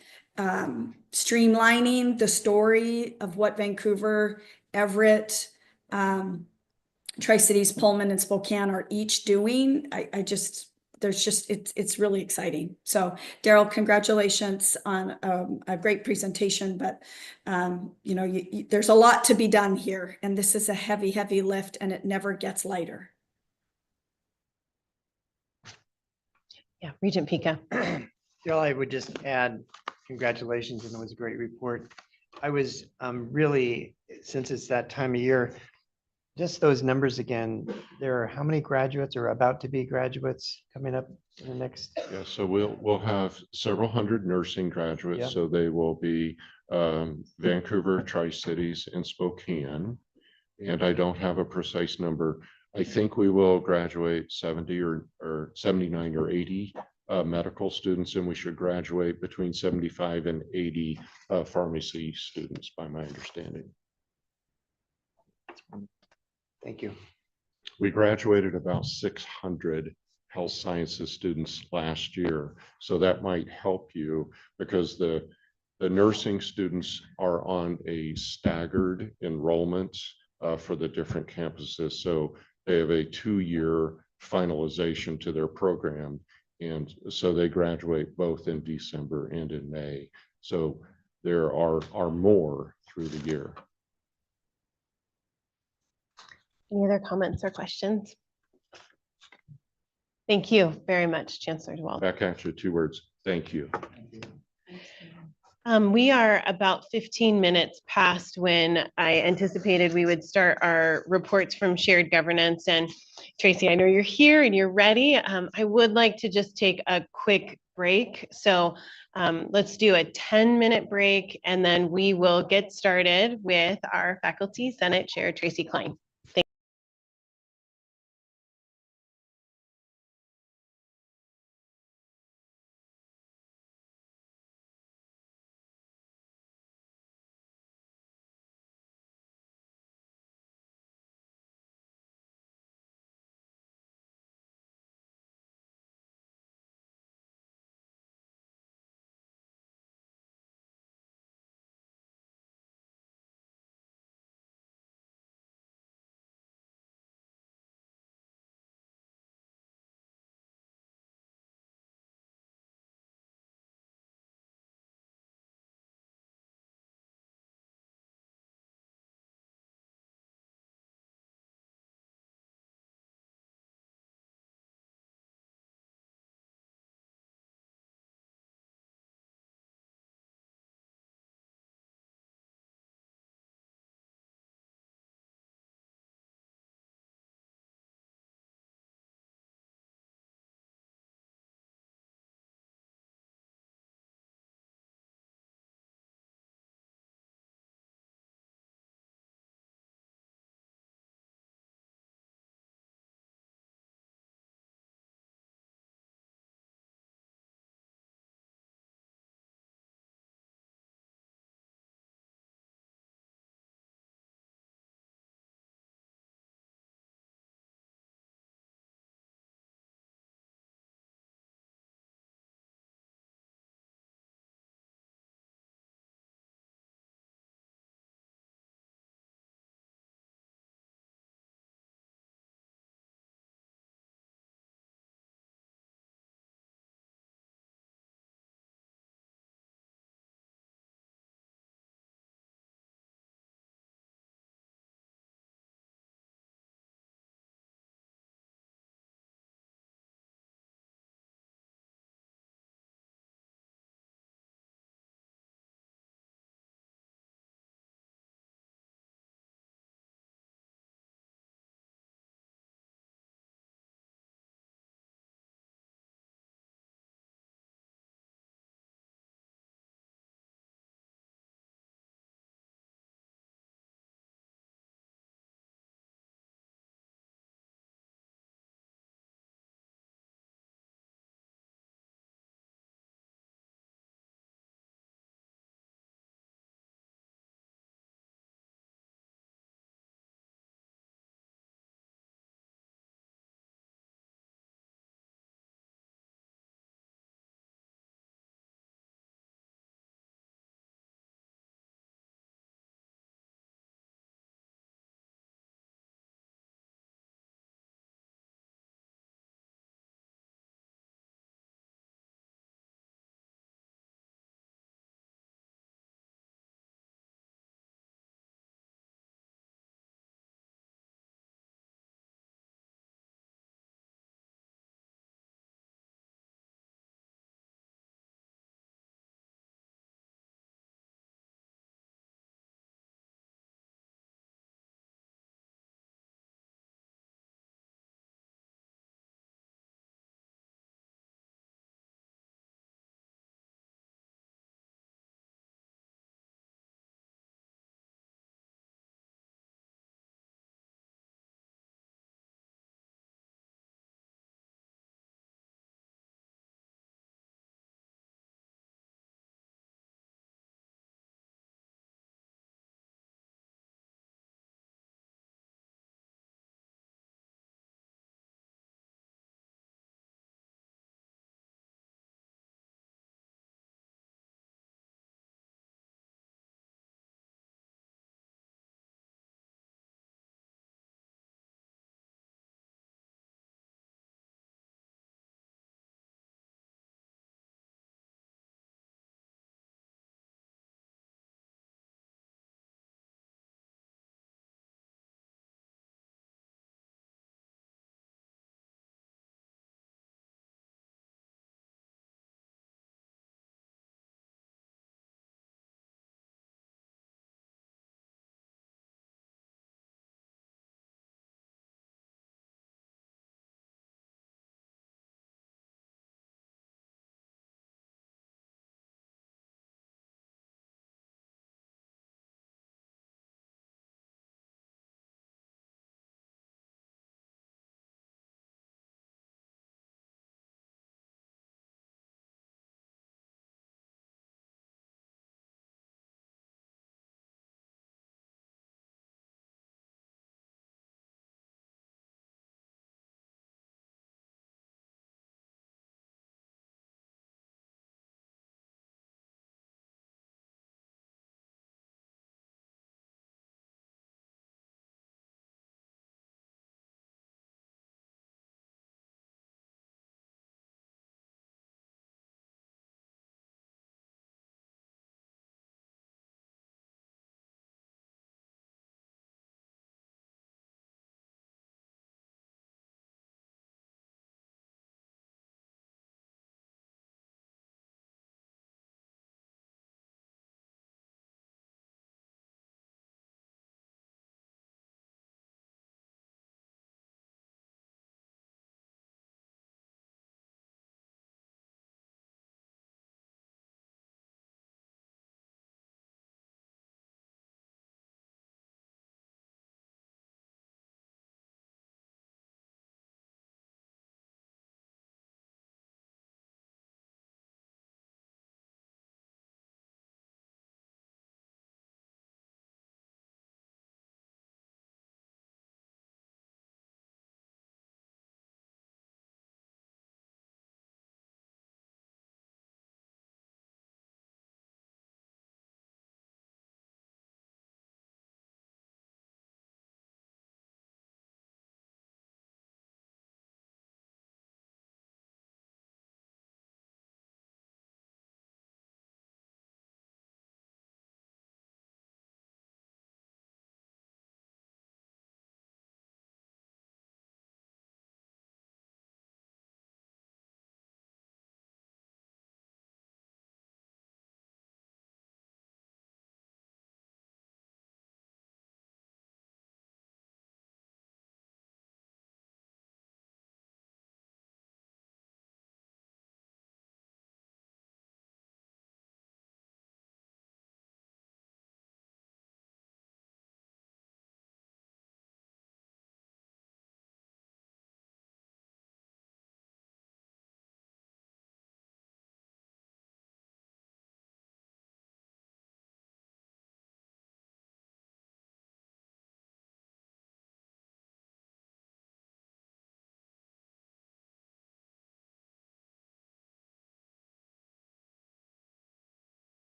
streamlining the story of what Vancouver, Everett, Tri-Cities, Pullman, and Spokane are each doing. It's really exciting. So Daryl, congratulations on a great presentation, but there's a lot to be done here, and this is a heavy lift, and it never gets lighter. Yeah, Regent Pika. Daryl, I would just add congratulations, and it was a great report. I was really, since it's that time of year, just those numbers again, there are how many graduates or about to be graduates coming up in the next? Yeah, so we'll have several hundred nursing graduates. Yeah. So they will be Vancouver, Tri-Cities, and Spokane. And I don't have a precise number. I think we will graduate 70 or 79 or 80 medical students, and we should graduate between 75 and 80 pharmacy students, by my understanding. Thank you. We graduated about 600 health sciences students last year. So that might help you, because the nursing students are on a staggered enrollment for the different campuses. So they have a 2-year finalization to their program. And so they graduate both in December and in May. So there are more through the year. Any other comments or questions? Thank you very much, Chancellor DeWalt. Back at you, 2 words. Thank you. We are about 15 minutes past when I anticipated we would start our reports from shared governance. And Tracy, I know you're here and you're ready. I would like to just take a quick break. So let's do a 10-minute break, and then we will get started with our Faculty Senate Chair, Tracy Klein.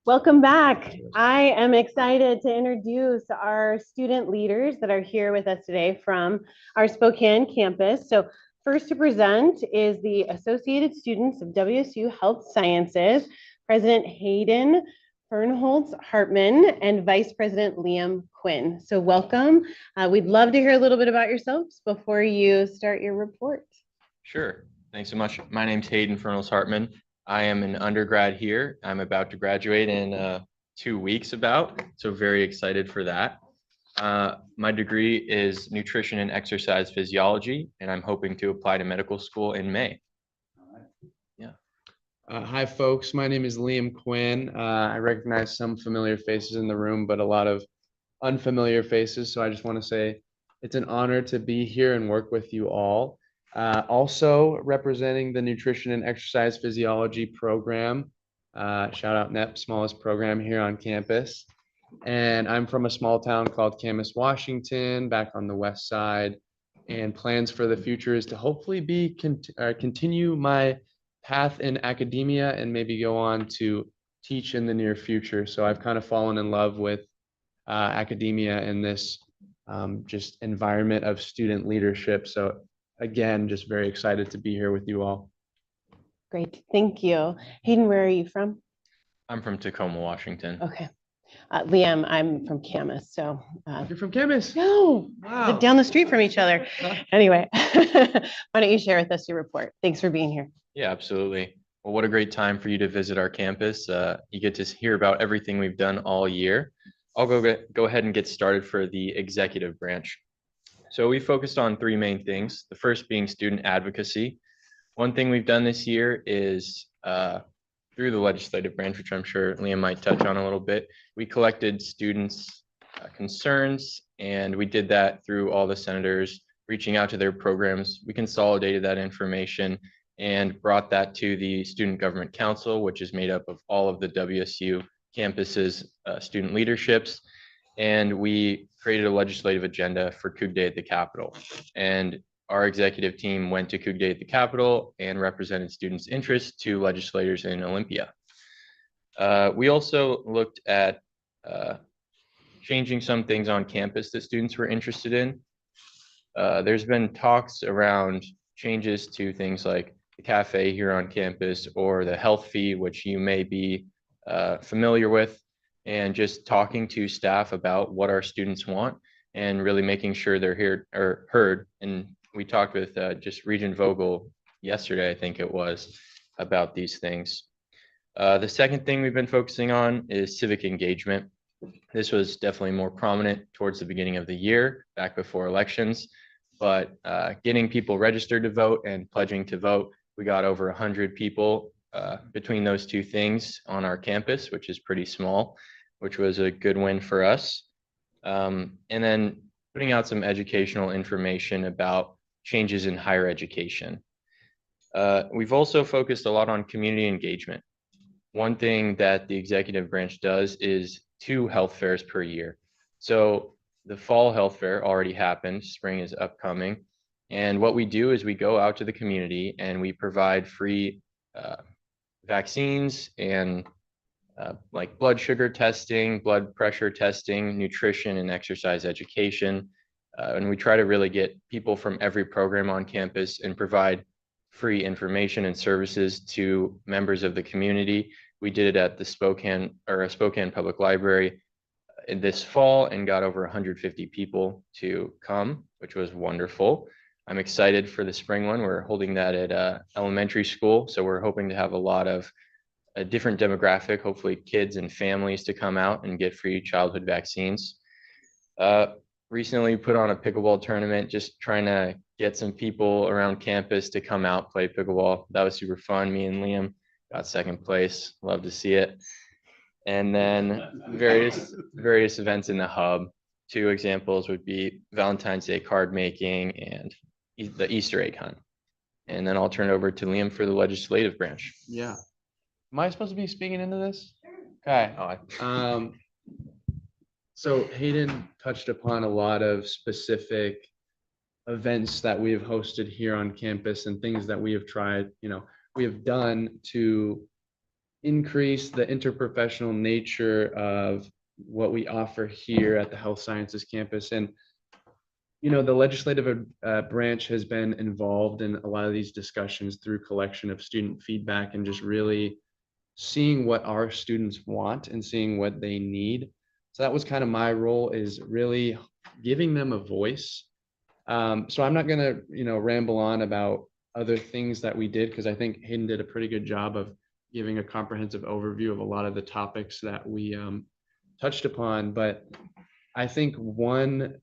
Welcome back. I am excited to introduce our student leaders that are here with us today from our Spokane campus. So first to present is the Associated Students of WSU Health Sciences, President Hayden Fernholz Hartman and Vice President Liam Quinn. So welcome. We'd love to hear a little bit about yourselves before you start your report. Sure. Thanks so much. My name's Hayden Fernholz Hartman. I am an undergrad here. I'm about to graduate in 2 weeks so very excited for that. My degree is nutrition and exercise physiology, and I'm hoping to apply to medical school in May. Yeah. Hi, folks. My name is Liam Quinn. I recognize some familiar faces in the room, but a lot of unfamiliar faces. So I just want to say it's an honor to be here and work with you all. Also representing the nutrition and exercise physiology program. Shout out NEP, smallest program here on campus. And I'm from a small town called Camas, Washington, back on the west side. And plans for the future is to hopefully continue my path in academia and maybe go on to teach in the near future. So I've kind of fallen in love with academia and this just environment of student leadership. So again, just very excited to be here with you all. Great, thank you. Hayden, where are you from? I'm from Tacoma, Washington. Okay. Liam, I'm from Camas, so. You're from Camas? No, wow. Live down the street from each other. Anyway, why don't you share with us your report? Thanks for being here. Yeah, absolutely. Well, what a great time for you to visit our campus. You get to hear about everything we've done all year. I'll go ahead and get started for the executive branch. So we focused on 3 main things. The first being student advocacy. One thing we've done this year is through the legislative branch, which I'm sure Liam might touch on a little bit, we collected students' concerns, and we did that through all the senators reaching out to their programs. We consolidated that information and brought that to the Student Government Council, which is made up of all of the WSU campuses, student leaderships. And we created a legislative agenda for Coug Day at the Capitol. And our executive team went to Coug Day at the Capitol and represented students' interests to legislators in Olympia. We also looked at changing some things on campus that students were interested in. There's been talks around changes to things like the cafe here on campus or the health fee, which you may be familiar with, and just talking to staff about what our students want and really making sure they're heard. And we talked with just Regent Vogel yesterday, I think it was, about these things. The second thing we've been focusing on is civic engagement. This was definitely more prominent towards the beginning of the year, back before elections, but getting people registered to vote and pledging to vote, we got over 100 people between those 2 things on our campus, which is pretty small, which was a good win for us. And then putting out some educational information about changes in higher education. We've also focused a lot on community engagement. One thing that the executive branch does is 2 health fairs per year. So the fall health fair already happened, spring is upcoming. And what we do is we go out to the community and we provide free vaccines and like blood sugar testing, blood pressure testing, nutrition and exercise education. And we try to really get people from every program on campus and provide free information and services to members of the community. We did it at the Spokane Public Library this fall and got over 150 people to come, which was wonderful. I'm excited for the spring one. We're holding that at elementary school. So we're hoping to have a lot of a different demographic, hopefully kids and families to come out and get free childhood vaccines. Recently put on a pickleball tournament, just trying to get some people around campus to come out, play pickleball. That was super fun. Me and Liam got 2nd place. Love to see it. And then various events in the hub. 2 examples would be Valentine's Day card making and the Easter egg hunt. And then I'll turn it over to Liam for the legislative branch. Yeah. Am I supposed to be speaking into this? Okay. So Hayden touched upon a lot of specific events that we have hosted here on campus and things that we have tried, we have done to, increase the interprofessional nature of what we offer here at the health sciences campus. And the legislative branch has been involved in a lot of these discussions through collection of student feedback and just really seeing what our students want and seeing what they need. So that was kind of my role, is really giving them a voice. So I'm not gonna, ramble on about other things that we did, because I think Hayden did a pretty good job of giving a comprehensive overview of a lot of the topics that we touched upon. But I think one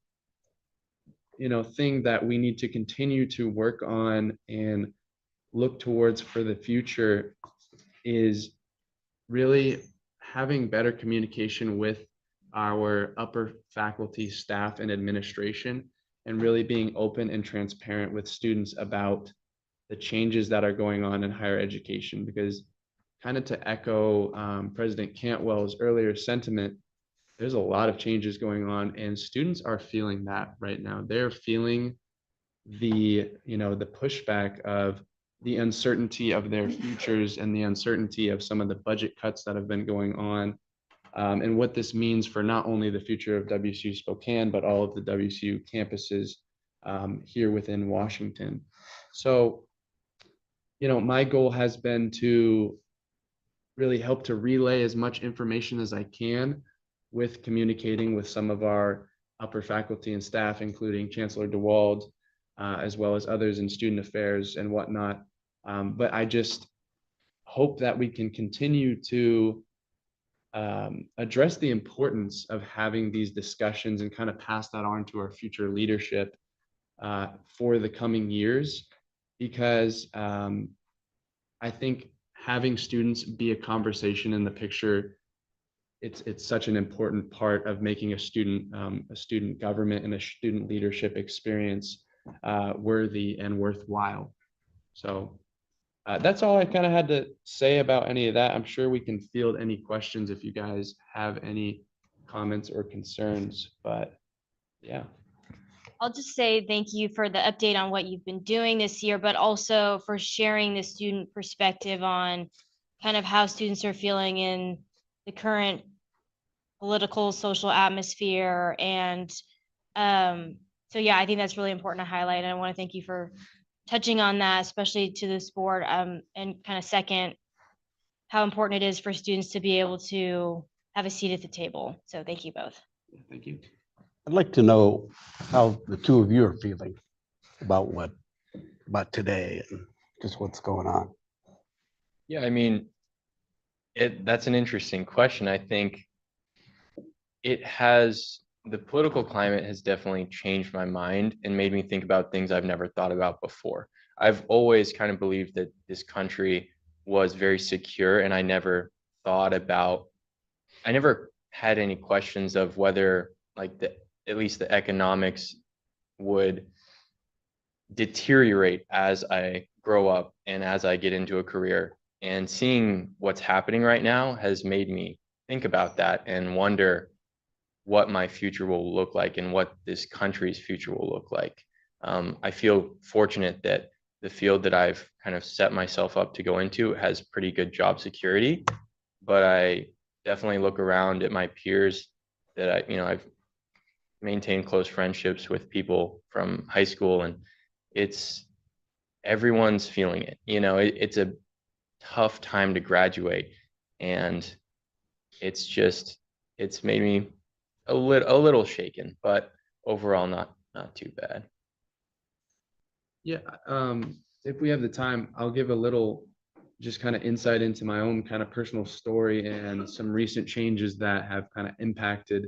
thing that we need to continue to work on and look towards for the future is really having better communication with our upper faculty, staff, and administration, and really being open and transparent with students about the changes that are going on in higher education. Because kind of to echo President Cantwell's earlier sentiment, there's a lot of changes going on, and students are feeling that right now. They're feeling the pushback of the uncertainty of their futures and the uncertainty of some of the budget cuts that have been going on, and what this means for not only the future of WSU Spokane, but all of the WSU campuses here within Washington. So, my goal has been to really help to relay as much information as I can with communicating with some of our upper faculty and staff, including Chancellor DeWald, as well as others in student affairs and whatnot. But I just hope that we can continue to address the importance of having these discussions and kind of pass that on to our future leadership for the coming years, because I think having students be a conversation in the picture, it's such an important part of making a student government and a student leadership experience worthy and worthwhile. So that's all I kind of had to say about any of that. I'm sure we can field any questions if you guys have any comments or concerns, but yeah. I'll just say thank you for the update on what you've been doing this year, but also for sharing the student perspective on kind of how students are feeling in the current political, social atmosphere. And so, yeah, I think that's really important to highlight. And I want to thank you for touching on that, especially to this board, and kind of second how important it is for students to be able to have a seat at the table. So thank you both. Thank you. I'd like to know how the two of you are feeling about today and just what's going on. Yeah, I mean, that's an interesting question. I think the political climate has definitely changed my mind and made me think about things I've never thought about before. I've always kind of believed that this country was very secure, and I never had any questions of whether at least the economics would deteriorate as I grow up and as I get into a career. And seeing what's happening right now has made me think about that and wonder what my future will look like and what this country's future will look like. I feel fortunate that the field that I've kind of set myself up to go into has pretty good job security, but I definitely look around at my peers that I've maintained close friendships with people from high school, and everyone's feeling it. It's a tough time to graduate, and it's made me a little shaken, but overall not too bad. Yeah, if we have the time, I'll give a little just kind of insight into my own kind of personal story and some recent changes that have kind of impacted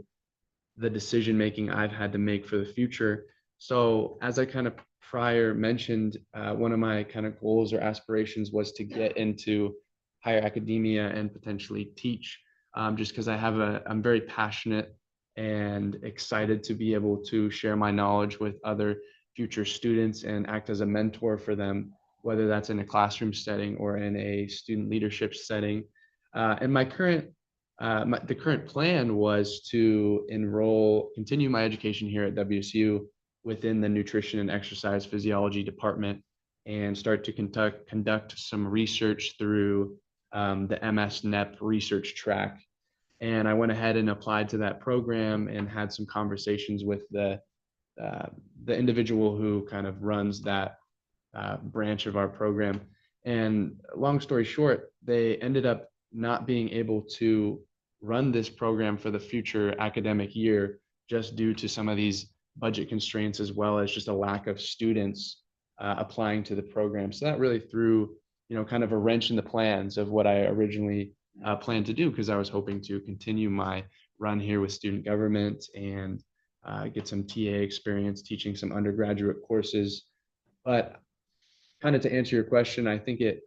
the decision making I've had to make for the future. So as I kind of prior mentioned, one of my kind of goals or aspirations was to get into higher academia and potentially teach, just because I'm very passionate and excited to be able to share my knowledge with other future students and act as a mentor for them, whether that's in a classroom setting or in a student leadership setting. And my current the current plan was to continue my education here at WSU within the nutrition and exercise physiology department, and start to conduct some research through the MS NEP research track. And I went ahead and applied to that program and had some conversations with the individual who kind of runs that branch of our program. And long story short, they ended up not being able to run this program for the future academic year just due to some of these budget constraints, as well as just a lack of students applying to the program. So that really threw, kind of a wrench in the plans of what I originally planned to do, because I was hoping to continue my run here with student government and get some TA experience teaching some undergraduate courses. But kind of to answer your question, I think it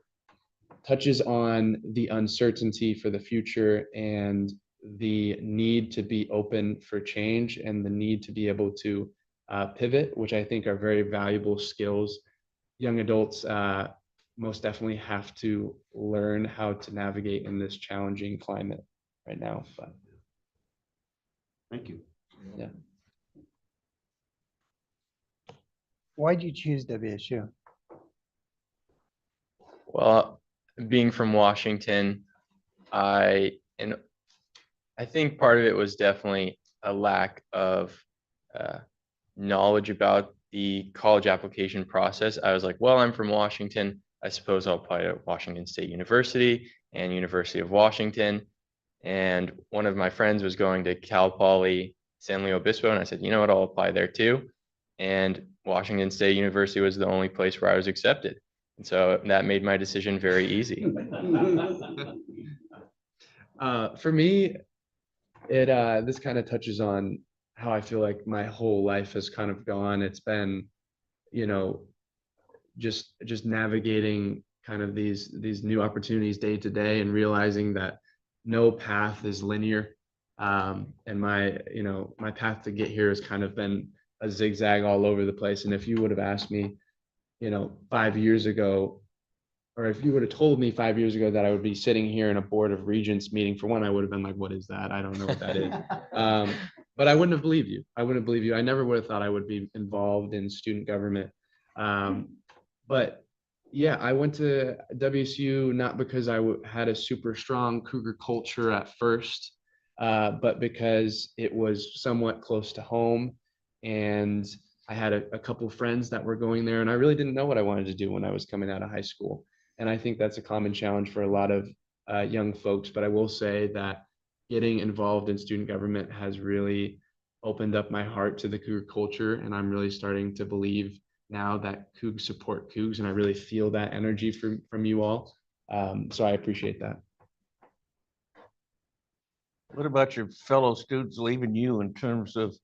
touches on the uncertainty for the future and the need to be open for change and the need to be able to pivot, which I think are very valuable skills. Young adults most definitely have to learn how to navigate in this challenging climate right now. But thank you. Yeah. Why'd you choose WSU? Well, being from Washington, I think part of it was definitely a lack of knowledge about the college application process. I was like, well, I'm from Washington. I suppose I'll apply to Washington State University and University of Washington. And one of my friends was going to Cal Poly San Luis Obispo, and I said, you know what, I'll apply there too. And Washington State University was the only place where I was accepted. And so that made my decision very easy. For me, this kind of touches on how I feel like my whole life has kind of gone. It's been, just navigating kind of these new opportunities day to day and realizing that no path is linear. And my path to get here has kind of been a zigzag all over the place. And if you would have asked me, 5 years ago, or if you would have told me 5 years ago that I would be sitting here in a board of regents meeting, for one, I would have been like, what is that? I don't know what that is. But I wouldn't have believed you. I never would have thought I would be involved in student government. But yeah, I went to WSU not because I had a super strong Cougar culture at first, but because it was somewhat close to home. And I had a couple friends that were going there, and I really didn't know what I wanted to do when I was coming out of high school. And I think that's a common challenge for a lot of young folks. But I will say that getting involved in student government has really opened up my heart to the Cougar culture. And I'm really starting to believe now that Cougs support Cougs. And I really feel that energy from you all. So I appreciate that. What about your fellow students leaving you in terms of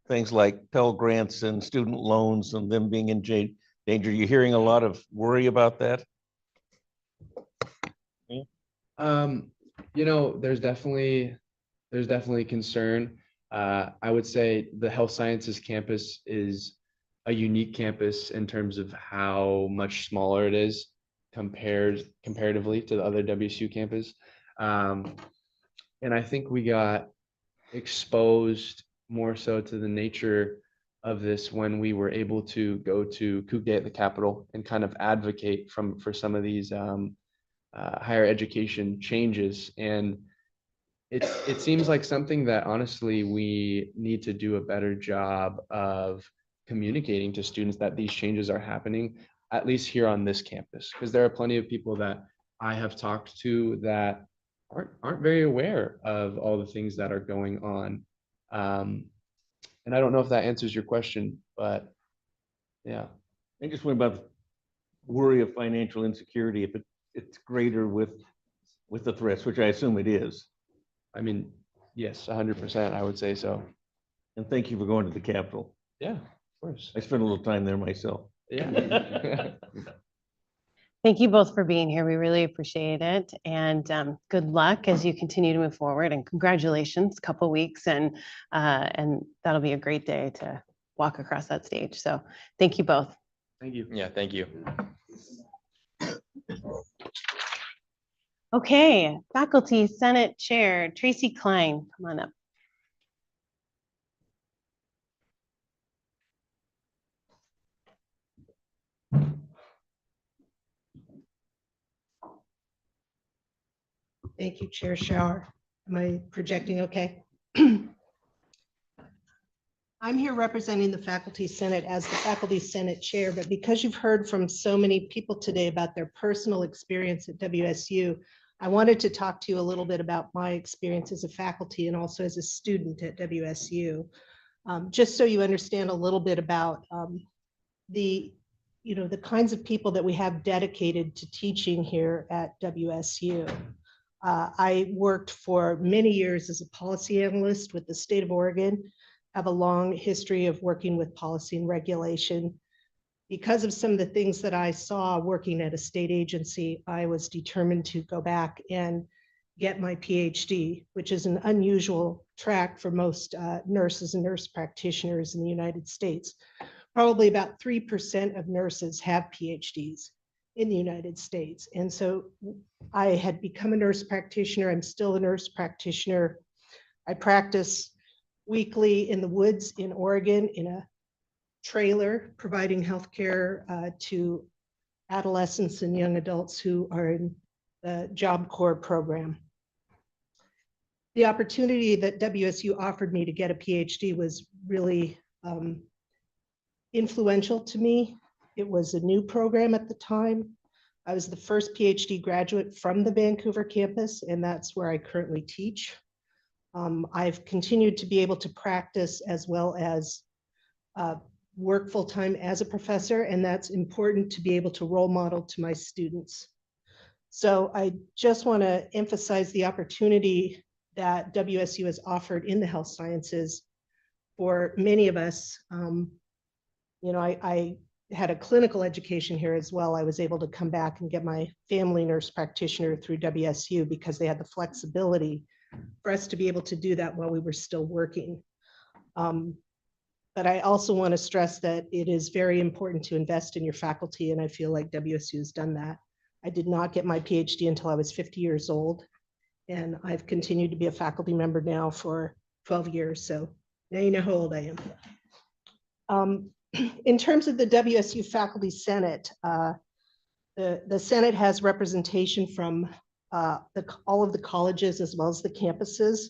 things like Pell Grants and student loans and them being in danger? You hearing a lot of worry about that? There's definitely concern. I would say the health sciences campus is a unique campus in terms of how much smaller it is comparatively to the other WSU campus. And I think we got exposed more so to the nature of this when we were able to go to Coug Day at the Capitol and kind of advocate for some of these higher education changes. And it seems like something that honestly we need to do a better job of communicating to students that these changes are happening, at least here on this campus, because there are plenty of people that I have talked to that aren't very aware of all the things that are going on. And I don't know if that answers your question, but yeah. I just went about the worry of financial insecurity if it's greater with the threats, which I assume it is. I mean, yes, 100%, I would say so. And thank you for going to the Capitol. Yeah, of course. I spent a little time there myself. Yeah. Thank you both for being here. We really appreciate it. And good luck as you continue to move forward, and congratulations, couple weeks, and that'll be a great day to walk across that stage. So thank you both. Thank you. Yeah, thank you. Okay, Faculty Senate Chair Tracy Klein, come on up. Thank you, Chair Shower. Am I projecting okay? I'm here representing the Faculty Senate as the Faculty Senate Chair, but because you've heard from so many people today about their personal experience at WSU, I wanted to talk to you a little bit about my experience as a faculty and also as a student at WSU, just so you understand a little bit about the kinds of people that we have dedicated to teaching here at WSU. I worked for many years as a policy analyst with the state of Oregon, have a long history of working with policy and regulation. Because of some of the things that I saw working at a state agency, I was determined to go back and get my PhD, which is an unusual track for most nurses and nurse practitioners in the United States. Probably about 3% of nurses have PhDs in the United States. And so I had become a nurse practitioner. I'm still a nurse practitioner. I practice weekly in the woods in Oregon in a trailer, providing healthcare to adolescents and young adults who are in the Job Corps program. The opportunity that WSU offered me to get a PhD was really influential to me. It was a new program at the time. I was the first PhD graduate from the Vancouver campus, and that's where I currently teach. I've continued to be able to practice as well as work full-time as a professor, and that's important to be able to role model to my students. So I just want to emphasize the opportunity that WSU has offered in the health sciences for many of us. I had a clinical education here as well. I was able to come back and get my family nurse practitioner through WSU because they had the flexibility for us to be able to do that while we were still working. But I also want to stress that it is very important to invest in your faculty, and I feel like WSU has done that. I did not get my PhD until I was 50 years old, and I've continued to be a faculty member now for 12 years, so now you know how old I am. In terms of the WSU Faculty Senate, the Senate has representation from all of the colleges as well as the campuses,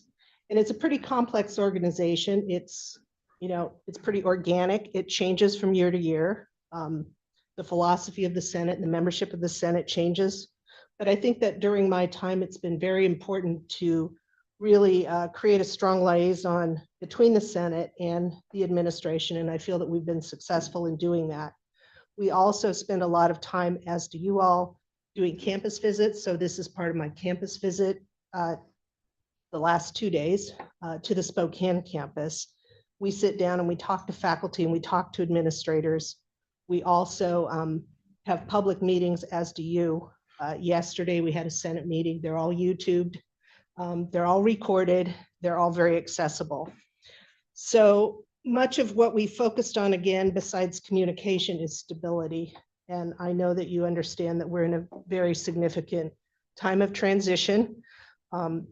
and it's a pretty complex organization. It's pretty organic. It changes from year to year. The philosophy of the Senate and the membership of the Senate changes. But I think that during my time, it's been very important to really create a strong liaison between the Senate and the administration, and I feel that we've been successful in doing that. We also spend a lot of time, as do you all, doing campus visits. So this is part of my campus visit the last 2 days to the Spokane campus. We sit down and we talk to faculty and we talk to administrators. We also have public meetings, as do you. Yesterday, we had a Senate meeting. They're all YouTubed. They're all recorded. They're all very accessible. So much of what we focused on, again, besides communication, is stability. And I know that you understand that we're in a very significant time of transition.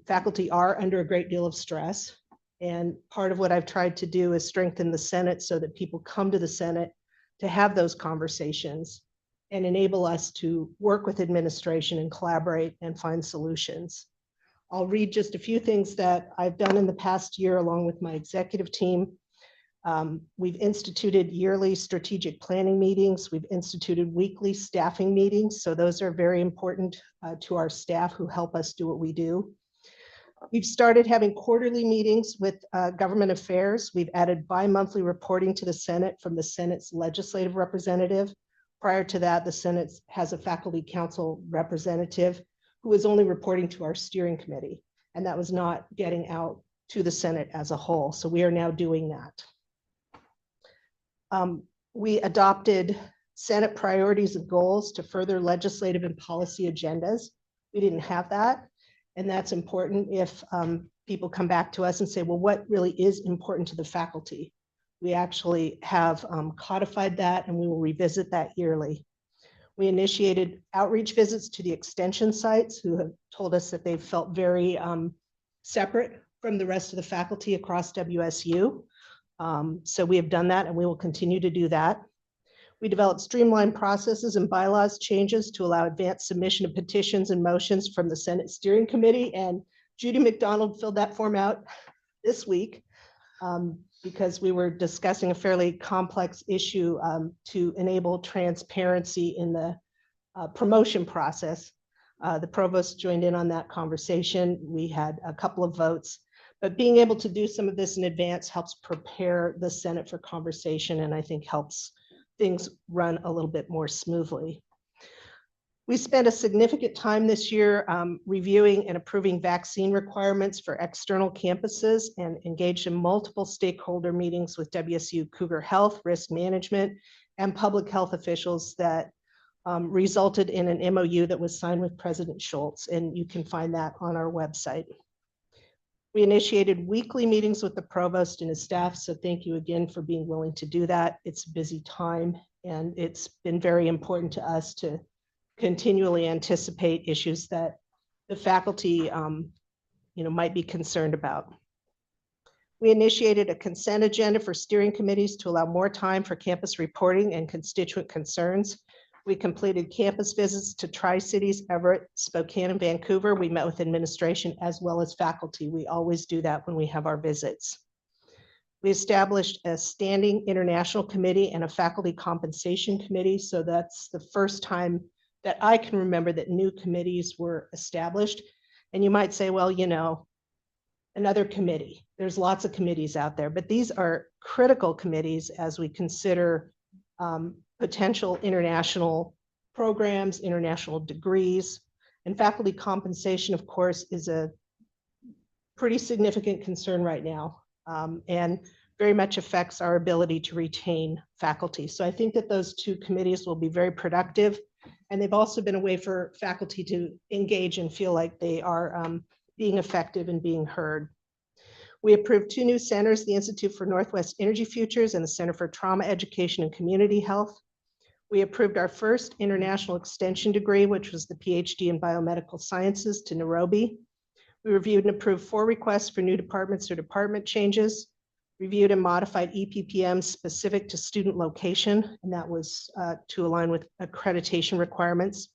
Faculty are under a great deal of stress. And part of what I've tried to do is strengthen the Senate so that people come to the Senate to have those conversations and enable us to work with administration and collaborate and find solutions. I'll read just a few things that I've done in the past year along with my executive team. We've instituted yearly strategic planning meetings. We've instituted weekly staffing meetings. So those are very important to our staff who help us do what we do. We've started having quarterly meetings with government affairs. We've added bi-monthly reporting to the Senate from the Senate's legislative representative. Prior to that, the Senate has a faculty council representative who is only reporting to our steering committee, and that was not getting out to the Senate as a whole. So we are now doing that. We adopted Senate priorities and goals to further legislative and policy agendas. We didn't have that, and that's important if people come back to us and say, well, what really is important to the faculty? We actually have codified that, and we will revisit that yearly. We initiated outreach visits to the extension sites who have told us that they've felt very separate from the rest of the faculty across WSU. So we have done that, and we will continue to do that. We developed streamlined processes and bylaws changes to allow advanced submission of petitions and motions from the Senate Steering Committee. And Judy McDonald filled that form out this week because we were discussing a fairly complex issue to enable transparency in the promotion process. The provost joined in on that conversation. We had a couple of votes, but being able to do some of this in advance helps prepare the Senate for conversation, and I think helps things run a little bit more smoothly. We spent a significant time this year reviewing and approving vaccine requirements for external campuses and engaged in multiple stakeholder meetings with WSU Cougar Health, risk management, and public health officials that resulted in an MOU that was signed with President Schultz, and you can find that on our website. We initiated weekly meetings with the provost and his staff, so thank you again for being willing to do that. It's a busy time, and it's been very important to us to continually anticipate issues that the faculty might be concerned about. We initiated a consent agenda for steering committees to allow more time for campus reporting and constituent concerns. We completed campus visits to Tri-Cities, Everett, Spokane, and Vancouver. We met with administration as well as faculty. We always do that when we have our visits. We established a standing international committee and a faculty compensation committee. So that's the first time that I can remember that new committees were established. And you might say, well, another committee. There's lots of committees out there, but these are critical committees as we consider potential international programs, international degrees, and faculty compensation, of course, is a pretty significant concern right now and very much affects our ability to retain faculty. So I think that those two committees will be very productive, and they've also been a way for faculty to engage and feel like they are being effective and being heard. We approved 2 new centers, the Institute for Northwest Energy Futures and the Center for Trauma Education and Community Health. We approved our first international extension degree, which was the PhD in Biomedical Sciences to Nairobi. We reviewed and approved 4 requests for new departments or department changes, reviewed and modified EPPM specific to student location, and that was to align with accreditation requirements.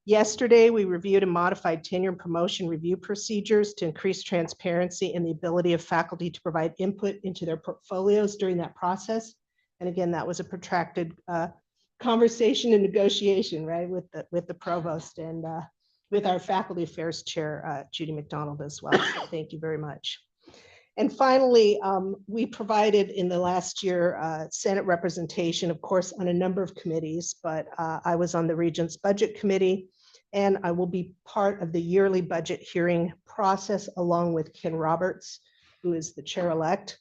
Yesterday, we reviewed and modified tenure and promotion review procedures to increase transparency and the ability of faculty to provide input into their portfolios during that process. And again, that was a protracted conversation and negotiation, right, with the provost and with our faculty affairs chair, Judy McDonald as well. So thank you very much. And finally, we provided in the last year Senate representation, of course, on a number of committees, but I was on the Regents Budget Committee, and I will be part of the yearly budget hearing process along with Ken Roberts, who is the chair-elect.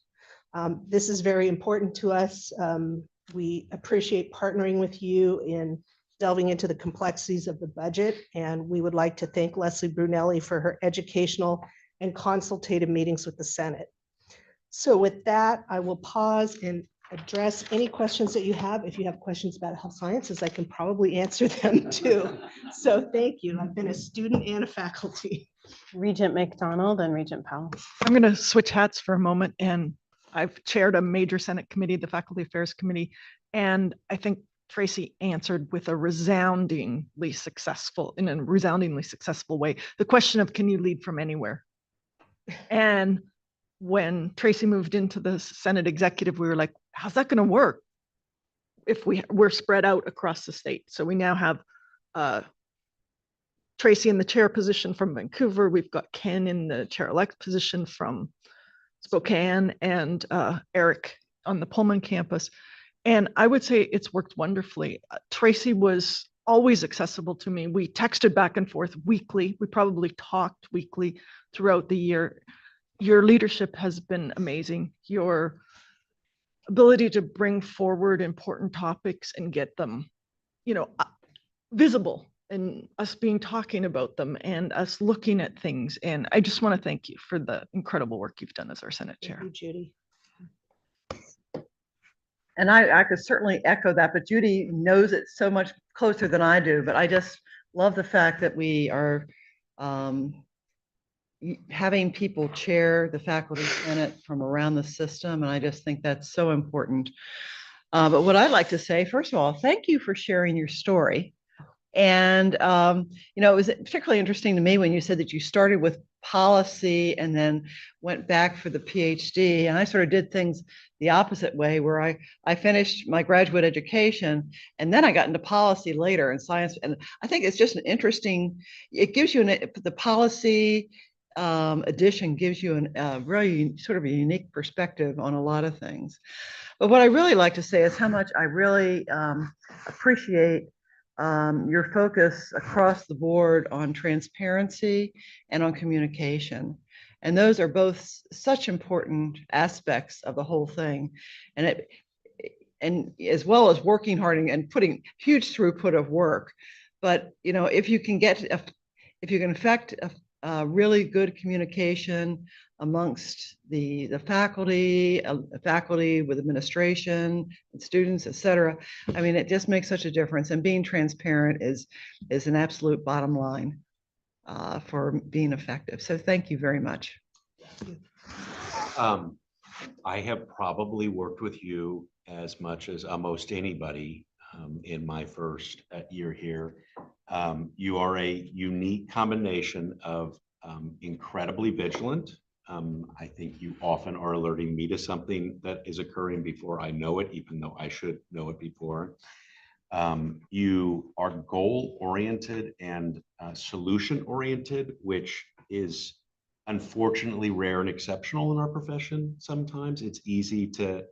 This is very important to us. We appreciate partnering with you in delving into the complexities of the budget, and we would like to thank Leslie Brunelli for her educational and consultative meetings with the Senate. So with that, I will pause and address any questions that you have. If you have questions about health sciences, I can probably answer them too. So thank you. I've been a student and a faculty. Regent McDonald and Regent Powell. I'm going to switch hats for a moment, and I've chaired a major Senate committee, the Faculty Affairs Committee, and I think Tracy answered with a resoundingly successful way, the question of, can you lead from anywhere? And when Tracy moved into the Senate executive, we were like, how's that going to work if we're spread out across the state? So we now have Tracy in the chair position from Vancouver. We've got Ken in the chair-elect position from Spokane, and Eric on the Pullman campus. And I would say it's worked wonderfully. Tracy was always accessible to me. We texted back and forth weekly. We probably talked weekly throughout the year. Your leadership has been amazing. Your ability to bring forward important topics and get them, visible, and us talking about them and us looking at things. And I just want to thank you for the incredible work you've done as our Senate chair. Thank you, Judy. And I could certainly echo that, but Judy knows it so much closer than I do. But I just love the fact that we are having people chair the faculty senate from around the system. And I just think that's so important. But what I'd like to say, first of all, thank you for sharing your story. And, it was particularly interesting to me when you said that you started with policy and then went back for the PhD. And I sort of did things the opposite way, where I finished my graduate education and then I got into policy later in science. And I think it's just an interesting, it gives you the policy edition gives you really sort of a unique perspective on a lot of things. But what I really like to say is how much I really appreciate your focus across the board on transparency and on communication. And those are both such important aspects of the whole thing. And as well as working hard and putting huge throughput of work. But, if you can affect a really good communication amongst the faculty with administration and students, et cetera. I mean, it just makes such a difference. And being transparent is an absolute bottom line for being effective. So thank you very much. I have probably worked with you as much as almost anybody in my first year here. You are a unique combination of incredibly vigilant. I think you often are alerting me to something that is occurring before I know it, even though I should know it before. You are goal-oriented and solution-oriented, which is unfortunately rare and exceptional in our profession. Sometimes it's easy to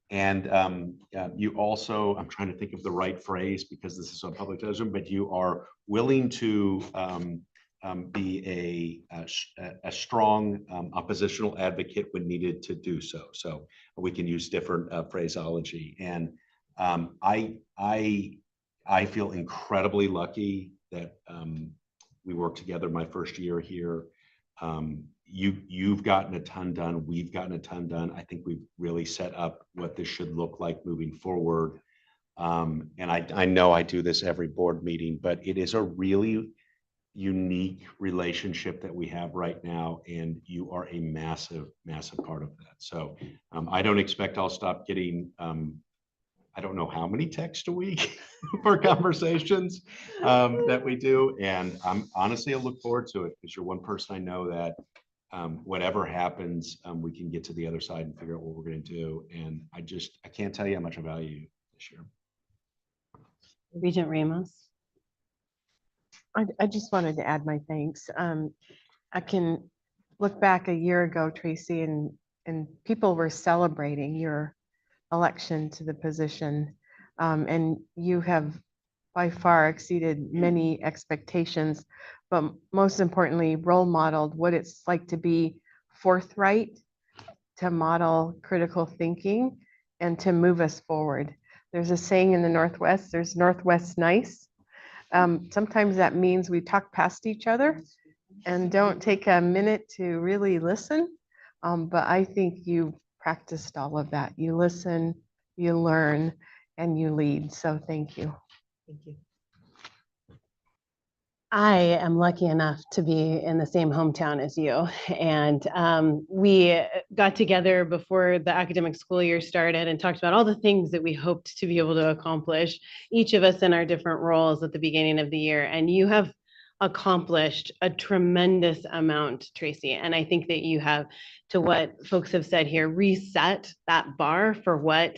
and you also, I'm trying to think of the right phrase because this is on public television, but you are willing to be a strong oppositional advocate when needed to do so. So we can use different phraseology. And I feel incredibly lucky that we worked together my first year here. You've gotten a ton done. We've gotten a ton done. I think we've really set up what this should look like moving forward. And I know I do this every board meeting, but it is a really unique relationship that we have right now. And you are a massive, massive part of that. So I don't expect I'll stop getting, I don't know how many texts a week for conversations that we do. And I'm honestly, I look forward to it because you're one person I know that whatever happens, we can get to the other side and figure out what we're going to do. And I can't tell you how much I value you this year. Regent Ramos. I just wanted to add my thanks. I can look back a year ago, Tracy, and people were celebrating your election to the position. And you have by far exceeded many expectations, but most importantly, role modeled what it's like to be forthright, to model critical thinking, and to move us forward. There's a saying in the Northwest, there's Northwest nice. Sometimes that means we talk past each other and don't take a minute to really listen. But I think you practiced all of that. You listen, you learn, and you lead. So thank you. Thank you. I am lucky enough to be in the same hometown as you. And we got together before the academic school year started and talked about all the things that we hoped to be able to accomplish, each of us in our different roles at the beginning of the year. And you have accomplished a tremendous amount, Tracy. And I think that you have, to what folks have said here, reset that bar for what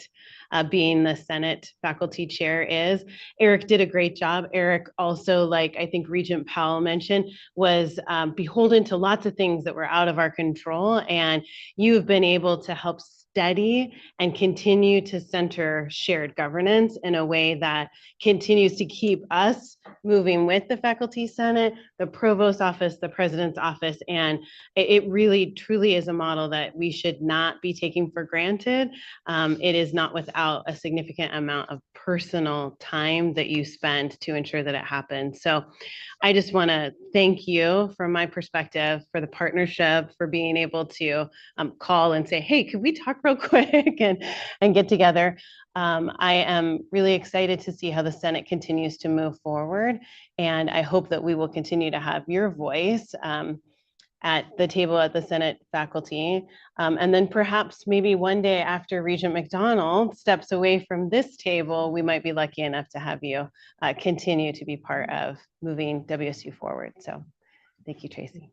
being the Senate faculty chair is. Eric did a great job. Eric also, like I think Regent Powell mentioned, was beholden to lots of things that were out of our control. And you've been able to help steady and continue to center shared governance in a way that continues to keep us moving with the faculty senate, the provost office, the president's office. And it really truly is a model that we should not be taking for granted. It is not without a significant amount of personal time that you spend to ensure that it happens. So I just want to thank you from my perspective for the partnership, for being able to call and say, hey, could we talk real quick and get together? I am really excited to see how the Senate continues to move forward. And I hope that we will continue to have your voice at the table at the Senate faculty. And then perhaps maybe one day after Regent McDonald steps away from this table, we might be lucky enough to have you continue to be part of moving WSU forward. So thank you, Tracy.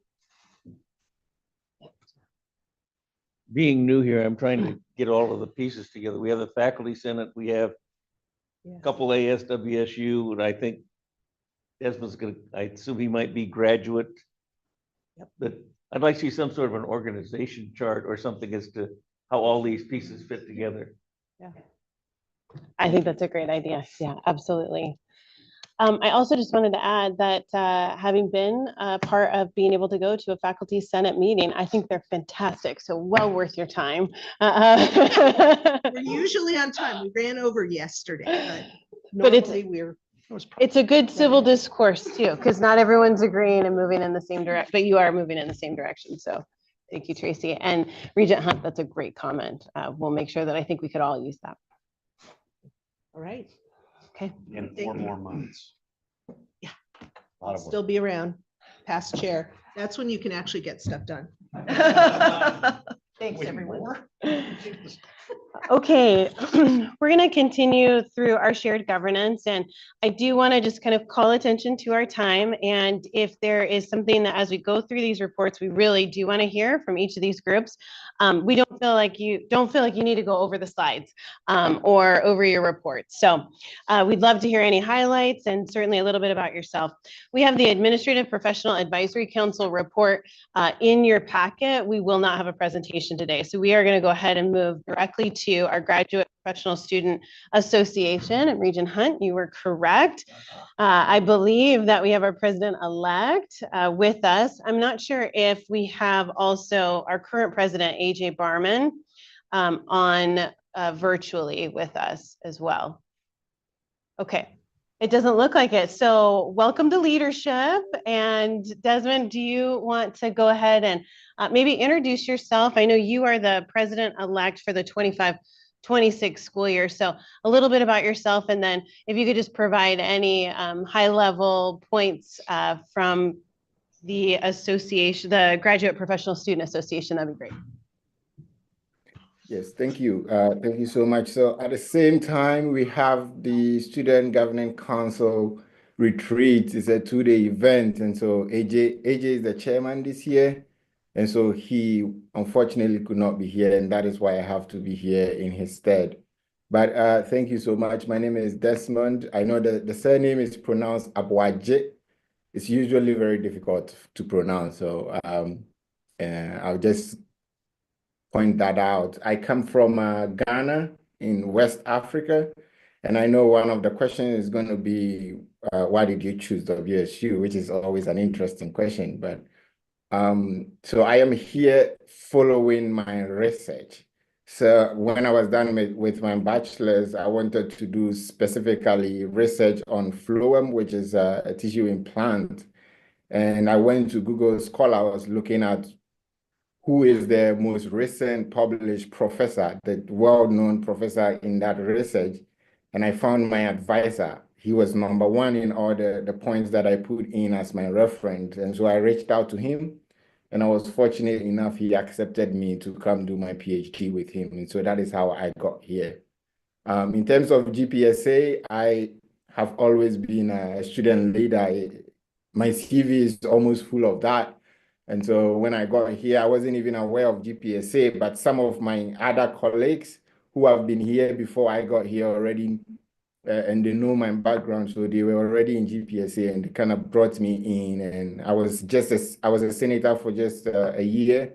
Being new here, I'm trying to get all of the pieces together. We have the faculty senate, we have a couple ASWSU, and I think Desmond's gonna, I assume he might be graduate. But I'd like to see some sort of an organization chart or something as to how all these pieces fit together. Yeah. I think that's a great idea. Yeah, absolutely. I also just wanted to add that having been a part of being able to go to a faculty senate meeting, I think they're fantastic. So well worth your time. We're usually on time. We ran over yesterday, but normally it's a good civil discourse too, because not everyone's agreeing and moving in the same direction, but you are moving in the same direction. So thank you, Tracy. And Regent Hunt, that's a great comment. We'll make sure that I think we could all use that. All right. Okay. In 4 more months. Yeah. I'll still be around, past chair. That's when you can actually get stuff done. Thanks, everyone. Okay, we're going to continue through our shared governance, and I do want to just kind of call attention to our time. And if there is something that as we go through these reports, we really do want to hear from each of these groups, we don't feel like you need to go over the slides or over your reports. So we'd love to hear any highlights and certainly a little bit about yourself. We have the Administrative Professional Advisory Council report in your packet. We will not have a presentation today, so we are going to go ahead and move directly to our Graduate Professional Student Association. And Regent Hunt, you were correct. I believe that we have our president-elect with us. I'm not sure if we have also our current president, AJ Barman, on virtually with us as well. Okay. It doesn't look like it. So welcome to leadership. And Desmond, do you want to go ahead and maybe introduce yourself? I know you are the president-elect for the 25-26 school year. So a little bit about yourself, and then if you could just provide any high-level points from the association, the Graduate Professional Student Association, that'd be great. Yes, thank you. Thank you so much. So at the same time, we have the Student Governing Council retreat. It's a 2-day event. And so AJ is the chairman this year. And so he unfortunately could not be here. And that is why I have to be here in his stead. But thank you so much. My name is Desmond. I know that the surname is pronounced Abuaje. It's usually very difficult to pronounce. So I'll just point that out. I come from Ghana in West Africa, and I know one of the questions is going to be, why did you choose WSU, which is always an interesting question. But so I am here following my research. So when I was done with my bachelor's, I wanted to do specifically research on phloem, which is a tissue implant. And I went to Google Scholar. I was looking at who is the most recent published professor, the well-known professor in that research. And I found my advisor. He was #1 in all the points that I put in as my reference. And so I reached out to him, and I was fortunate enough, he accepted me to come do my PhD with him. And so that is how I got here. In terms of GPSA, I have always been a student leader. My CV is almost full of that. And so when I got here, I wasn't even aware of GPSA, but some of my other colleagues who have been here before I got here already, and they know my background, so they were already in GPSA, and they kind of brought me in. And I was a senator for just a year,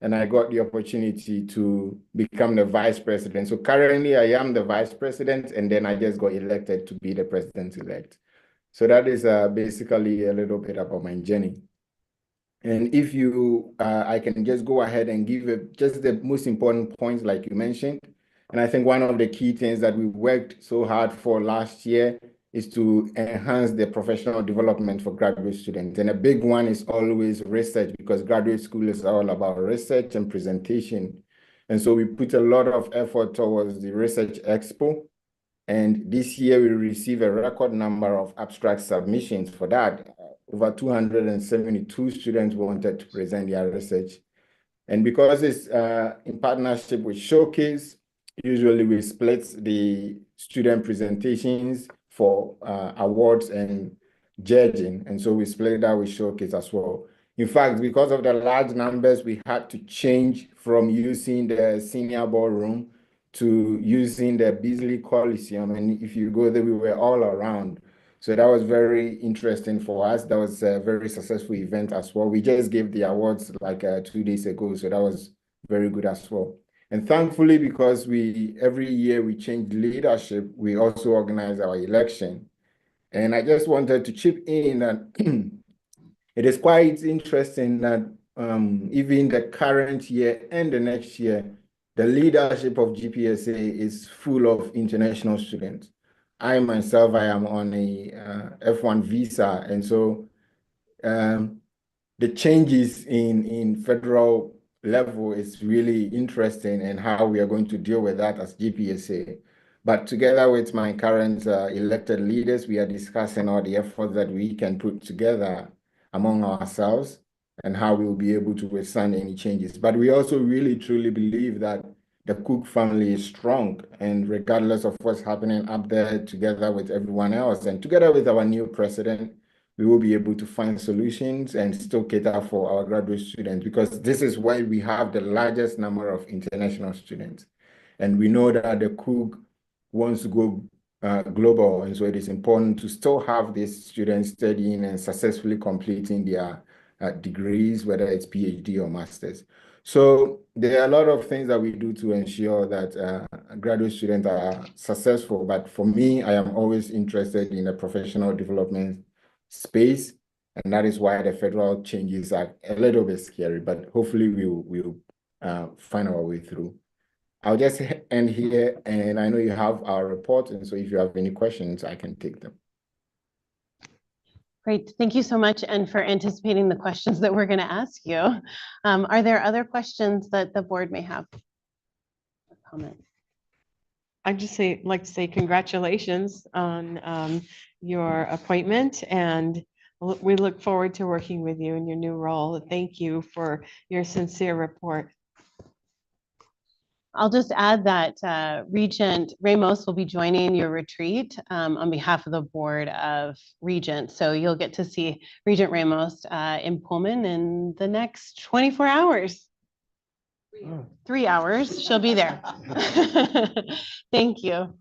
and I got the opportunity to become the vice president. So currently I am the vice president, and then I just got elected to be the president-elect. So that is basically a little bit about my journey. And if you, I can just go ahead and give just the most important points like you mentioned. And I think one of the key things that we worked so hard for last year is to enhance the professional development for graduate students. And a big one is always research, because graduate school is all about research and presentation. And so we put a lot of effort towards the Research Expo. And this year we received a record number of abstract submissions for that. over 272 students wanted to present their research. And because it's in partnership with Showcase, usually we split the student presentations for awards and judging. And so we split that with Showcase as well. In fact, because of the large numbers, we had to change from using the senior ballroom to using the Beasley Coliseum. And if you go there, we were all around. So that was very interesting for us. That was a very successful event as well. We just gave the awards like 2 days ago. So that was very good as well. And thankfully, because every year we change leadership, we also organize our election. And I just wanted to chip in that it is quite interesting that even the current year and the next year, the leadership of GPSA is full of international students. I myself, I am on a F1 visa, and so the changes in federal level is really interesting and how we are going to deal with that as GPSA. But together with my current elected leaders, we are discussing all the efforts that we can put together among ourselves and how we will be able to withstand any changes. But we also really truly believe that the Cook family is strong, and regardless of what's happening up there, together with everyone else and together with our new president, we will be able to find solutions and still cater for our graduate students, because this is why we have the largest number of international students. And we know that the Cook wants to go global, and so it is important to still have these students studying and successfully completing their degrees, whether it's PhD or master's. So there are a lot of things that we do to ensure that graduate students are successful. But for me, I am always interested in the professional development space, and that is why the federal changes are a little bit scary, but hopefully we'll find our way through. I'll just end here, and I know you have our report, and so if you have any questions, I can take them. Great. Thank you so much, and for anticipating the questions that we're going to ask you. Are there other questions that the board may have? Comment. I'd just like to say congratulations on your appointment, and we look forward to working with you in your new role. Thank you for your sincere report. I'll just add that Regent Ramos will be joining your retreat on behalf of the board of Regents. So you'll get to see Regent Ramos in Pullman in the next 24 hours. 3 hours, she'll be there. Thank you.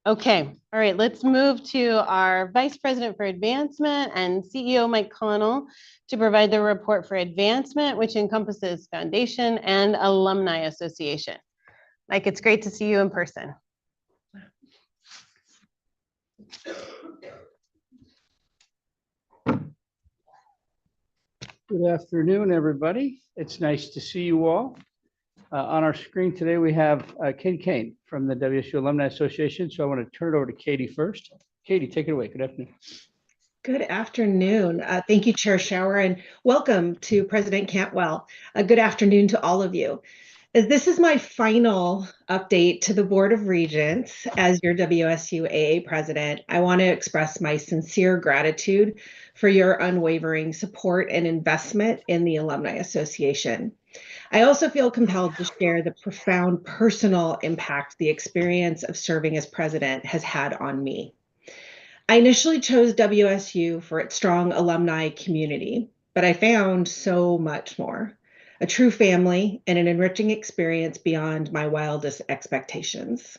Okay, all right, let's move to our Vice President for Advancement and CEO Mike Connell to provide the report for advancement, which encompasses Foundation and Alumni Association. Mike, it's great to see you in person. Good afternoon, everybody. It's nice to see you all. On our screen today, we have Katie Kane from the WSU Alumni Association. So I want to turn it over to Katie first. Katie, take it away. Good afternoon. Good afternoon. Thank you, Chair Schauer, and welcome to President Cantwell. Good afternoon to all of you. As this is my final update to the Board of Regents as your WSU AA president, I want to express my sincere gratitude for your unwavering support and investment in the Alumni Association. I also feel compelled to share the profound personal impact the experience of serving as president has had on me. I initially chose WSU for its strong alumni community, but I found so much more. A true family and an enriching experience beyond my wildest expectations.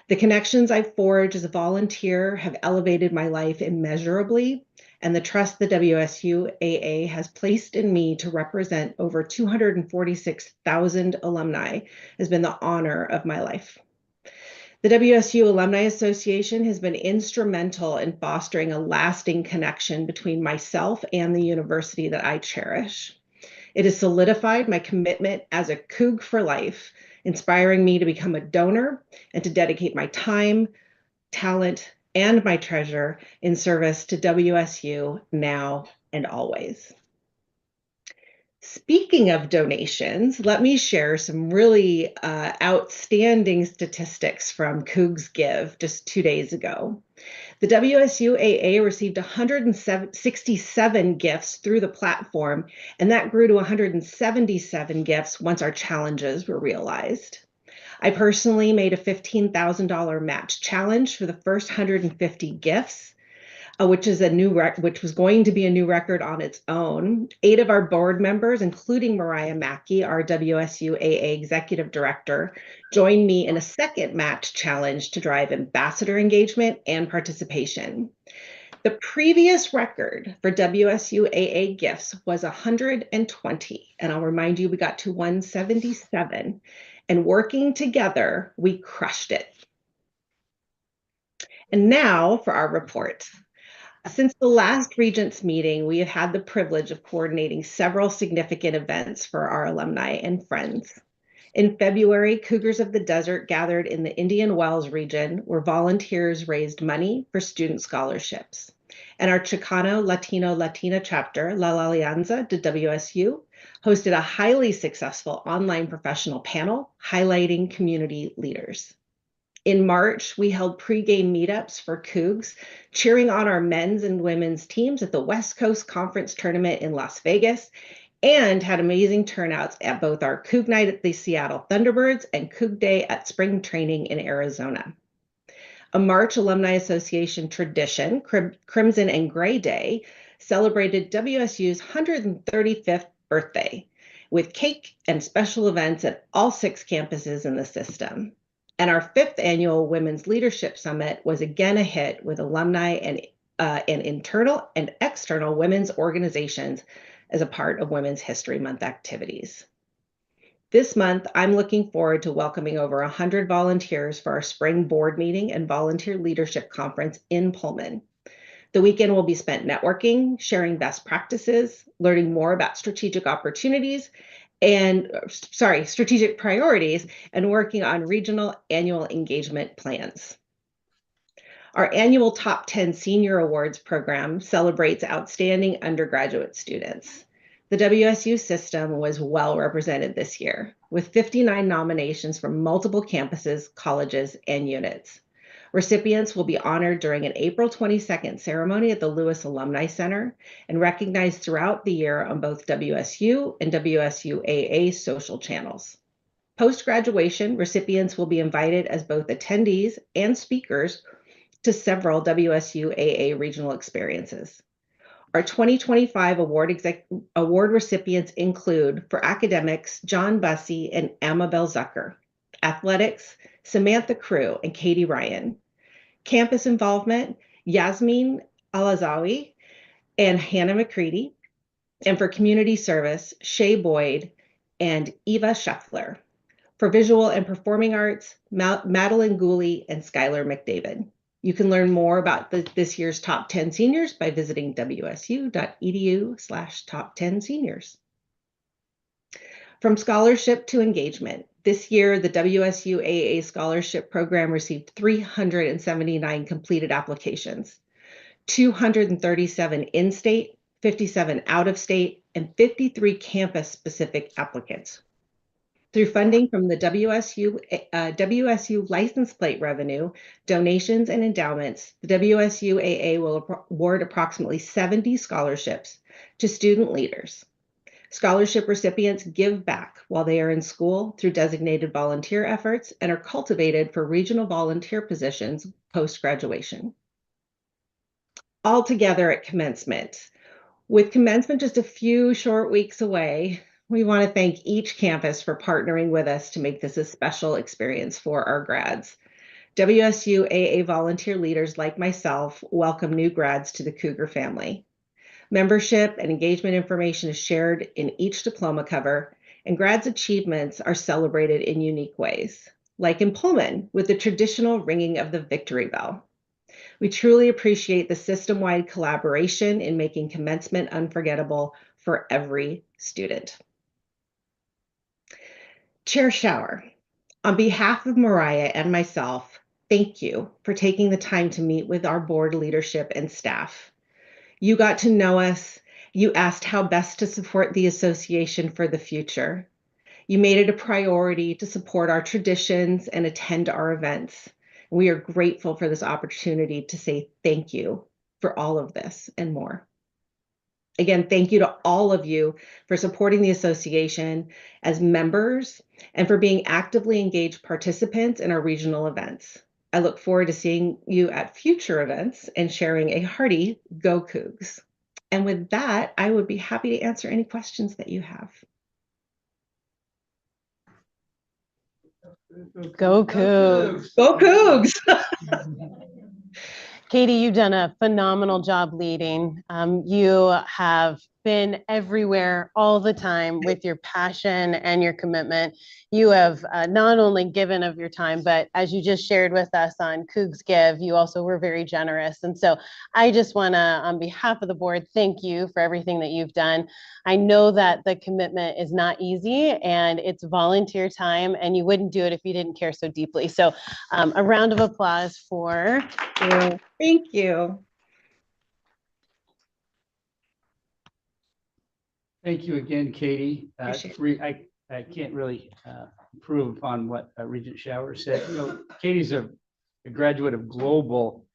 The connections I've forged as a volunteer have elevated my life immeasurably, and the trust the WSU AA has placed in me to represent over 246,000 alumni has been the honor of my life. The WSU Alumni Association has been instrumental in fostering a lasting connection between myself and the university that I cherish. It has solidified my commitment as a Coug for life, inspiring me to become a donor and to dedicate my time, talent, and my treasure in service to WSU now and always. Speaking of donations, let me share some really outstanding statistics from Cougs Give just 2 days ago. The WSU AA received 167 gifts through the platform, and that grew to 177 gifts once our challenges were realized. I personally made a $15,000 match challenge for the first 150 gifts, which is which was going to be a new record on its own. 8 of our board members, including Mariah Mackey, our WSU AA executive director, joined me in a second match challenge to drive ambassador engagement and participation. The previous record for WSU AA gifts was 120, and I'll remind you we got to 177, and working together, we crushed it. And now for our report. Since the last Regents meeting, we have had the privilege of coordinating several significant events for our alumni and friends. In February, Cougars of the Desert gathered in the Indian Wells region where volunteers raised money for student scholarships. And our Chicano Latina chapter, La Alianza de WSU, hosted a highly successful online professional panel highlighting community leaders. In March, we held pre-game meetups for Cougs, cheering on our men's and women's teams at the West Coast Conference Tournament in Las Vegas, and had amazing turnouts at both our Coug Night at the Seattle Thunderbirds and Coug Day at spring training in Arizona. A March Alumni Association tradition, Crimson and Gray Day, celebrated WSU's 135th birthday with cake and special events at all 6 campuses in the system. And our 5th annual Women's Leadership Summit was again a hit with alumni and internal and external women's organizations as a part of Women's History Month activities. This month, I'm looking forward to welcoming over 100 volunteers for our spring board meeting and volunteer leadership conference in Pullman. The weekend will be spent networking, sharing best practices, learning more about strategic priorities, and working on regional annual engagement plans. Our annual Top 10 Senior Awards program celebrates outstanding undergraduate students. The WSU system was well represented this year, with 59 nominations from multiple campuses, colleges, and units. Recipients will be honored during an April 22nd ceremony at the Lewis Alumni Center and recognized throughout the year on both WSU and WSU AA social channels. Post-graduation, recipients will be invited as both attendees and speakers to several WSU AA regional experiences. Our 2025 award recipients include, for academics, John Bussey and Amabel Zucker; athletics, Samantha Crew and Katie Ryan; campus involvement, Yasmin Alazawi and Hannah McCready; and for community service, Shay Boyd and Eva Scheffler; for visual and performing arts, Madeline Gooley and Skylar McDavid. You can learn more about this year's Top 10 Seniors by visiting wsu.edu/top10seniors. From scholarship to engagement, this year the WSU AA Scholarship Program received 379 completed applications, 237 in-state, 57 out-of-state, and 53 campus-specific applicants. Through funding from the WSU license plate revenue, donations, and endowments, the WSU AA will award approximately 70 scholarships to student leaders. Scholarship recipients give back while they are in school through designated volunteer efforts and are cultivated for regional volunteer positions post-graduation. All together at commencement. With commencement just a few short weeks away, we want to thank each campus for partnering with us to make this a special experience for our grads. WSU AA volunteer leaders like myself welcome new grads to the Cougar family. Membership and engagement information is shared in each diploma cover, and grads' achievements are celebrated in unique ways, like in Pullman with the traditional ringing of the victory bell. We truly appreciate the system-wide collaboration in making commencement unforgettable for every student. Chair Shower, on behalf of Mariah and myself, thank you for taking the time to meet with our board leadership and staff. You got to know us You asked how best to support the association for the future. You made it a priority to support our traditions and attend our events. We are grateful for this opportunity to say thank you for all of this and more. Again, thank you to all of you for supporting the association as members and for being actively engaged participants in our regional events. I look forward to seeing you at future events and sharing a hearty Go Cougs. And with that, I would be happy to answer any questions that you have. Go Cougs. Go Cougs. Katie, you've done a phenomenal job leading. You have been everywhere all the time with your passion and your commitment. You have not only given of your time, but as you just shared with us on Cougs Give, you also were very generous. And so I just want to, on behalf of the board, thank you for everything that you've done. I know that the commitment is not easy and it's volunteer time, and you wouldn't do it if you didn't care so deeply. So a round of applause for you. Thank you. Thank you again, Katie. Appreciate I can't really improve upon what Regent Shower said. You know, Katie's a graduate of Global,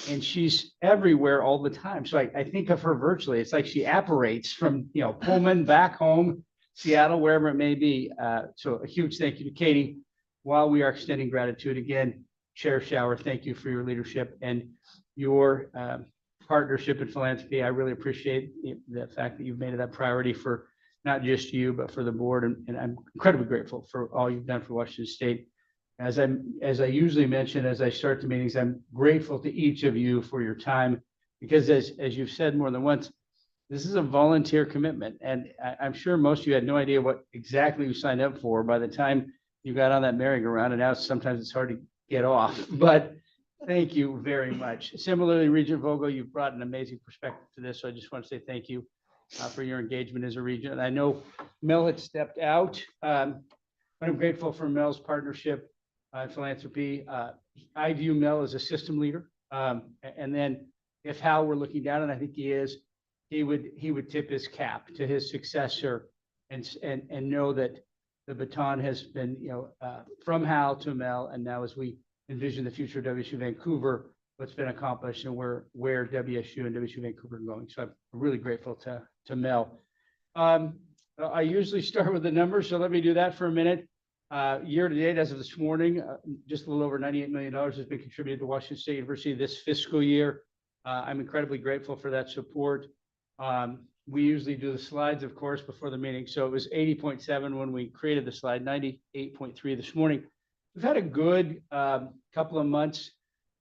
and she's everywhere all the time. So I think of her virtually. It's like she apparates from, you know, Pullman back home, Seattle, wherever it may be. So a huge thank you to Katie. While we are extending gratitude again, Chair Shower, thank you for your leadership and your partnership in philanthropy. I really appreciate the fact that you've made it a priority for not just you, but for the board. And I'm incredibly grateful for all you've done for Washington State. As I usually mention, as I start the meetings, I'm grateful to each of you for your time, because as you've said more than once, this is a volunteer commitment. And I'm sure most of you had no idea what exactly you signed up for by the time you got on that merry-go-round. And now sometimes it's hard to get off, but thank you very much. Similarly, Regent Vogel, you've brought an amazing perspective to this. So I just want to say thank you for your engagement as a regent. And I know Mel had stepped out, but I'm grateful for Mel's partnership in philanthropy. I view Mel as a system leader. And then if Hal were looking down, and I think he is, he would tip his cap to his successor and know that the baton has been, you know, from Hal to Mel, and now as we envision the future of WSU Vancouver, what's been accomplished and where WSU and WSU Vancouver are going. So I'm really grateful to Mel. I usually start with the numbers, so let me do that for a minute. Year to date, as of this morning, just a little over $98 million has been contributed to Washington State University this fiscal year. I'm incredibly grateful for that support. We usually do the slides, of course, before the meeting. So it was 80.7 when we created the slide, 98.3 this morning. We've had a good couple of months.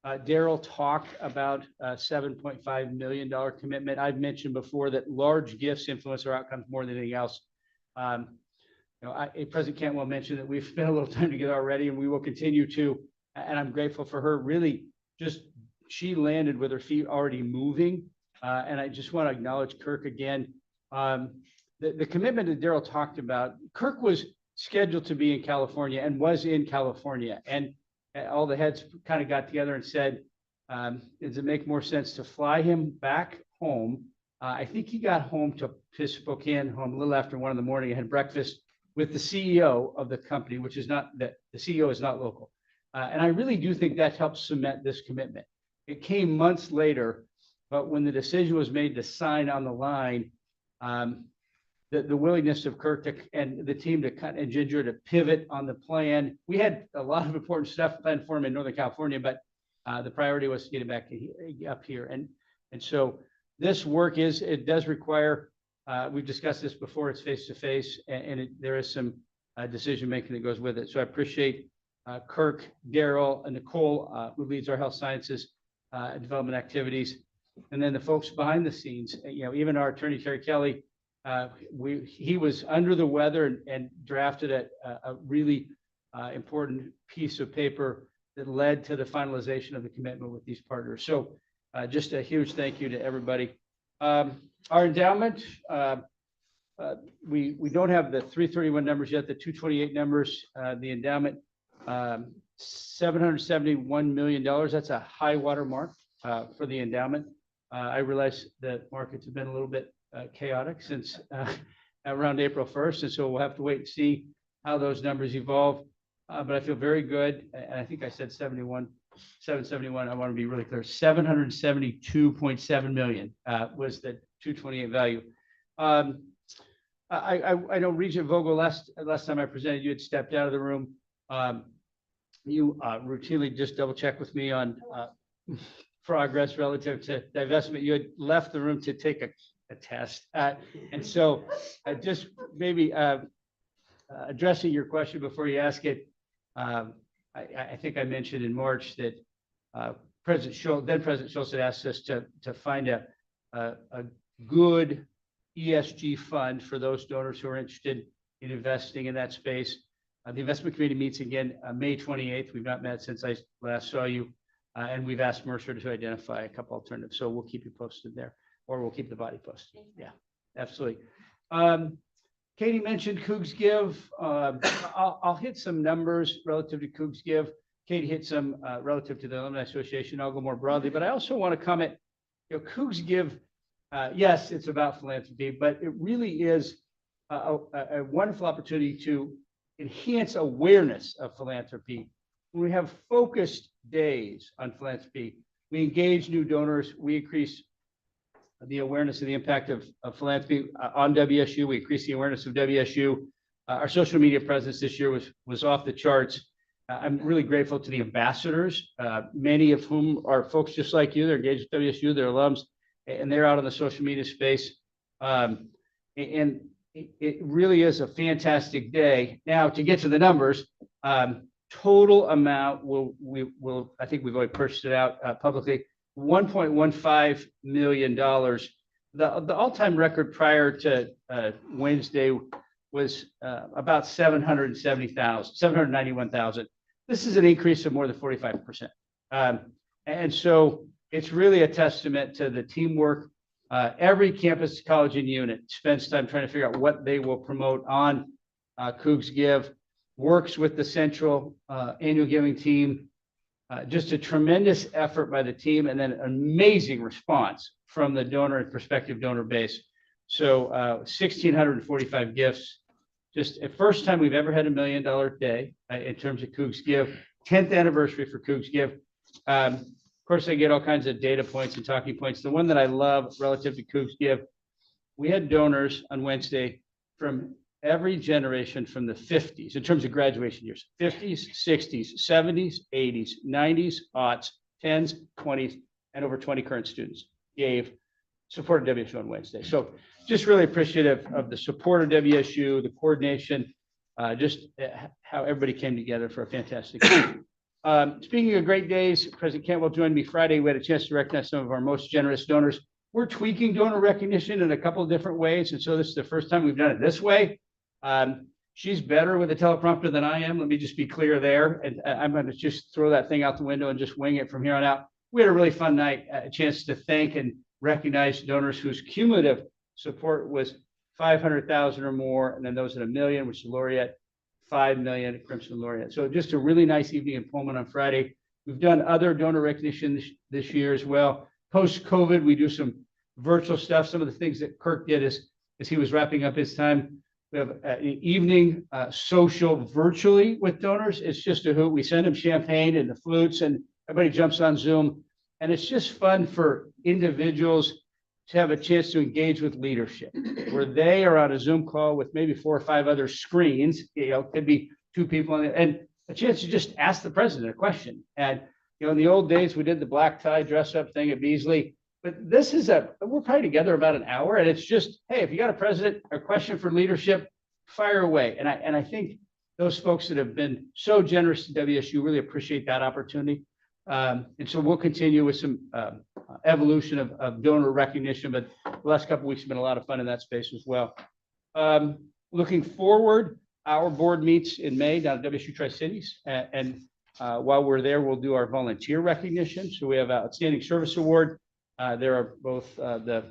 Daryl talked about a $7.5 million commitment. I've mentioned before that large gifts influence our outcomes more than anything else. You know, President Cantwell mentioned that we've spent a little time together already, and we will continue to. And I'm grateful for her. Really, just she landed with her feet already moving. And I just want to acknowledge Kirk again. The commitment that Daryl talked about, Kirk was scheduled to be in California and was in California. And all the heads kind of got together and said, does it make more sense to fly him back home? I think he got home to Spokane home a little after 1 a.m. and had breakfast with the CEO of the company, which is not that the CEO is not local. And I really do think that helps cement this commitment. It came months later, but when the decision was made to sign on the line, the willingness of Kirk and the team to cut and Ginger to pivot on the plan. We had a lot of important stuff planned for him in Northern California, but the priority was to get him back up here. And so this work it does require, we've discussed this before, it's face-to-face, and there is some decision-making that goes with it. So I appreciate Kirk, Daryl, and Nicole, who leads our health sciences development activities. And then the folks behind the scenes, you know, even our attorney, Terry Kelly, he was under the weather and drafted a really important piece of paper that led to the finalization of the commitment with these partners. So just a huge thank you to everybody. Our endowment, we don't have the 331 numbers yet, the 228 numbers, the endowment, $771 million. That's a high water mark for the endowment. I realize that markets have been a little bit chaotic since around April 1st. And so we'll have to wait and see how those numbers evolve. But I feel very good. And I think I said 771. I want to be really clear. 772.7 million was the 228 value. I know Regent Vogel, last time I presented, you had stepped out of the room. You routinely just double check with me on progress relative to divestment. You had left the room to take a test. And so just maybe addressing your question before you ask it, I think I mentioned in March that then President Schultz had asked us to find a good ESG fund for those donors who are interested in investing in that space. The investment committee meets again May 28th. We've not met since I last saw you, and we've asked Mercer to identify a couple alternatives. So we'll keep you posted there, or we'll keep the body posted. Yeah, absolutely. Katie mentioned Cougs Give. I'll hit some numbers relative to Cougs Give. Katie hit some relative to the Alumni Association. I'll go more broadly, but I also want to comment, Cougs Give, yes, it's about philanthropy, but it really is a wonderful opportunity to enhance awareness of philanthropy. When we have focused days on philanthropy, we engage new donors, we increase the awareness of the impact of philanthropy on WSU. We increase the awareness of WSU. Our social media presence this year was off the charts. I'm really grateful to the ambassadors, many of whom are folks just like you. They're engaged with WSU, they're alums, and they're out in the social media space. And it really is a fantastic day. Now, to get to the numbers, total amount I think we've already purchased it out publicly, $1.15 million. The all-time record prior to Wednesday was about 791,000. This is an increase of more than 45%. And so it's really a testament to the teamwork. Every campus, college, and unit spends time trying to figure out what they will promote on Cougs Give, works with the central annual giving team. Just a tremendous effort by the team, and then an amazing response from the donor and prospective donor base. So 1,645 gifts. Just a first time we've ever had $1 million day in terms of Cougs Give. 10th anniversary for Cougs Give. Of course, I get all kinds of data points and talking points. The one that I love relative to Cougs Give, we had donors on Wednesday from every generation from the 50s in terms of graduation years, 50s, 60s, 70s, 80s, 90s, aughts, 10s, 20s, and over 20 current students supported WSU on Wednesday. So just really appreciative of the support of WSU, the coordination, just how everybody came together for a fantastic day. Speaking of great days, President Cantwell joined me Friday. We had a chance to recognize some of our most generous donors. We're tweaking donor recognition in a couple of different ways. And so this is the first time we've done it this way. She's better with a teleprompter than I am. Let me just be clear there. And I'm going to just throw that thing out the window and just wing it from here on out. We had a really fun night, a chance to thank and recognize donors whose cumulative support was 500,000 or more, and then those at $1 million, which is laureate, 5 million at Crimson Laureate. So just a really nice evening in Pullman on Friday. We've done other donor recognition this year as well. Post-COVID, we do some virtual stuff. Some of the things that Kirk did as he was wrapping up his time. We have an evening social virtually with donors. It's just a hoot. We send them champagne and the flutes, and everybody jumps on Zoom. And it's just fun for individuals to have a chance to engage with leadership, where they are on a Zoom call with maybe 4 or 5 other screens. Could be 2 people on it, and a chance to just ask the president a question. And in the old days, we did the black tie dress up thing at Beasley. But this is we're probably together about an hour, and it's just, hey, if you got a president, a question for leadership, fire away. And I think those folks that have been so generous to WSU really appreciate that opportunity. And so we'll continue with some evolution of donor recognition, but the last couple of weeks have been a lot of fun in that space as well. Looking forward, our board meets in May down at WSU Tri-Cities, and while we're there, we'll do our volunteer recognition. So we have an Outstanding Service Award. There are both the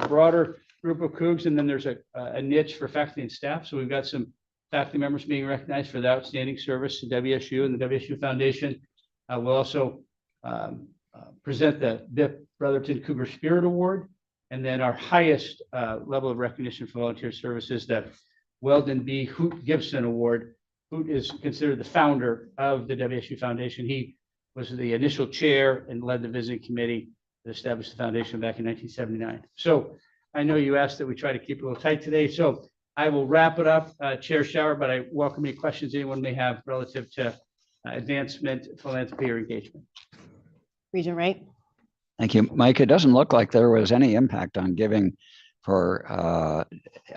broader group of Cougs, and then there's a niche for faculty and staff. So we've got some faculty members being recognized for the outstanding service to WSU and the WSU Foundation. We'll also present the BIP Brotherton Cougar Spirit Award, And then our highest level of recognition for volunteer services, the Weldon B. Hoot Gibson Award. Hoot is considered the founder of the WSU Foundation. He was the initial chair and led the visiting committee that established the foundation back in 1979. So I know you asked that we try to keep it a little tight today. So I will wrap it up, Chair Shower, but I welcome any questions anyone may have relative to advancement, philanthropy, or engagement. Regent Wright. Thank you, Mike. It doesn't look like there was any impact on giving for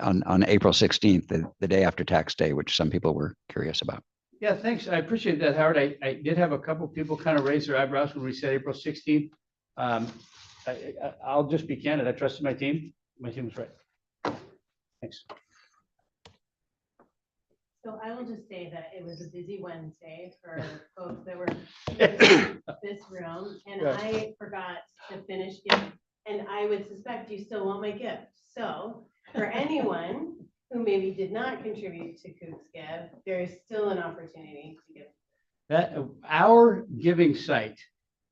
on April 16th, the day after tax day, which some people were curious about. Yeah, thanks. I appreciate that, Howard. I did have a couple people kind of raise their eyebrows when we said April 16th. I'll just be candid. I trusted my team. My team was right. Thanks. So I will just say that it was a busy Wednesday for folks that were in this room, and Good. I forgot to finish giving. And I would suspect you still want my gift. So for anyone who maybe did not contribute to Cook's Give, there is still an opportunity to give. That our giving site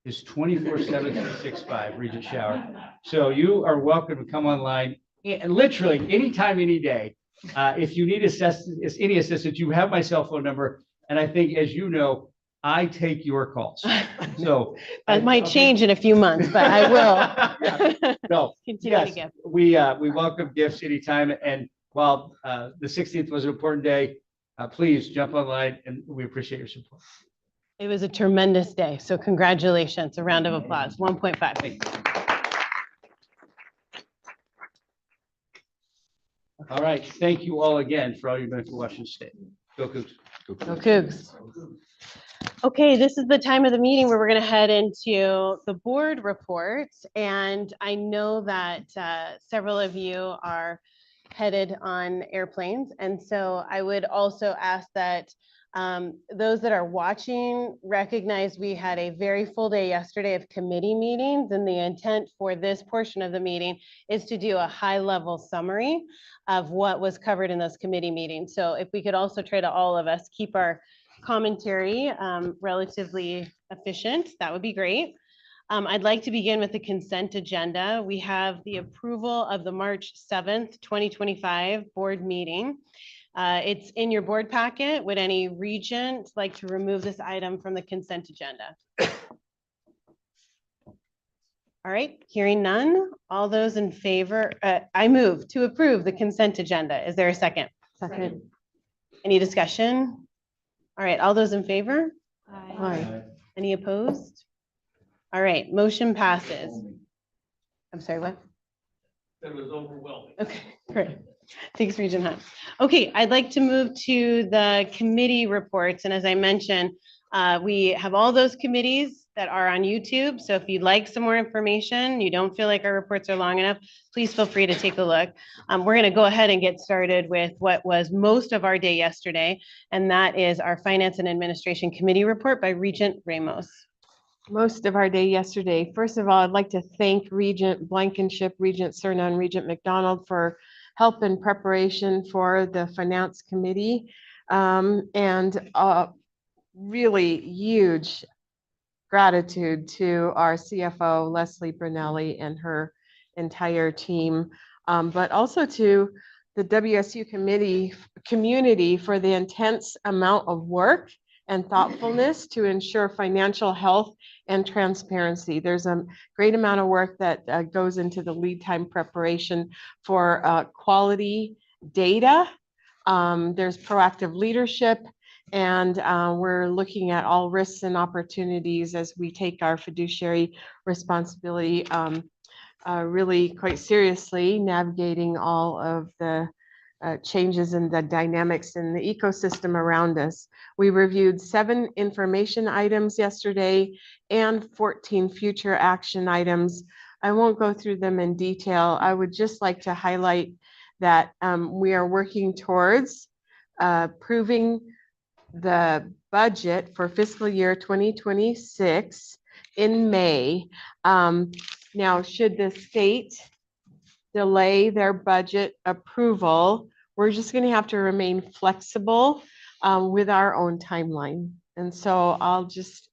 is 24/7, 365, Regent Shower. So you are welcome to come online and literally anytime, any day. If you need any assistance, you have my cell phone number. And I think, as you know, I take your calls. So That might change in a few months, but I will. No, Continue to yes, give. we welcome gifts anytime. And while the 16th was an important day, please jump online and we appreciate your support. It was a tremendous day. So congratulations. A round of applause. 1.5. All right. Thank you all again for all you've done for Washington State. Go Cougs. Go Cougs. Okay, this is the time of the meeting where we're going to head into the board reports. And I know that several of you are headed on airplanes. And so I would also ask that those that are watching recognize we had a very full day yesterday of committee meetings. And the intent for this portion of the meeting is to do a high-level summary of what was covered in those committee meetings. So if we could also try to all of us keep our commentary relatively efficient, that would be great. I'd like to begin with the consent agenda. We have the approval of the March 7th, 2025 board meeting. It's in your board packet. Would any regent like to remove this item from the consent agenda? All right, hearing none. All those in favor, I move to approve the consent agenda. Is there a second? Second. Any discussion? All right, all those in favor? Aye. Any opposed? All right, motion passes. I'm sorry, what? That was overwhelming. Okay, great. Thanks, Regent Hunt. Okay, I'd like to move to the committee reports. And as I mentioned, we have all those committees that are on YouTube. So if you'd like some more information, you don't feel like our reports are long enough, please feel free to take a look. We're going to go ahead and get started with what was most of our day yesterday, and that is our Finance and Administration Committee report by Regent Ramos. Most of our day yesterday. First of all, I'd like to thank Regent Blankenship, Regent Cerna, and Regent McDonald for help in preparation for the Finance Committee. And really huge gratitude to our CFO, Leslie Brunelli, and her entire team, but also to the WSU community for the intense amount of work and thoughtfulness to ensure financial health and transparency. There's a great amount of work that goes into the lead time preparation for quality data. There's proactive leadership, and we're looking at all risks and opportunities as we take our fiduciary responsibility really quite seriously, navigating all of the changes in the dynamics in the ecosystem around us. We reviewed 7 information items yesterday and 14 future action items. I won't go through them in detail. I would just like to highlight that we are working towards approving the budget for fiscal year 2026 in May. Now, should the state delay their budget approval, we're just going to have to remain flexible with our own timeline. And so I'll just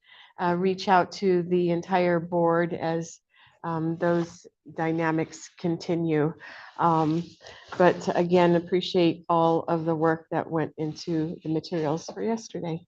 reach out to the entire board as those dynamics continue. But again, appreciate all of the work that went into the materials for yesterday.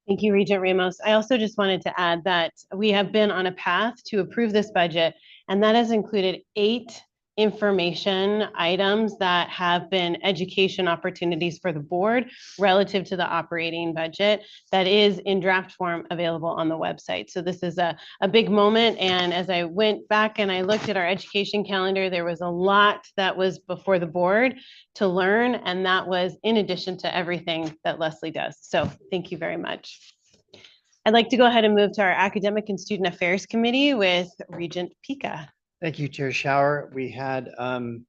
Thank you, Regent Ramos. I also just wanted to add that we have been on a path to approve this budget, and that has included 8 information items that have been education opportunities for the board relative to the operating budget that is in draft form available on the website. So this is a big moment. And as I went back and I looked at our education calendar, there was a lot that was before the board to learn. And that was in addition to everything that Leslie does. So thank you very much. I'd like to go ahead and move to our Academic and Student Affairs Committee with Regent Pika. Thank you, Chair Shower. We had 3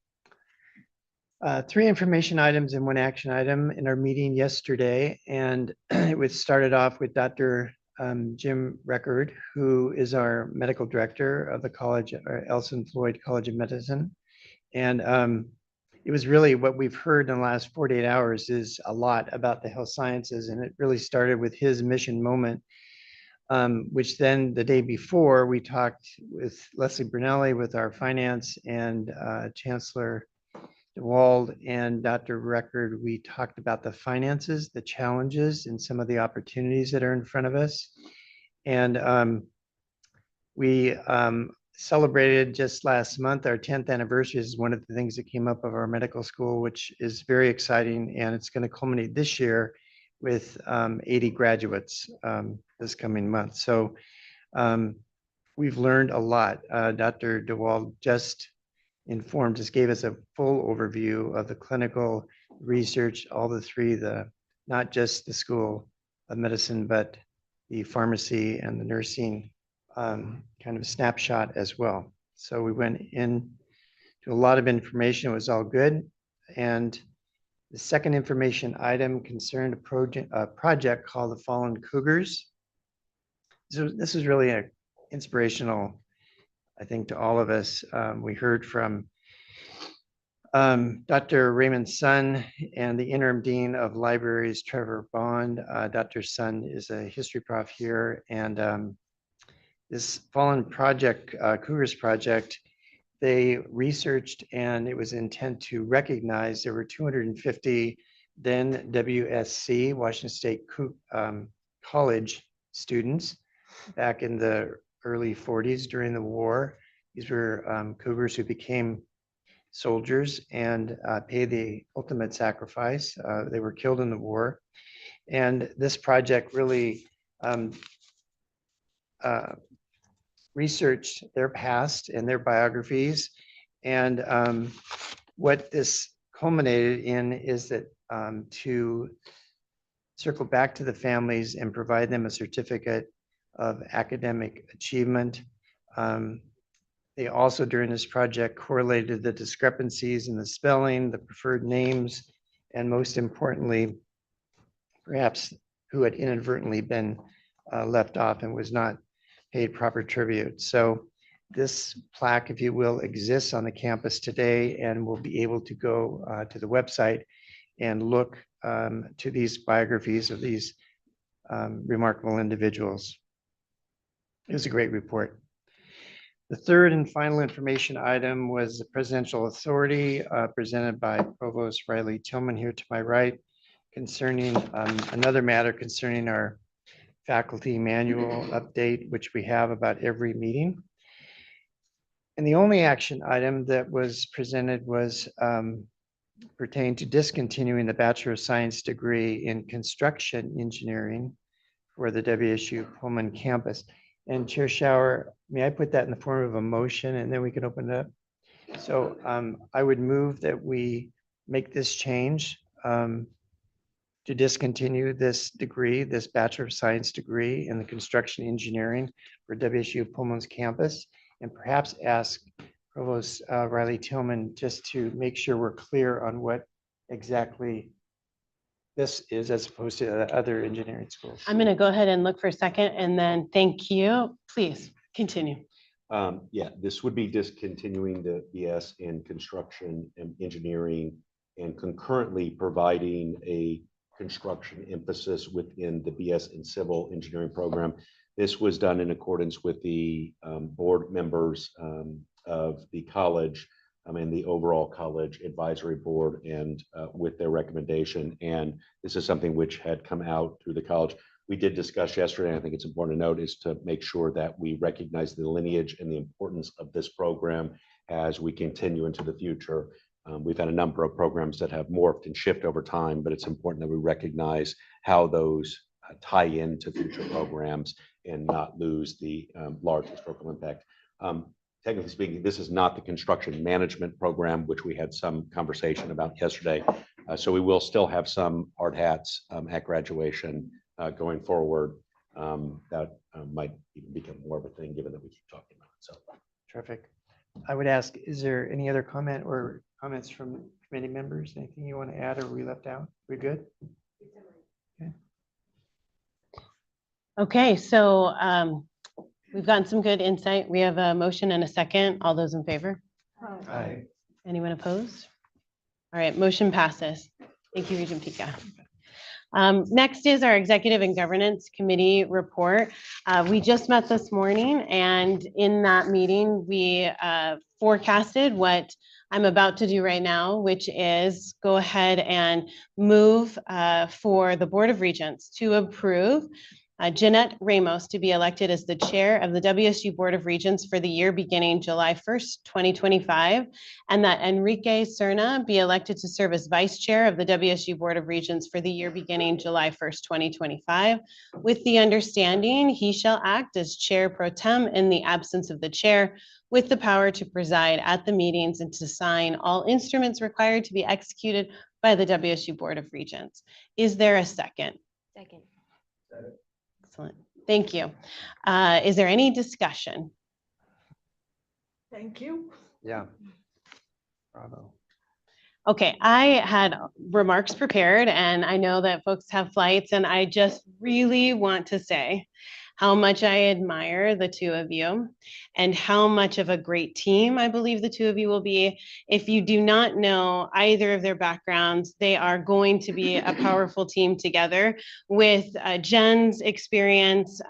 information items and 1 action item in our meeting yesterday. And it was started off with Dr. Jim Record, who is our medical director of the college, or Elson Floyd College of Medicine. And it was really what we've heard in the last 48 hours is a lot about the health sciences. And it really started with his mission moment, which then the day before we talked with Leslie Brunelli with our finance and Chancellor DeWald and Dr. Record. We talked about the finances, the challenges, and some of the opportunities that are in front of us. And we celebrated just last month our 10th anniversary. Is one of the things that came up of our medical school, which is very exciting, and it's going to culminate this year with 80 graduates this coming month. So we've learned a lot. Dr. DeWald just informed us, gave us a full overview of the clinical research, all the 3, not just the School of Medicine, but the pharmacy and the nursing kind of snapshot as well. So we went in to a lot of information. It was all good. And the second information item concerned a project called the Fallen Cougars. So this is really an inspirational, I think, to all of us. We heard from Dr. Raymond Sun and the interim dean of libraries, Trevor Bond. Dr. Sun is a history prof here, and this Fallen Project, Cougars Project, they researched, and it was intent to recognize there were 250 then WSC, Washington State College students back in the early 40s during the war. These were Cougars who became soldiers and paid the ultimate sacrifice. They were killed in the war. And this project really researched their past and their biographies. And what this culminated in is that to circle back to the families and provide them a certificate of academic achievement. They also, during this project, correlated the discrepancies in the spelling, the preferred names, and most importantly, perhaps who had inadvertently been left off and was not paid proper tribute. So this plaque, if you will, exists on the campus today and will be able to go to the website and look to these biographies of these remarkable individuals. It was a great report. The third and final information item was the presidential authority presented by Provost Riley Tillman here to my right concerning another matter concerning our faculty manual update, which we have about every meeting. And the only action item that was presented was pertained to discontinuing the Bachelor of Science degree in construction engineering for the WSU Pullman campus. And Chair Shower, may I put that in the form of a motion and then we can open it up? So I would move that we make this change to discontinue this degree, this Bachelor of Science degree in the construction engineering for WSU Pullman's campus, and perhaps ask Provost Riley Tillman just to make sure we're clear on what exactly this is as opposed to the other engineering schools. I'm going to go ahead and look for a second and then thank you. Please continue. Yeah, this would be discontinuing the BS in construction and engineering and concurrently providing a construction emphasis within the BS in civil engineering program. This was done in accordance with the board members of the college and the overall college advisory board and with their recommendation. And this is something which had come out through the college. We did discuss yesterday, and I think it's important to note, is to make sure that we recognize the lineage and the importance of this program as we continue into the future. We've had a number of programs that have morphed and shifted over time, but it's important that we recognize how those tie into future programs and not lose the large historical impact. Technically speaking, this is not the construction management program, which we had some conversation about yesterday. So we will still have some hard hats at graduation going forward. That might even become more of a thing given that we keep talking about it. So Terrific. I would ask, is there any other comment or comments from committee members? Anything you want to add or we left out? We're good? Okay, so we've gotten some good insight. We have a motion and a second. All those in favor? Aye. Anyone opposed? All right, motion passes. Thank you, Regent Pika. Next is our Executive and Governance Committee report. We just met this morning, and in that meeting, we forecasted what I'm about to do right now, which is go ahead and move for the Board of Regents to approve Jeanette Ramos to be elected as the chair of the WSU Board of Regents for the year beginning July 1st, 2025, and that Enrique Serna be elected to serve as vice chair of the WSU Board of Regents for the year beginning July 1st, 2025, with the understanding he shall act as chair pro tem in the absence of the chair, with the power to preside at the meetings and to sign all instruments required to be executed by the WSU Board of Regents. Is there a second? Second. Excellent. Thank you. Is there any discussion? Thank you. Yeah. Bravo. Okay, I had remarks prepared, and I know that folks have flights, and I just really want to say how much I admire the two of you and how much of a great team I believe the two of you will be. If you do not know either of their backgrounds, they are going to be a powerful team together with Jen's experience,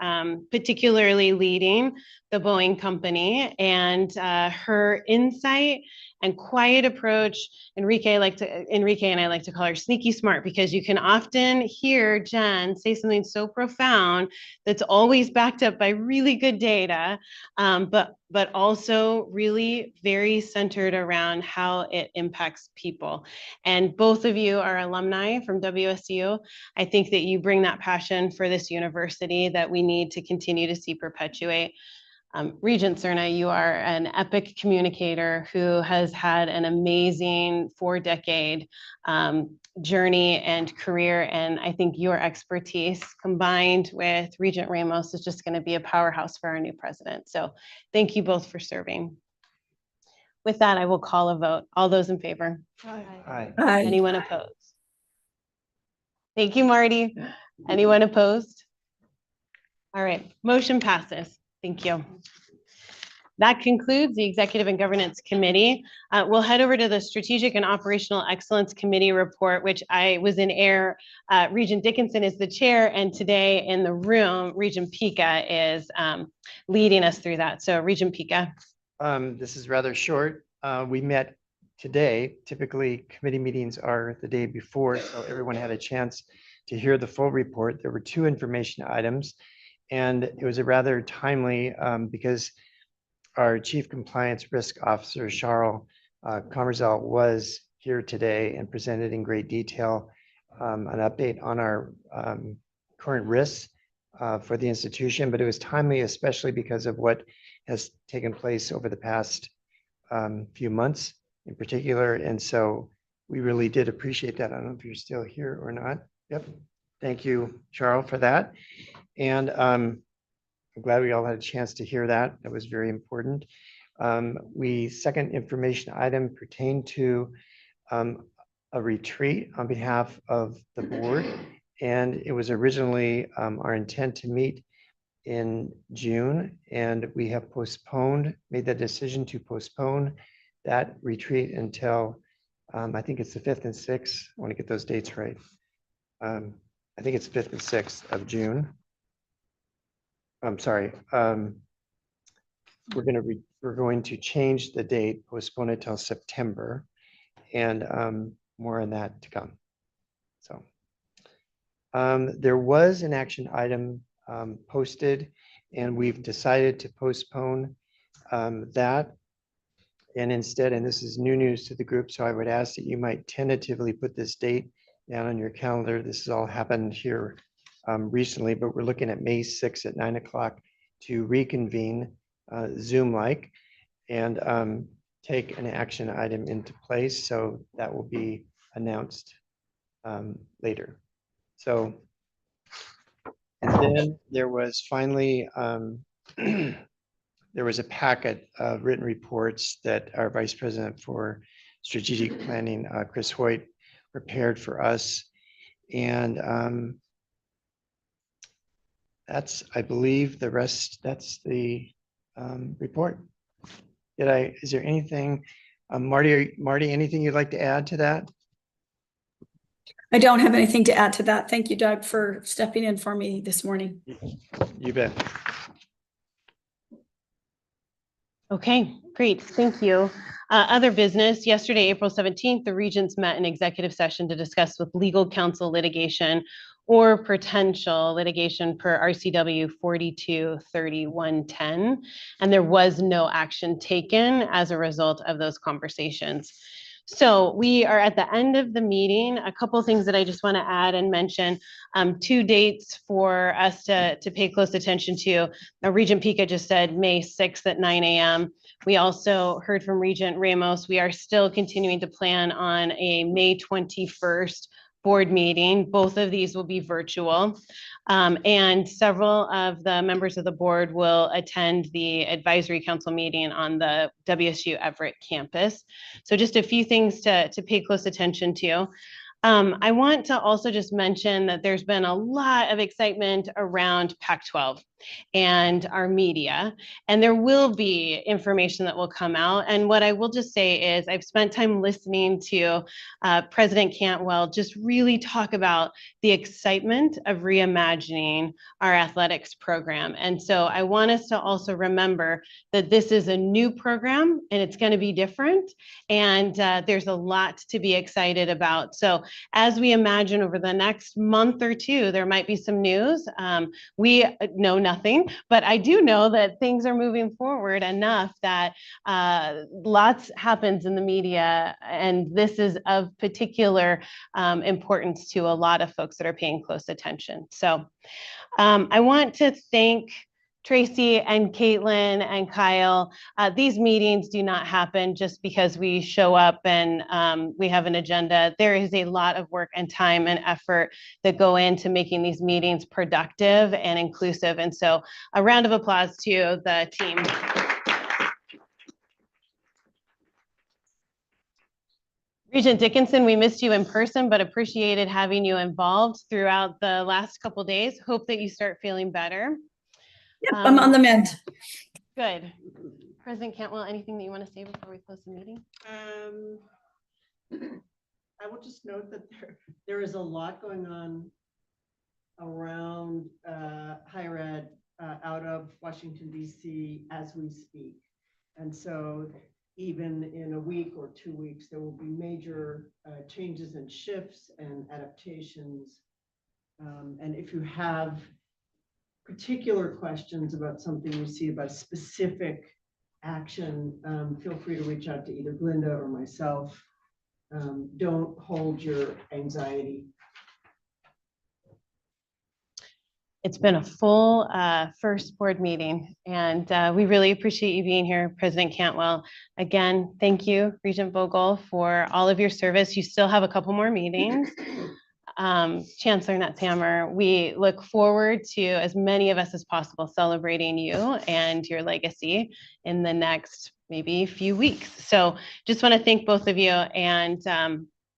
particularly leading the Boeing company, and her insight and quiet approach. Enrique and I like to call her sneaky smart, because you can often hear Jen say something so profound that's always backed up by really good data, but also really very centered around how it impacts people. And both of you are alumni from WSU. I think that you bring that passion for this university that we need to continue to see perpetuate. Regent Serna, you are an epic communicator who has had an amazing 4-decade journey and career. And I think your expertise combined with Regent Ramos is just going to be a powerhouse for our new president. So thank you both for serving. With that, I will call a vote. All those in favor? Aye. Aye. Anyone opposed? Thank you, Marty. Anyone opposed? All right, motion passes. Thank you. That concludes the Executive and Governance Committee. We'll head over to the Strategic and Operational Excellence Committee report, which I was in air. Regent Dickinson is the chair, and today in the room, Regent Pika is leading us through that. So Regent Pika. This is rather short. We met today. Typically, committee meetings are the day before, so everyone had a chance to hear the full report. There were 2 information items, and it was a rather timely because our Chief Compliance Risk Officer, Charles Comerzel, was here today and presented in great detail an update on our current risks for the institution, but it was timely, especially because of what has taken place over the past few months in particular. And so we really did appreciate that. I don't know if you're still here or not. Yep. Thank you, Charles, for that. And I'm glad we all had a chance to hear that. That was very important. Second information item pertained to a retreat on behalf of the board. And it was originally our intent to meet in June, and we have made the decision to postpone that retreat until I think it's the 5th and 6th. I want to get those dates right. I think it's 5th and 6th of June. I'm sorry. We're going to change the date, postpone it till September, and more on that to come. So there was an action item posted, and we've decided to postpone that. And instead, and this is new news to the group, so I would ask that you might tentatively put this date down on your calendar. This has all happened here recently, but we're looking at May 6th at 9 o'clock to reconvene Zoom-like and take an action item into place. So that will be announced later. So, and then there was finally, there was a packet of written reports that our Vice President for Strategic Planning, Chris Hoyt, prepared for us. And that's, I believe, the rest, that's the report. Is there anything, Marty, anything you'd like to add to that? I don't have anything to add to that. Thank you, Doug, for stepping in for me this morning. You bet. Okay, great. Thank you. Other business, yesterday, April 17th, the Regents met in executive session to discuss with legal counsel litigation or potential litigation per RCW 423110. And there was no action taken as a result of those conversations. So we are at the end of the meeting. A couple things that I just want to add and mention. 2 dates for us to pay close attention to. Regent Pica just said May 6th at 9 a.m. We also heard from Regent Ramos. We are still continuing to plan on a May 21st board meeting. Both of these will be virtual. And several of the members of the board will attend the advisory council meeting on the WSU Everett campus. So just a few things to pay close attention to. I want to also just mention that there's been a lot of excitement around Pac-12 and our media, and there will be information that will come out. And what I will just say is I've spent time listening to President Cantwell just really talk about the excitement of reimagining our athletics program. And so I want us to also remember that this is a new program and it's going to be different. And there's a lot to be excited about. So as we imagine over the next month or two, there might be some news. We know nothing, but I do know that things are moving forward enough that lots happens in the media, and this is of particular importance to a lot of folks that are paying close attention. So I want to thank Tracy and Caitlin and Kyle. These meetings do not happen just because we show up and we have an agenda. There is a lot of work and time and effort that go into making these meetings productive and inclusive. And so a round of applause to the team. Regent Dickinson, we missed you in person, but appreciated having you involved throughout the last couple of days. Hope that you start feeling better. Yep, I'm on the mend. Good. President Cantwell, anything that you want to say before we close the meeting? I will just note that there is a lot going on around higher ed out of Washington, D.C. as we speak. And so even in a week or 2 weeks, there will be major changes and shifts and adaptations. And if you have particular questions about something you see about specific action, feel free to reach out to either Glinda or myself. Don't hold your anxiety. It's been a full first board meeting, and we really appreciate you being here, President Cantwell. Again, thank you, Regent Vogel, for all of your service. You still have a couple more meetings. Chancellor Nutshammer, we look forward to as many of us as possible celebrating you and your legacy in the next maybe few weeks. So just want to thank both of you. And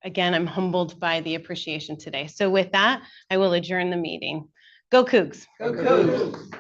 again, I'm humbled by the appreciation today. So with that, I will adjourn the meeting. Go Cougs. Go Cougs.